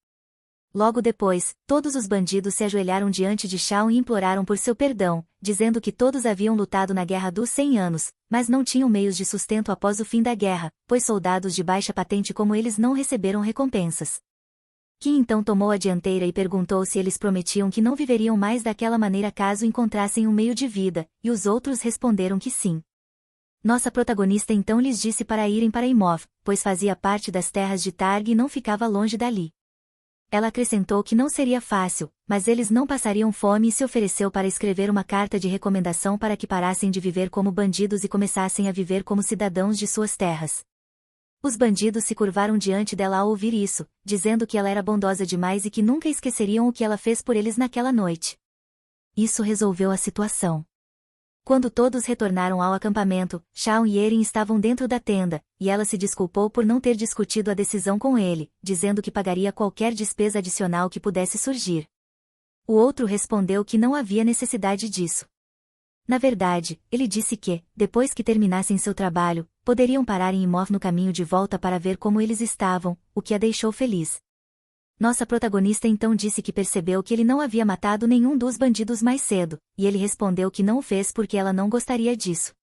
Logo depois, todos os bandidos se ajoelharam diante de Shaun e imploraram por seu perdão, dizendo que todos haviam lutado na Guerra dos 100 Anos, mas não tinham meios de sustento após o fim da guerra, pois soldados de baixa patente como eles não receberam recompensas. Kim então tomou a dianteira e perguntou se eles prometiam que não viveriam mais daquela maneira caso encontrassem um meio de vida, e os outros responderam que sim. Nossa protagonista então lhes disse para irem para Imov, pois fazia parte das terras de Targ e não ficava longe dali. Ela acrescentou que não seria fácil, mas eles não passariam fome e se ofereceu para escrever uma carta de recomendação para que parassem de viver como bandidos e começassem a viver como cidadãos de suas terras. Os bandidos se curvaram diante dela ao ouvir isso, dizendo que ela era bondosa demais e que nunca esqueceriam o que ela fez por eles naquela noite. Isso resolveu a situação. Quando todos retornaram ao acampamento, Shaun e Erin estavam dentro da tenda, e ela se desculpou por não ter discutido a decisão com ele, dizendo que pagaria qualquer despesa adicional que pudesse surgir. O outro respondeu que não havia necessidade disso. Na verdade, ele disse que, depois que terminassem seu trabalho, poderiam parar em Imoth no caminho de volta para ver como eles estavam, o que a deixou feliz. Nossa protagonista então disse que percebeu que ele não havia matado nenhum dos bandidos mais cedo, e ele respondeu que não o fez porque ela não gostaria disso.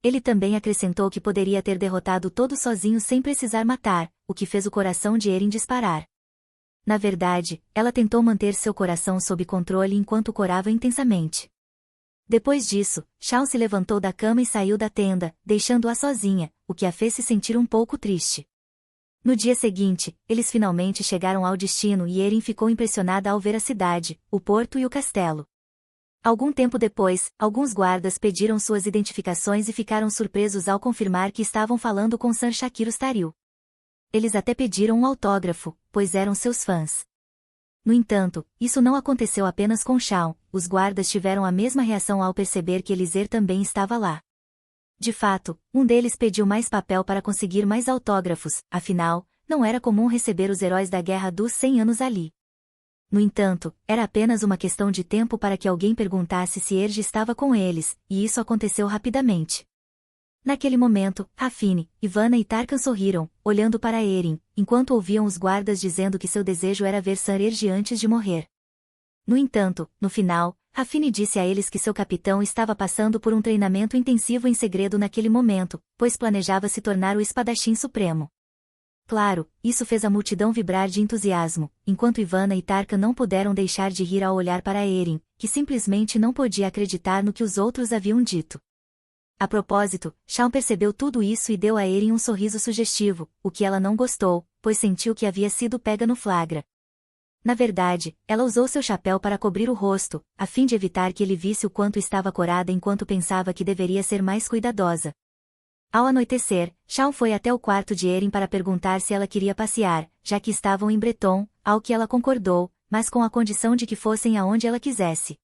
Ele também acrescentou que poderia ter derrotado todos sozinho sem precisar matar, o que fez o coração de Erin disparar. Na verdade, ela tentou manter seu coração sob controle enquanto corava intensamente. Depois disso, Shaun se levantou da cama e saiu da tenda, deixando-a sozinha, o que a fez se sentir um pouco triste. No dia seguinte, eles finalmente chegaram ao destino e Erin ficou impressionada ao ver a cidade, o porto e o castelo. Algum tempo depois, alguns guardas pediram suas identificações e ficaram surpresos ao confirmar que estavam falando com Sir Shakir Staril. Eles até pediram um autógrafo, pois eram seus fãs. No entanto, isso não aconteceu apenas com Shaun, os guardas tiveram a mesma reação ao perceber que Eliezer também estava lá. De fato, um deles pediu mais papel para conseguir mais autógrafos, afinal, não era comum receber os heróis da Guerra dos 100 Anos ali. No entanto, era apenas uma questão de tempo para que alguém perguntasse se Erge estava com eles, e isso aconteceu rapidamente. Naquele momento, Rafine, Ivana e Tarkan sorriram, olhando para Erin, enquanto ouviam os guardas dizendo que seu desejo era ver Sir Erge antes de morrer. No entanto, no final, Rafine disse a eles que seu capitão estava passando por um treinamento intensivo em segredo naquele momento, pois planejava se tornar o espadachim supremo. Claro, isso fez a multidão vibrar de entusiasmo, enquanto Ivana e Tarkan não puderam deixar de rir ao olhar para Erin, que simplesmente não podia acreditar no que os outros haviam dito. A propósito, Shaun percebeu tudo isso e deu a Erin um sorriso sugestivo, o que ela não gostou, pois sentiu que havia sido pega no flagra. Na verdade, ela usou seu chapéu para cobrir o rosto, a fim de evitar que ele visse o quanto estava corada enquanto pensava que deveria ser mais cuidadosa. Ao anoitecer, Shaun foi até o quarto de Erin para perguntar se ela queria passear, já que estavam em Breton, ao que ela concordou, mas com a condição de que fossem aonde ela quisesse.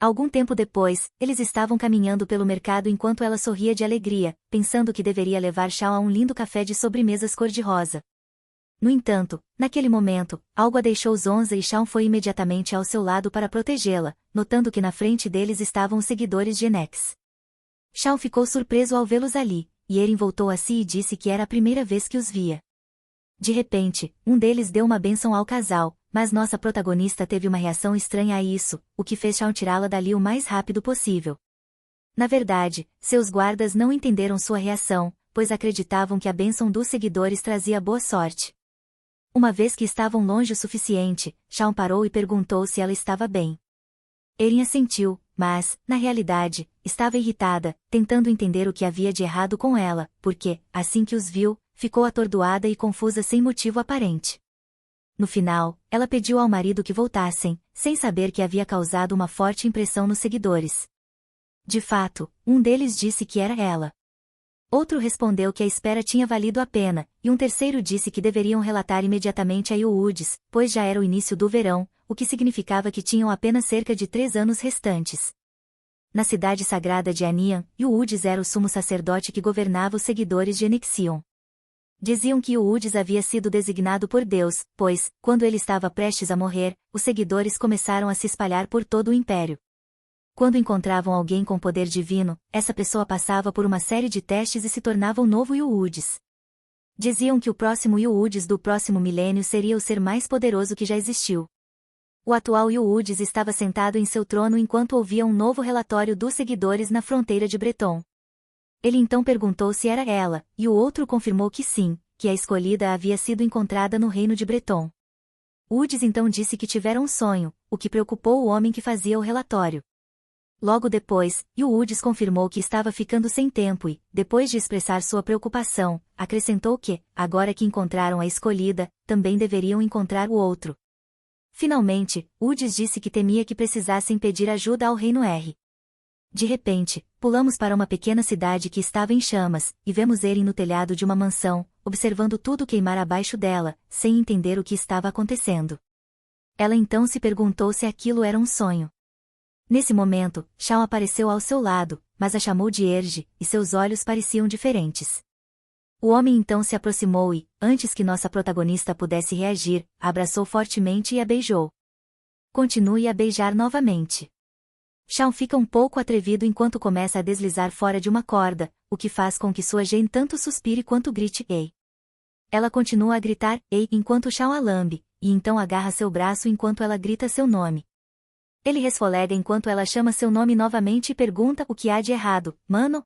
Algum tempo depois, eles estavam caminhando pelo mercado enquanto ela sorria de alegria, pensando que deveria levar Shaun a um lindo café de sobremesas cor-de-rosa. No entanto, naquele momento, algo a deixou zonza e Shaun foi imediatamente ao seu lado para protegê-la, notando que na frente deles estavam os seguidores de Enex. Shaun ficou surpreso ao vê-los ali, e Erin voltou a si e disse que era a primeira vez que os via. De repente, um deles deu uma bênção ao casal, mas nossa protagonista teve uma reação estranha a isso, o que fez Shaun tirá-la dali o mais rápido possível. Na verdade, seus guardas não entenderam sua reação, pois acreditavam que a bênção dos seguidores trazia boa sorte. Uma vez que estavam longe o suficiente, Shaun parou e perguntou se ela estava bem. Erin assentiu, mas, na realidade, estava irritada, tentando entender o que havia de errado com ela, porque, assim que os viu, ficou atordoada e confusa sem motivo aparente. No final, ela pediu ao marido que voltassem, sem saber que havia causado uma forte impressão nos seguidores. De fato, um deles disse que era ela. Outro respondeu que a espera tinha valido a pena, e um terceiro disse que deveriam relatar imediatamente a Yuudes, pois já era o início do verão, o que significava que tinham apenas cerca de 3 anos restantes. Na cidade sagrada de Anian, Yuudes era o sumo sacerdote que governava os seguidores de Enexion. Diziam que Yuudes havia sido designado por Deus, pois, quando ele estava prestes a morrer, os seguidores começaram a se espalhar por todo o império. Quando encontravam alguém com poder divino, essa pessoa passava por uma série de testes e se tornava o novo Yuudes. Diziam que o próximo Yuudes do próximo milênio seria o ser mais poderoso que já existiu. O atual Yuudes estava sentado em seu trono enquanto ouvia um novo relatório dos seguidores na fronteira de Breton. Ele então perguntou se era ela, e o outro confirmou que sim, que a escolhida havia sido encontrada no reino de Breton. Yuudes então disse que tivera um sonho, o que preocupou o homem que fazia o relatório. Logo depois, Woods confirmou que estava ficando sem tempo e, depois de expressar sua preocupação, acrescentou que, agora que encontraram a escolhida, também deveriam encontrar o outro. Finalmente, Woods disse que temia que precisassem pedir ajuda ao Reino R. De repente, pulamos para uma pequena cidade que estava em chamas, e vemos Erin no telhado de uma mansão, observando tudo queimar abaixo dela, sem entender o que estava acontecendo. Ela então se perguntou se aquilo era um sonho. Nesse momento, Shaun apareceu ao seu lado, mas a chamou de Erge, e seus olhos pareciam diferentes. O homem então se aproximou e, antes que nossa protagonista pudesse reagir, a abraçou fortemente e a beijou. Continue a beijar novamente. Shaun fica um pouco atrevido enquanto começa a deslizar fora de uma corda, o que faz com que sua Jane tanto suspire quanto grite "Ei". Ela continua a gritar "Ei" enquanto Shaun a lambe, e então agarra seu braço enquanto ela grita seu nome. Ele resfolega enquanto ela chama seu nome novamente e pergunta o que há de errado, mano?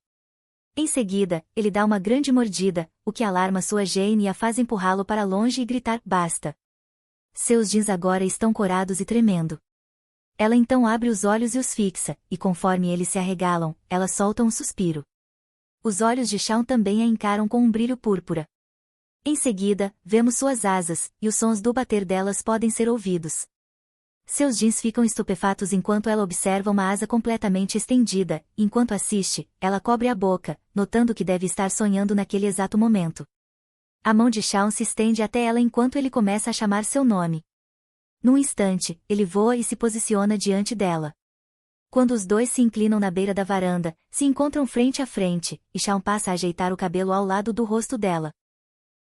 Em seguida, ele dá uma grande mordida, o que alarma sua Jane e a faz empurrá-lo para longe e gritar basta. Seus jeans agora estão corados e tremendo. Ela então abre os olhos e os fixa, e conforme eles se arregalam, ela solta um suspiro. Os olhos de Shaun também a encaram com um brilho púrpura. Em seguida, vemos suas asas, e os sons do bater delas podem ser ouvidos. Seus jeans ficam estupefatos enquanto ela observa uma asa completamente estendida, e enquanto assiste, ela cobre a boca, notando que deve estar sonhando naquele exato momento. A mão de Shaun se estende até ela enquanto ele começa a chamar seu nome. Num instante, ele voa e se posiciona diante dela. Quando os dois se inclinam na beira da varanda, se encontram frente a frente, e Shaun passa a ajeitar o cabelo ao lado do rosto dela.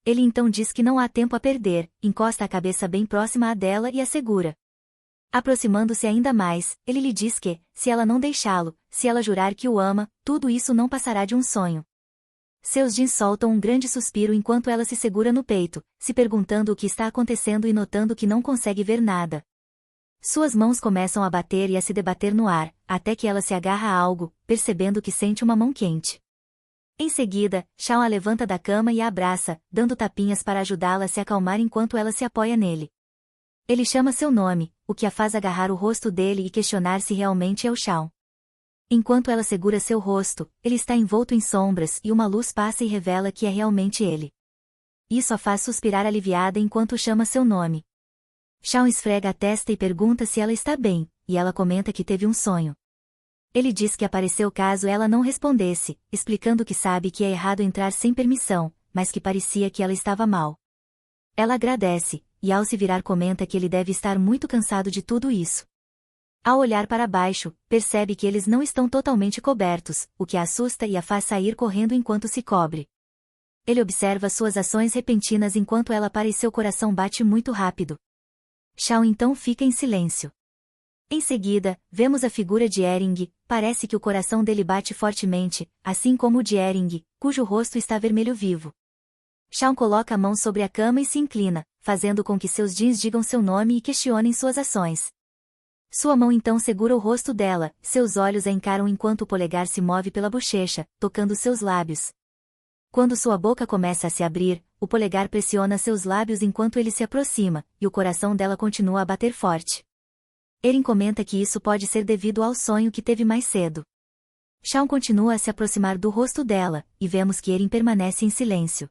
Ele então diz que não há tempo a perder, encosta a cabeça bem próxima à dela e a segura. Aproximando-se ainda mais, ele lhe diz que, se ela não deixá-lo, se ela jurar que o ama, tudo isso não passará de um sonho. Seus jeans soltam um grande suspiro enquanto ela se segura no peito, se perguntando o que está acontecendo e notando que não consegue ver nada. Suas mãos começam a bater e a se debater no ar, até que ela se agarra a algo, percebendo que sente uma mão quente. Em seguida, Shaun a levanta da cama e a abraça, dando tapinhas para ajudá-la a se acalmar enquanto ela se apoia nele. Ele chama seu nome, o que a faz agarrar o rosto dele e questionar se realmente é o Shaun. Enquanto ela segura seu rosto, ele está envolto em sombras e uma luz passa e revela que é realmente ele. Isso a faz suspirar aliviada enquanto chama seu nome. Shaun esfrega a testa e pergunta se ela está bem, e ela comenta que teve um sonho. Ele diz que apareceu caso ela não respondesse, explicando que sabe que é errado entrar sem permissão, mas que parecia que ela estava mal. Ela agradece, e ao se virar comenta que ele deve estar muito cansado de tudo isso. Ao olhar para baixo, percebe que eles não estão totalmente cobertos, o que a assusta e a faz sair correndo enquanto se cobre. Ele observa suas ações repentinas enquanto ela para e seu coração bate muito rápido. Shaun então fica em silêncio. Em seguida, vemos a figura de Ering, parece que o coração dele bate fortemente, assim como o de Ering, cujo rosto está vermelho vivo. Shaun coloca a mão sobre a cama e se inclina, fazendo com que seus jeans digam seu nome e questionem suas ações. Sua mão então segura o rosto dela, seus olhos a encaram enquanto o polegar se move pela bochecha, tocando seus lábios. Quando sua boca começa a se abrir, o polegar pressiona seus lábios enquanto ele se aproxima, e o coração dela continua a bater forte. Erin comenta que isso pode ser devido ao sonho que teve mais cedo. Shaun continua a se aproximar do rosto dela, e vemos que Erin permanece em silêncio.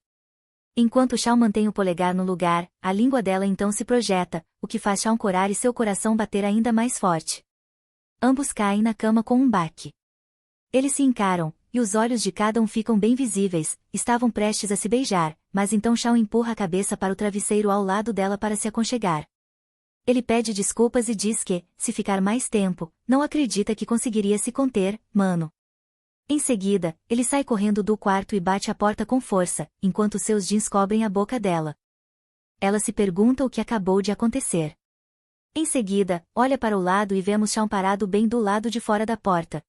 Enquanto Shaun mantém o polegar no lugar, a língua dela então se projeta, o que faz Shaun corar e seu coração bater ainda mais forte. Ambos caem na cama com um baque. Eles se encaram, e os olhos de cada um ficam bem visíveis, estavam prestes a se beijar, mas então Shaun empurra a cabeça para o travesseiro ao lado dela para se aconchegar. Ele pede desculpas e diz que, se ficar mais tempo, não acredita que conseguiria se conter, mano. Em seguida, ele sai correndo do quarto e bate a porta com força, enquanto seus jeans cobrem a boca dela. Ela se pergunta o que acabou de acontecer. Em seguida, olha para o lado e vemos Shaun parado bem do lado de fora da porta.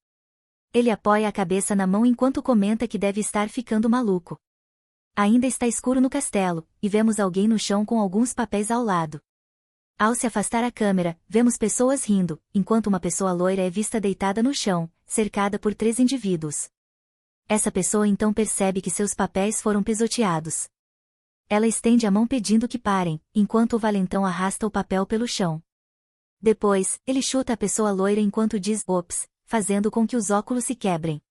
Ele apoia a cabeça na mão enquanto comenta que deve estar ficando maluco. Ainda está escuro no castelo, e vemos alguém no chão com alguns papéis ao lado. Ao se afastar a câmera, vemos pessoas rindo, enquanto uma pessoa loira é vista deitada no chão, cercada por 3 indivíduos. Essa pessoa então percebe que seus papéis foram pisoteados. Ela estende a mão pedindo que parem, enquanto o valentão arrasta o papel pelo chão. Depois, ele chuta a pessoa loira enquanto diz ops, fazendo com que os óculos se quebrem.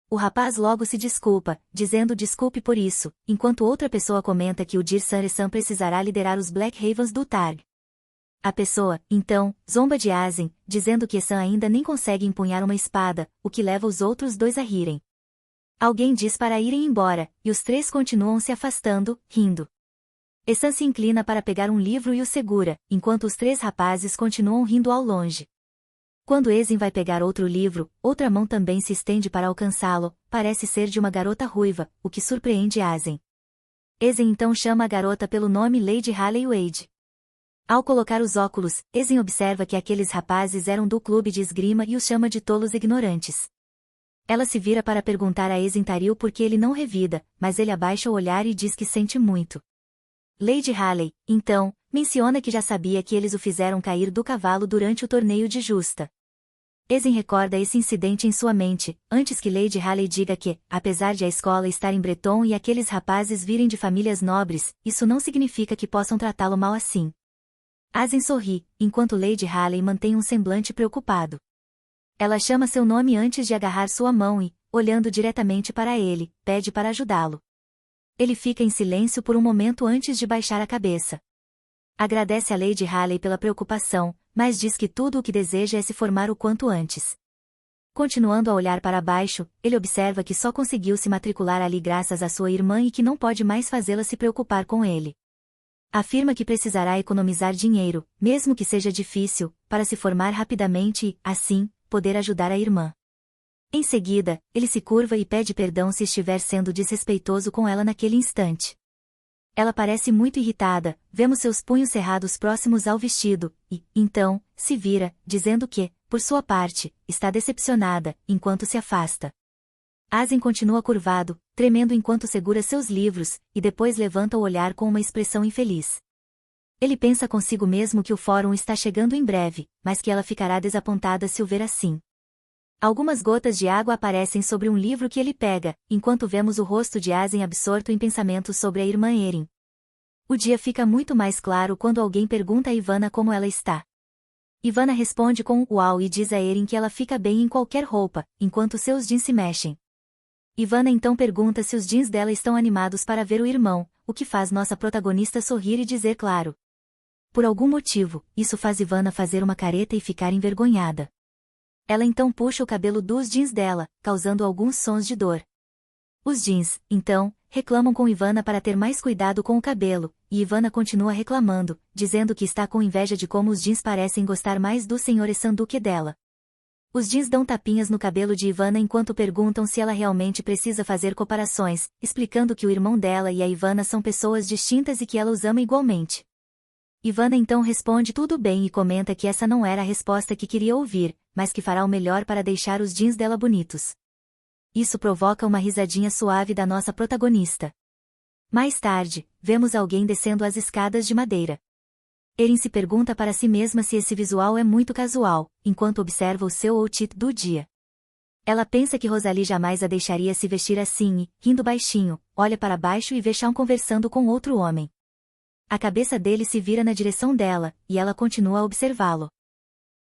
O rapaz logo se desculpa, dizendo desculpe por isso, enquanto outra pessoa comenta que o Dir-san precisará liderar os Black Ravens do Targ. A pessoa, então, zomba de Azen, dizendo que San ainda nem consegue empunhar uma espada, o que leva os outros dois a rirem. Alguém diz para irem embora, e os três continuam se afastando, rindo. San se inclina para pegar um livro e o segura, enquanto os três rapazes continuam rindo ao longe. Quando Ezen vai pegar outro livro, outra mão também se estende para alcançá-lo, parece ser de uma garota ruiva, o que surpreende Azen. Ezen então chama a garota pelo nome Lady Haley Wade. Ao colocar os óculos, Ezen observa que aqueles rapazes eram do clube de esgrima e os chama de tolos ignorantes. Ela se vira para perguntar a Ezen Taril por que ele não revida, mas ele abaixa o olhar e diz que sente muito. Lady Haley, então, menciona que já sabia que eles o fizeram cair do cavalo durante o torneio de justa. Ezen recorda esse incidente em sua mente, antes que Lady Haley diga que, apesar de a escola estar em Breton e aqueles rapazes virem de famílias nobres, isso não significa que possam tratá-lo mal assim. Azen sorri, enquanto Lady Haley mantém um semblante preocupado. Ela chama seu nome antes de agarrar sua mão e, olhando diretamente para ele, pede para ajudá-lo. Ele fica em silêncio por um momento antes de baixar a cabeça. Agradece a Lady Haley pela preocupação, mas diz que tudo o que deseja é se formar o quanto antes. Continuando a olhar para baixo, ele observa que só conseguiu se matricular ali graças à sua irmã e que não pode mais fazê-la se preocupar com ele. Afirma que precisará economizar dinheiro, mesmo que seja difícil, para se formar rapidamente e, assim, poder ajudar a irmã. Em seguida, ele se curva e pede perdão se estiver sendo desrespeitoso com ela naquele instante. Ela parece muito irritada, vemos seus punhos cerrados próximos ao vestido, e, então, se vira, dizendo que, por sua parte, está decepcionada, enquanto se afasta. Azen continua curvado, tremendo enquanto segura seus livros, e depois levanta o olhar com uma expressão infeliz. Ele pensa consigo mesmo que o fórum está chegando em breve, mas que ela ficará desapontada se o ver assim. Algumas gotas de água aparecem sobre um livro que ele pega, enquanto vemos o rosto de Azen absorto em pensamentos sobre a irmã Erin. O dia fica muito mais claro quando alguém pergunta a Ivana como ela está. Ivana responde com um uau e diz a Erin que ela fica bem em qualquer roupa, enquanto seus jeans se mexem. Ivana então pergunta se os jeans dela estão animados para ver o irmão, o que faz nossa protagonista sorrir e dizer claro. Por algum motivo, isso faz Ivana fazer uma careta e ficar envergonhada. Ela então puxa o cabelo dos jeans dela, causando alguns sons de dor. Os jeans, então, reclamam com Ivana para ter mais cuidado com o cabelo, e Ivana continua reclamando, dizendo que está com inveja de como os jeans parecem gostar mais do Sr. San do que dela. Os jeans dão tapinhas no cabelo de Ivana enquanto perguntam se ela realmente precisa fazer comparações, explicando que o irmão dela e a Ivana são pessoas distintas e que ela os ama igualmente. Ivana então responde tudo bem e comenta que essa não era a resposta que queria ouvir, mas que fará o melhor para deixar os jeans dela bonitos. Isso provoca uma risadinha suave da nossa protagonista. Mais tarde, vemos alguém descendo as escadas de madeira. Erin se pergunta para si mesma se esse visual é muito casual, enquanto observa o seu outfit do dia. Ela pensa que Rosalie jamais a deixaria se vestir assim e, rindo baixinho, olha para baixo e vê Shawn conversando com outro homem. A cabeça dele se vira na direção dela, e ela continua a observá-lo.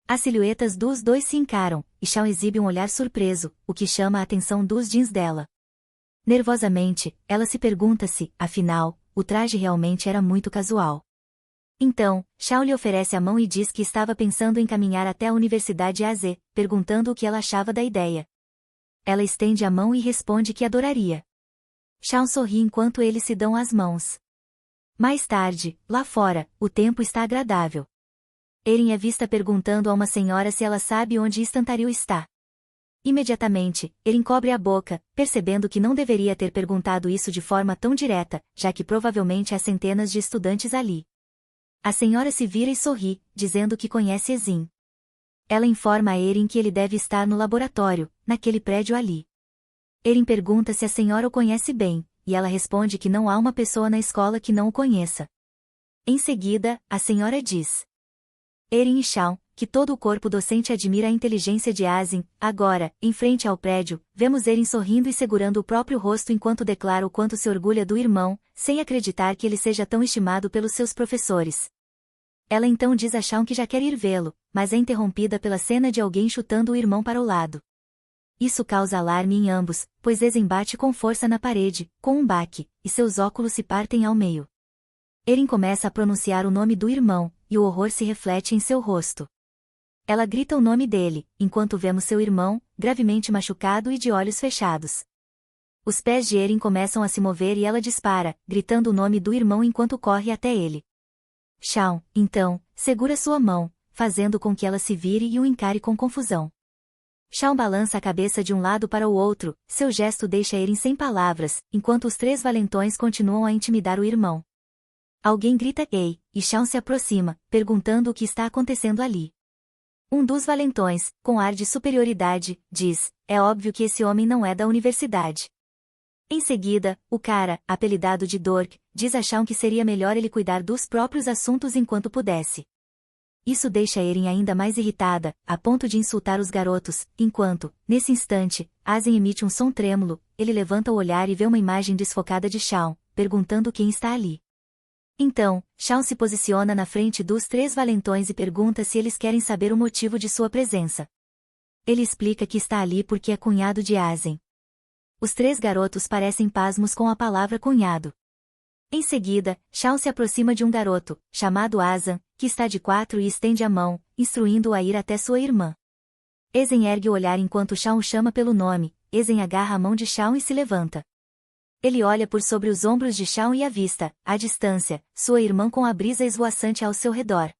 As silhuetas dos dois se encaram, e Shawn exibe um olhar surpreso, o que chama a atenção dos jeans dela. Nervosamente, ela se pergunta se, afinal, o traje realmente era muito casual. Então, Shawn lhe oferece a mão e diz que estava pensando em caminhar até a Universidade AZ, perguntando o que ela achava da ideia. Ela estende a mão e responde que adoraria. Shawn sorri enquanto eles se dão as mãos. Mais tarde, lá fora, o tempo está agradável. Erin é vista perguntando a uma senhora se ela sabe onde Estantaril está. Imediatamente, Erin cobre a boca, percebendo que não deveria ter perguntado isso de forma tão direta, já que provavelmente há centenas de estudantes ali. A senhora se vira e sorri, dizendo que conhece Ezin. Ela informa a Erin que ele deve estar no laboratório, naquele prédio ali. Erin pergunta se a senhora o conhece bem, e ela responde que não há uma pessoa na escola que não o conheça. Em seguida, a senhora diz. Erin e Shawn, que todo o corpo docente admira a inteligência de Azen. Agora, em frente ao prédio, vemos Erin sorrindo e segurando o próprio rosto enquanto declara o quanto se orgulha do irmão, sem acreditar que ele seja tão estimado pelos seus professores. Ela então diz a Shawn que já quer ir vê-lo, mas é interrompida pela cena de alguém chutando o irmão para o lado. Isso causa alarme em ambos, pois Ezen bate com força na parede, com um baque, e seus óculos se partem ao meio. Eren começa a pronunciar o nome do irmão, e o horror se reflete em seu rosto. Ela grita o nome dele, enquanto vemos seu irmão, gravemente machucado e de olhos fechados. Os pés de Eren começam a se mover e ela dispara, gritando o nome do irmão enquanto corre até ele. Shawn, então, segura sua mão, fazendo com que ela se vire e o encare com confusão. Shawn balança a cabeça de um lado para o outro, seu gesto deixa Eren sem palavras, enquanto os 3 valentões continuam a intimidar o irmão. Alguém grita "Ei", e Shawn se aproxima, perguntando o que está acontecendo ali. Um dos valentões, com ar de superioridade, diz: "É óbvio que esse homem não é da universidade." Em seguida, o cara, apelidado de Dork, diz a Shawn que seria melhor ele cuidar dos próprios assuntos enquanto pudesse. Isso deixa Eren ainda mais irritada, a ponto de insultar os garotos, enquanto, nesse instante, Asen emite um som trêmulo, ele levanta o olhar e vê uma imagem desfocada de Shawn, perguntando quem está ali. Então, Shawn se posiciona na frente dos 3 valentões e pergunta se eles querem saber o motivo de sua presença. Ele explica que está ali porque é cunhado de Asen. Os 3 garotos parecem pasmos com a palavra cunhado. Em seguida, Shawn se aproxima de um garoto, chamado Asan, que está de 4 e estende a mão, instruindo-o a ir até sua irmã. Ezen ergue o olhar enquanto Shawn o chama pelo nome. Ezen agarra a mão de Shawn e se levanta. Ele olha por sobre os ombros de Shawn e avista, à distância, sua irmã com a brisa esvoaçante ao seu redor.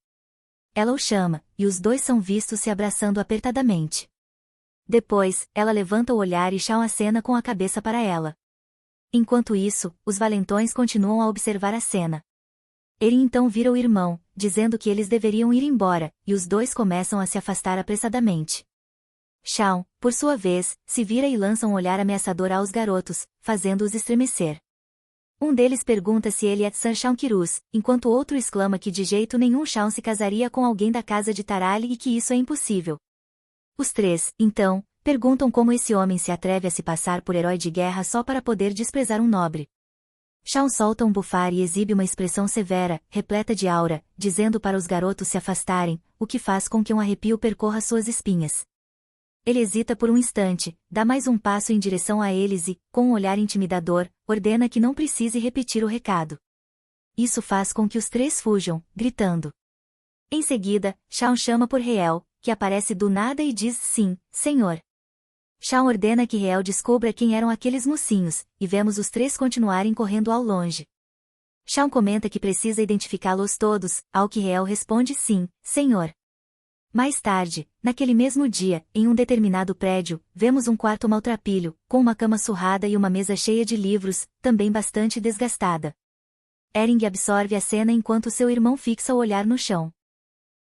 Ela o chama, e os dois são vistos se abraçando apertadamente. Depois, ela levanta o olhar e Shawn acena com a cabeça para ela. Enquanto isso, os valentões continuam a observar a cena. Eren então vira o irmão, dizendo que eles deveriam ir embora, e os dois começam a se afastar apressadamente. Shawn, por sua vez, se vira e lança um olhar ameaçador aos garotos, fazendo-os estremecer. Um deles pergunta se ele é Tsan Shawn Kiruz, enquanto o outro exclama que de jeito nenhum Shawn se casaria com alguém da casa de Tarali e que isso é impossível. Os 3, então, perguntam como esse homem se atreve a se passar por herói de guerra só para poder desprezar um nobre. Shawn solta um bufar e exibe uma expressão severa, repleta de aura, dizendo para os garotos se afastarem, o que faz com que um arrepio percorra suas espinhas. Ele hesita por um instante, dá mais um passo em direção a eles e, com um olhar intimidador, ordena que não precise repetir o recado. Isso faz com que os 3 fujam, gritando. Em seguida, Shawn chama por Reel, que aparece do nada e diz sim, senhor. Shawn ordena que Reel descubra quem eram aqueles mocinhos, e vemos os 3 continuarem correndo ao longe. Shawn comenta que precisa identificá-los todos, ao que Reel responde sim, senhor. Mais tarde, naquele mesmo dia, em um determinado prédio, vemos um quarto maltrapilho, com uma cama surrada e uma mesa cheia de livros, também bastante desgastada. Eren absorve a cena enquanto seu irmão fixa o olhar no chão.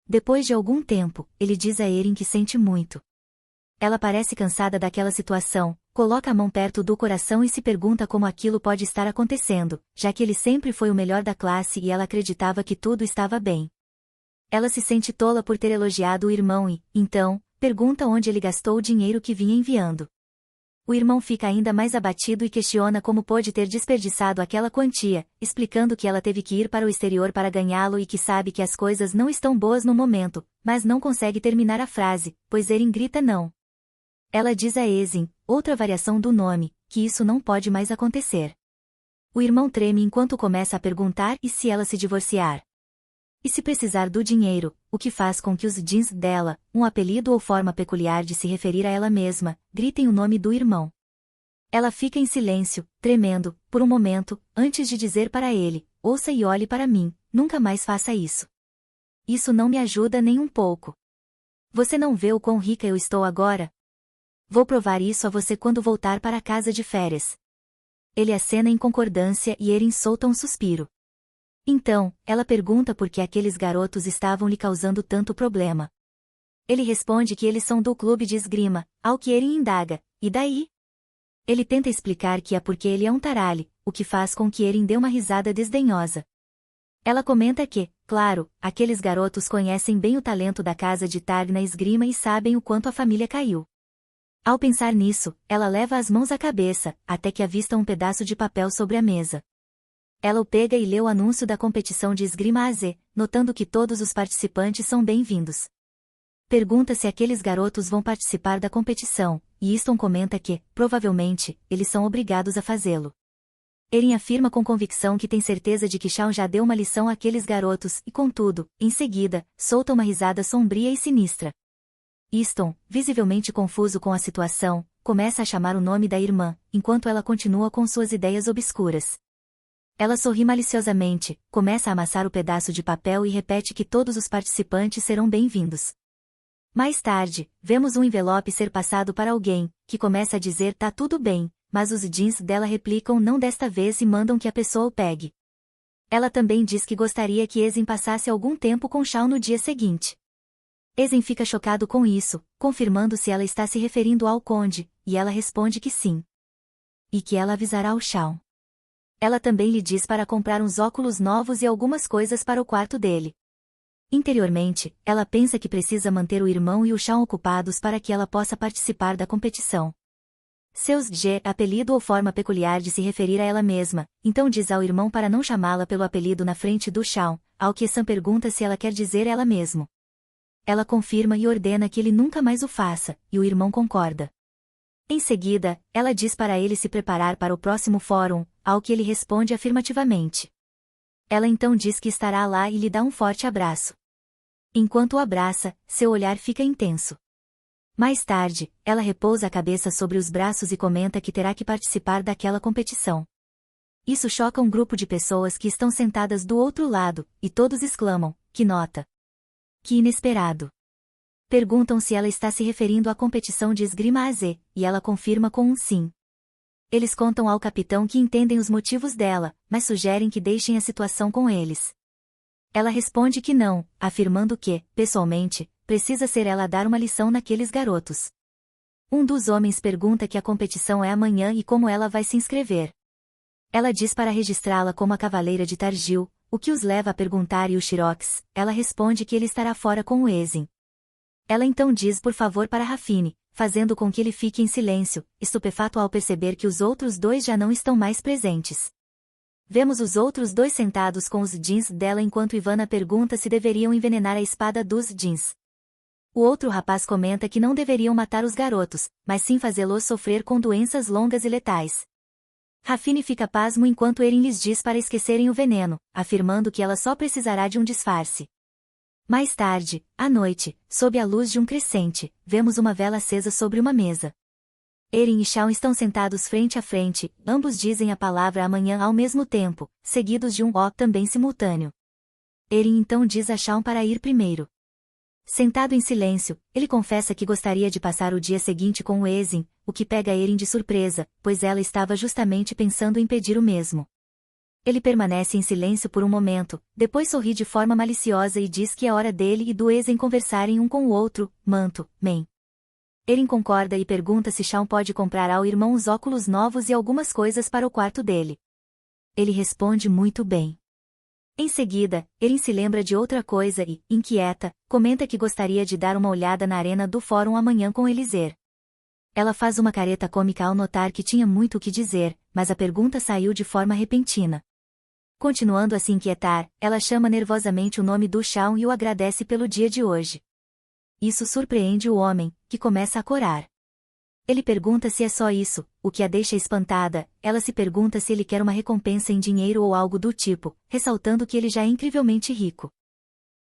Depois de algum tempo, ele diz a Eren que sente muito. Ela parece cansada daquela situação, coloca a mão perto do coração e se pergunta como aquilo pode estar acontecendo, já que ele sempre foi o melhor da classe e ela acreditava que tudo estava bem. Ela se sente tola por ter elogiado o irmão e, então, pergunta onde ele gastou o dinheiro que vinha enviando. O irmão fica ainda mais abatido e questiona como pôde ter desperdiçado aquela quantia, explicando que ela teve que ir para o exterior para ganhá-lo e que sabe que as coisas não estão boas no momento, mas não consegue terminar a frase, pois Eren grita não. Ela diz a Ezen, outra variação do nome, que isso não pode mais acontecer. O irmão treme enquanto começa a perguntar e se ela se divorciar. E se precisar do dinheiro, o que faz com que os jeans dela, um apelido ou forma peculiar de se referir a ela mesma, gritem o nome do irmão. Ela fica em silêncio, tremendo, por um momento, antes de dizer para ele, ouça e olhe para mim, nunca mais faça isso. Isso não me ajuda nem um pouco. Você não vê o quão rica eu estou agora? Vou provar isso a você quando voltar para a casa de férias. Ele acena em concordância e Eren solta um suspiro. Então, ela pergunta por que aqueles garotos estavam lhe causando tanto problema. Ele responde que eles são do clube de esgrima, ao que Eren indaga, e daí? Ele tenta explicar que é porque ele é um Tarali, o que faz com que Eren dê uma risada desdenhosa. Ela comenta que, claro, aqueles garotos conhecem bem o talento da casa de Targ na esgrima e sabem o quanto a família caiu. Ao pensar nisso, ela leva as mãos à cabeça, até que avista um pedaço de papel sobre a mesa. Ela o pega e lê o anúncio da competição de esgrima AZ, notando que todos os participantes são bem-vindos. Pergunta se aqueles garotos vão participar da competição, e Easton comenta que, provavelmente, eles são obrigados a fazê-lo. Eren afirma com convicção que tem certeza de que Shawn já deu uma lição àqueles garotos e, contudo, em seguida, solta uma risada sombria e sinistra. Easton, visivelmente confuso com a situação, começa a chamar o nome da irmã, enquanto ela continua com suas ideias obscuras. Ela sorri maliciosamente, começa a amassar o pedaço de papel e repete que todos os participantes serão bem-vindos. Mais tarde, vemos um envelope ser passado para alguém, que começa a dizer tá tudo bem, mas os jeans dela replicam não desta vez e mandam que a pessoa o pegue. Ela também diz que gostaria que Ezen passasse algum tempo com Shawn no dia seguinte. Ezen fica chocado com isso, confirmando se ela está se referindo ao conde, e ela responde que sim. E que ela avisará o Shawn. Ela também lhe diz para comprar uns óculos novos e algumas coisas para o quarto dele. Interiormente, ela pensa que precisa manter o irmão e o Shawn ocupados para que ela possa participar da competição. Seus G, apelido ou forma peculiar de se referir a ela mesma, então diz ao irmão para não chamá-la pelo apelido na frente do Shawn, ao que Sam pergunta se ela quer dizer ela mesmo. Ela confirma e ordena que ele nunca mais o faça, e o irmão concorda. Em seguida, ela diz para ele se preparar para o próximo fórum, ao que ele responde afirmativamente. Ela então diz que estará lá e lhe dá um forte abraço. Enquanto o abraça, seu olhar fica intenso. Mais tarde, ela repousa a cabeça sobre os braços e comenta que terá que participar daquela competição. Isso choca um grupo de pessoas que estão sentadas do outro lado, e todos exclamam, que nota! Que inesperado! Perguntam se ela está se referindo à competição de esgrima AZ, e ela confirma com um sim. Eles contam ao capitão que entendem os motivos dela, mas sugerem que deixem a situação com eles. Ela responde que não, afirmando que, pessoalmente, precisa ser ela a dar uma lição naqueles garotos. Um dos homens pergunta que a competição é amanhã e como ela vai se inscrever. Ela diz para registrá-la como a Cavaleira de Targil, o que os leva a perguntar e o Shirox, ela responde que ele estará fora com o Ezen. Ela então diz por favor para Rafine, fazendo com que ele fique em silêncio, estupefato ao perceber que os outros dois já não estão mais presentes. Vemos os outros dois sentados com os jeans dela enquanto Ivana pergunta se deveriam envenenar a espada dos jeans. O outro rapaz comenta que não deveriam matar os garotos, mas sim fazê-los sofrer com doenças longas e letais. Rafine fica pasmo enquanto Eren lhes diz para esquecerem o veneno, afirmando que ela só precisará de um disfarce. Mais tarde, à noite, sob a luz de um crescente, vemos uma vela acesa sobre uma mesa. Eren e Shawn estão sentados frente a frente, ambos dizem a palavra amanhã ao mesmo tempo, seguidos de um ó também simultâneo. Eren então diz a Shawn para ir primeiro. Sentado em silêncio, ele confessa que gostaria de passar o dia seguinte com o Ezen, o que pega Eren de surpresa, pois ela estava justamente pensando em pedir o mesmo. Ele permanece em silêncio por um momento, depois sorri de forma maliciosa e diz que é hora dele e do Ezen conversarem um com o outro, manto, man. Eren concorda e pergunta se Shawn pode comprar ao irmão os óculos novos e algumas coisas para o quarto dele. Ele responde muito bem. Em seguida, Eren se lembra de outra coisa e, inquieta, comenta que gostaria de dar uma olhada na arena do fórum amanhã com Eliezer. Ela faz uma careta cômica ao notar que tinha muito o que dizer, mas a pergunta saiu de forma repentina. Continuando a se inquietar, ela chama nervosamente o nome do Shawn e o agradece pelo dia de hoje. Isso surpreende o homem, que começa a corar. Ele pergunta se é só isso, o que a deixa espantada. Ela se pergunta se ele quer uma recompensa em dinheiro ou algo do tipo, ressaltando que ele já é incrivelmente rico.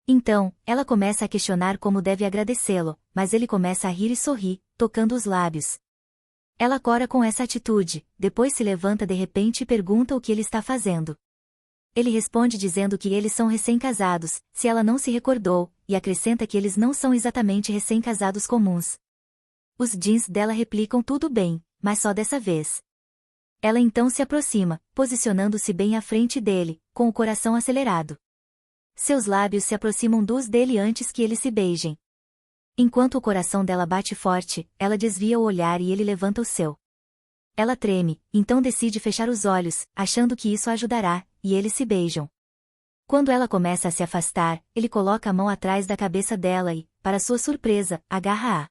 Então, ela começa a questionar como deve agradecê-lo, mas ele começa a rir e sorri, tocando os lábios. Ela cora com essa atitude, depois se levanta de repente e pergunta o que ele está fazendo. Ele responde dizendo que eles são recém-casados, se ela não se recordou, e acrescenta que eles não são exatamente recém-casados comuns. Os jeans dela replicam tudo bem, mas só dessa vez. Ela então se aproxima, posicionando-se bem à frente dele, com o coração acelerado. Seus lábios se aproximam dos dele antes que eles se beijem. Enquanto o coração dela bate forte, ela desvia o olhar e ele levanta o seu. Ela treme, então decide fechar os olhos, achando que isso a ajudará, e eles se beijam. Quando ela começa a se afastar, ele coloca a mão atrás da cabeça dela e, para sua surpresa, agarra-a.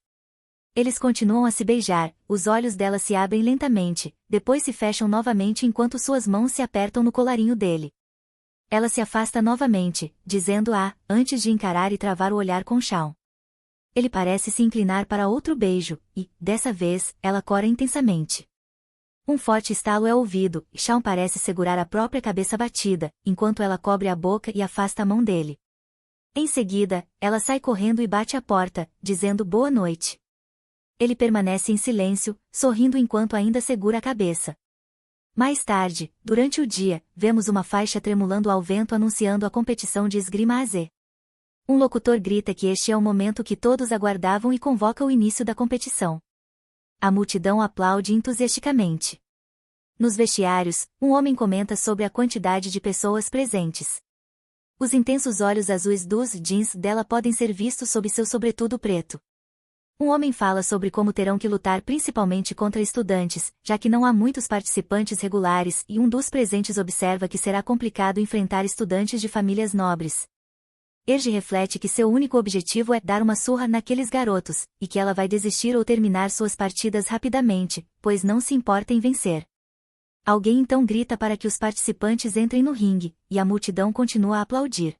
Eles continuam a se beijar, os olhos dela se abrem lentamente, depois se fecham novamente enquanto suas mãos se apertam no colarinho dele. Ela se afasta novamente, dizendo antes de encarar e travar o olhar com Shawn. Ele parece se inclinar para outro beijo, e, dessa vez, ela cora intensamente. Um forte estalo é ouvido, e Shawn parece segurar a própria cabeça batida, enquanto ela cobre a boca e afasta a mão dele. Em seguida, ela sai correndo e bate a porta, dizendo boa noite. Ele permanece em silêncio, sorrindo enquanto ainda segura a cabeça. Mais tarde, durante o dia, vemos uma faixa tremulando ao vento anunciando a competição de esgrima AZ. Um locutor grita que este é o momento que todos aguardavam e convoca o início da competição. A multidão aplaude entusiasticamente. Nos vestiários, um homem comenta sobre a quantidade de pessoas presentes. Os intensos olhos azuis dos jeans dela podem ser vistos sob seu sobretudo preto. Um homem fala sobre como terão que lutar principalmente contra estudantes, já que não há muitos participantes regulares, e um dos presentes observa que será complicado enfrentar estudantes de famílias nobres. Erge reflete que seu único objetivo é dar uma surra naqueles garotos, e que ela vai desistir ou terminar suas partidas rapidamente, pois não se importa em vencer. Alguém então grita para que os participantes entrem no ringue, e a multidão continua a aplaudir.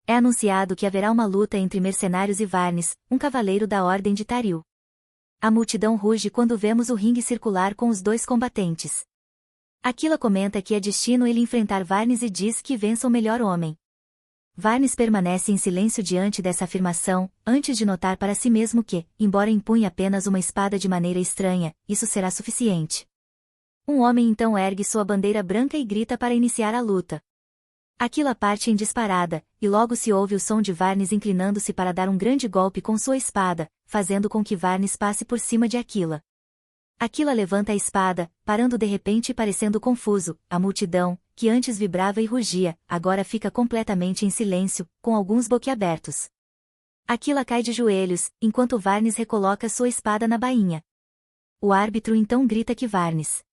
É anunciado que haverá uma luta entre mercenários e Varys, um cavaleiro da Ordem de Taril. A multidão ruge quando vemos o ringue circular com os dois combatentes. Aquila comenta que é destino ele enfrentar Varys e diz que vença o melhor homem. Varys permanece em silêncio diante dessa afirmação, antes de notar para si mesmo que, embora empunhe apenas uma espada de maneira estranha, isso será suficiente. Um homem então ergue sua bandeira branca e grita para iniciar a luta. Aquila parte em disparada, e logo se ouve o som de Varys inclinando-se para dar um grande golpe com sua espada, fazendo com que Varys passe por cima de Aquila. Aquila levanta a espada, parando de repente e parecendo confuso. A multidão, que antes vibrava e rugia, agora fica completamente em silêncio, com alguns boquiabertos. Aquila cai de joelhos, enquanto Varys recoloca sua espada na bainha. O árbitro então grita que Varys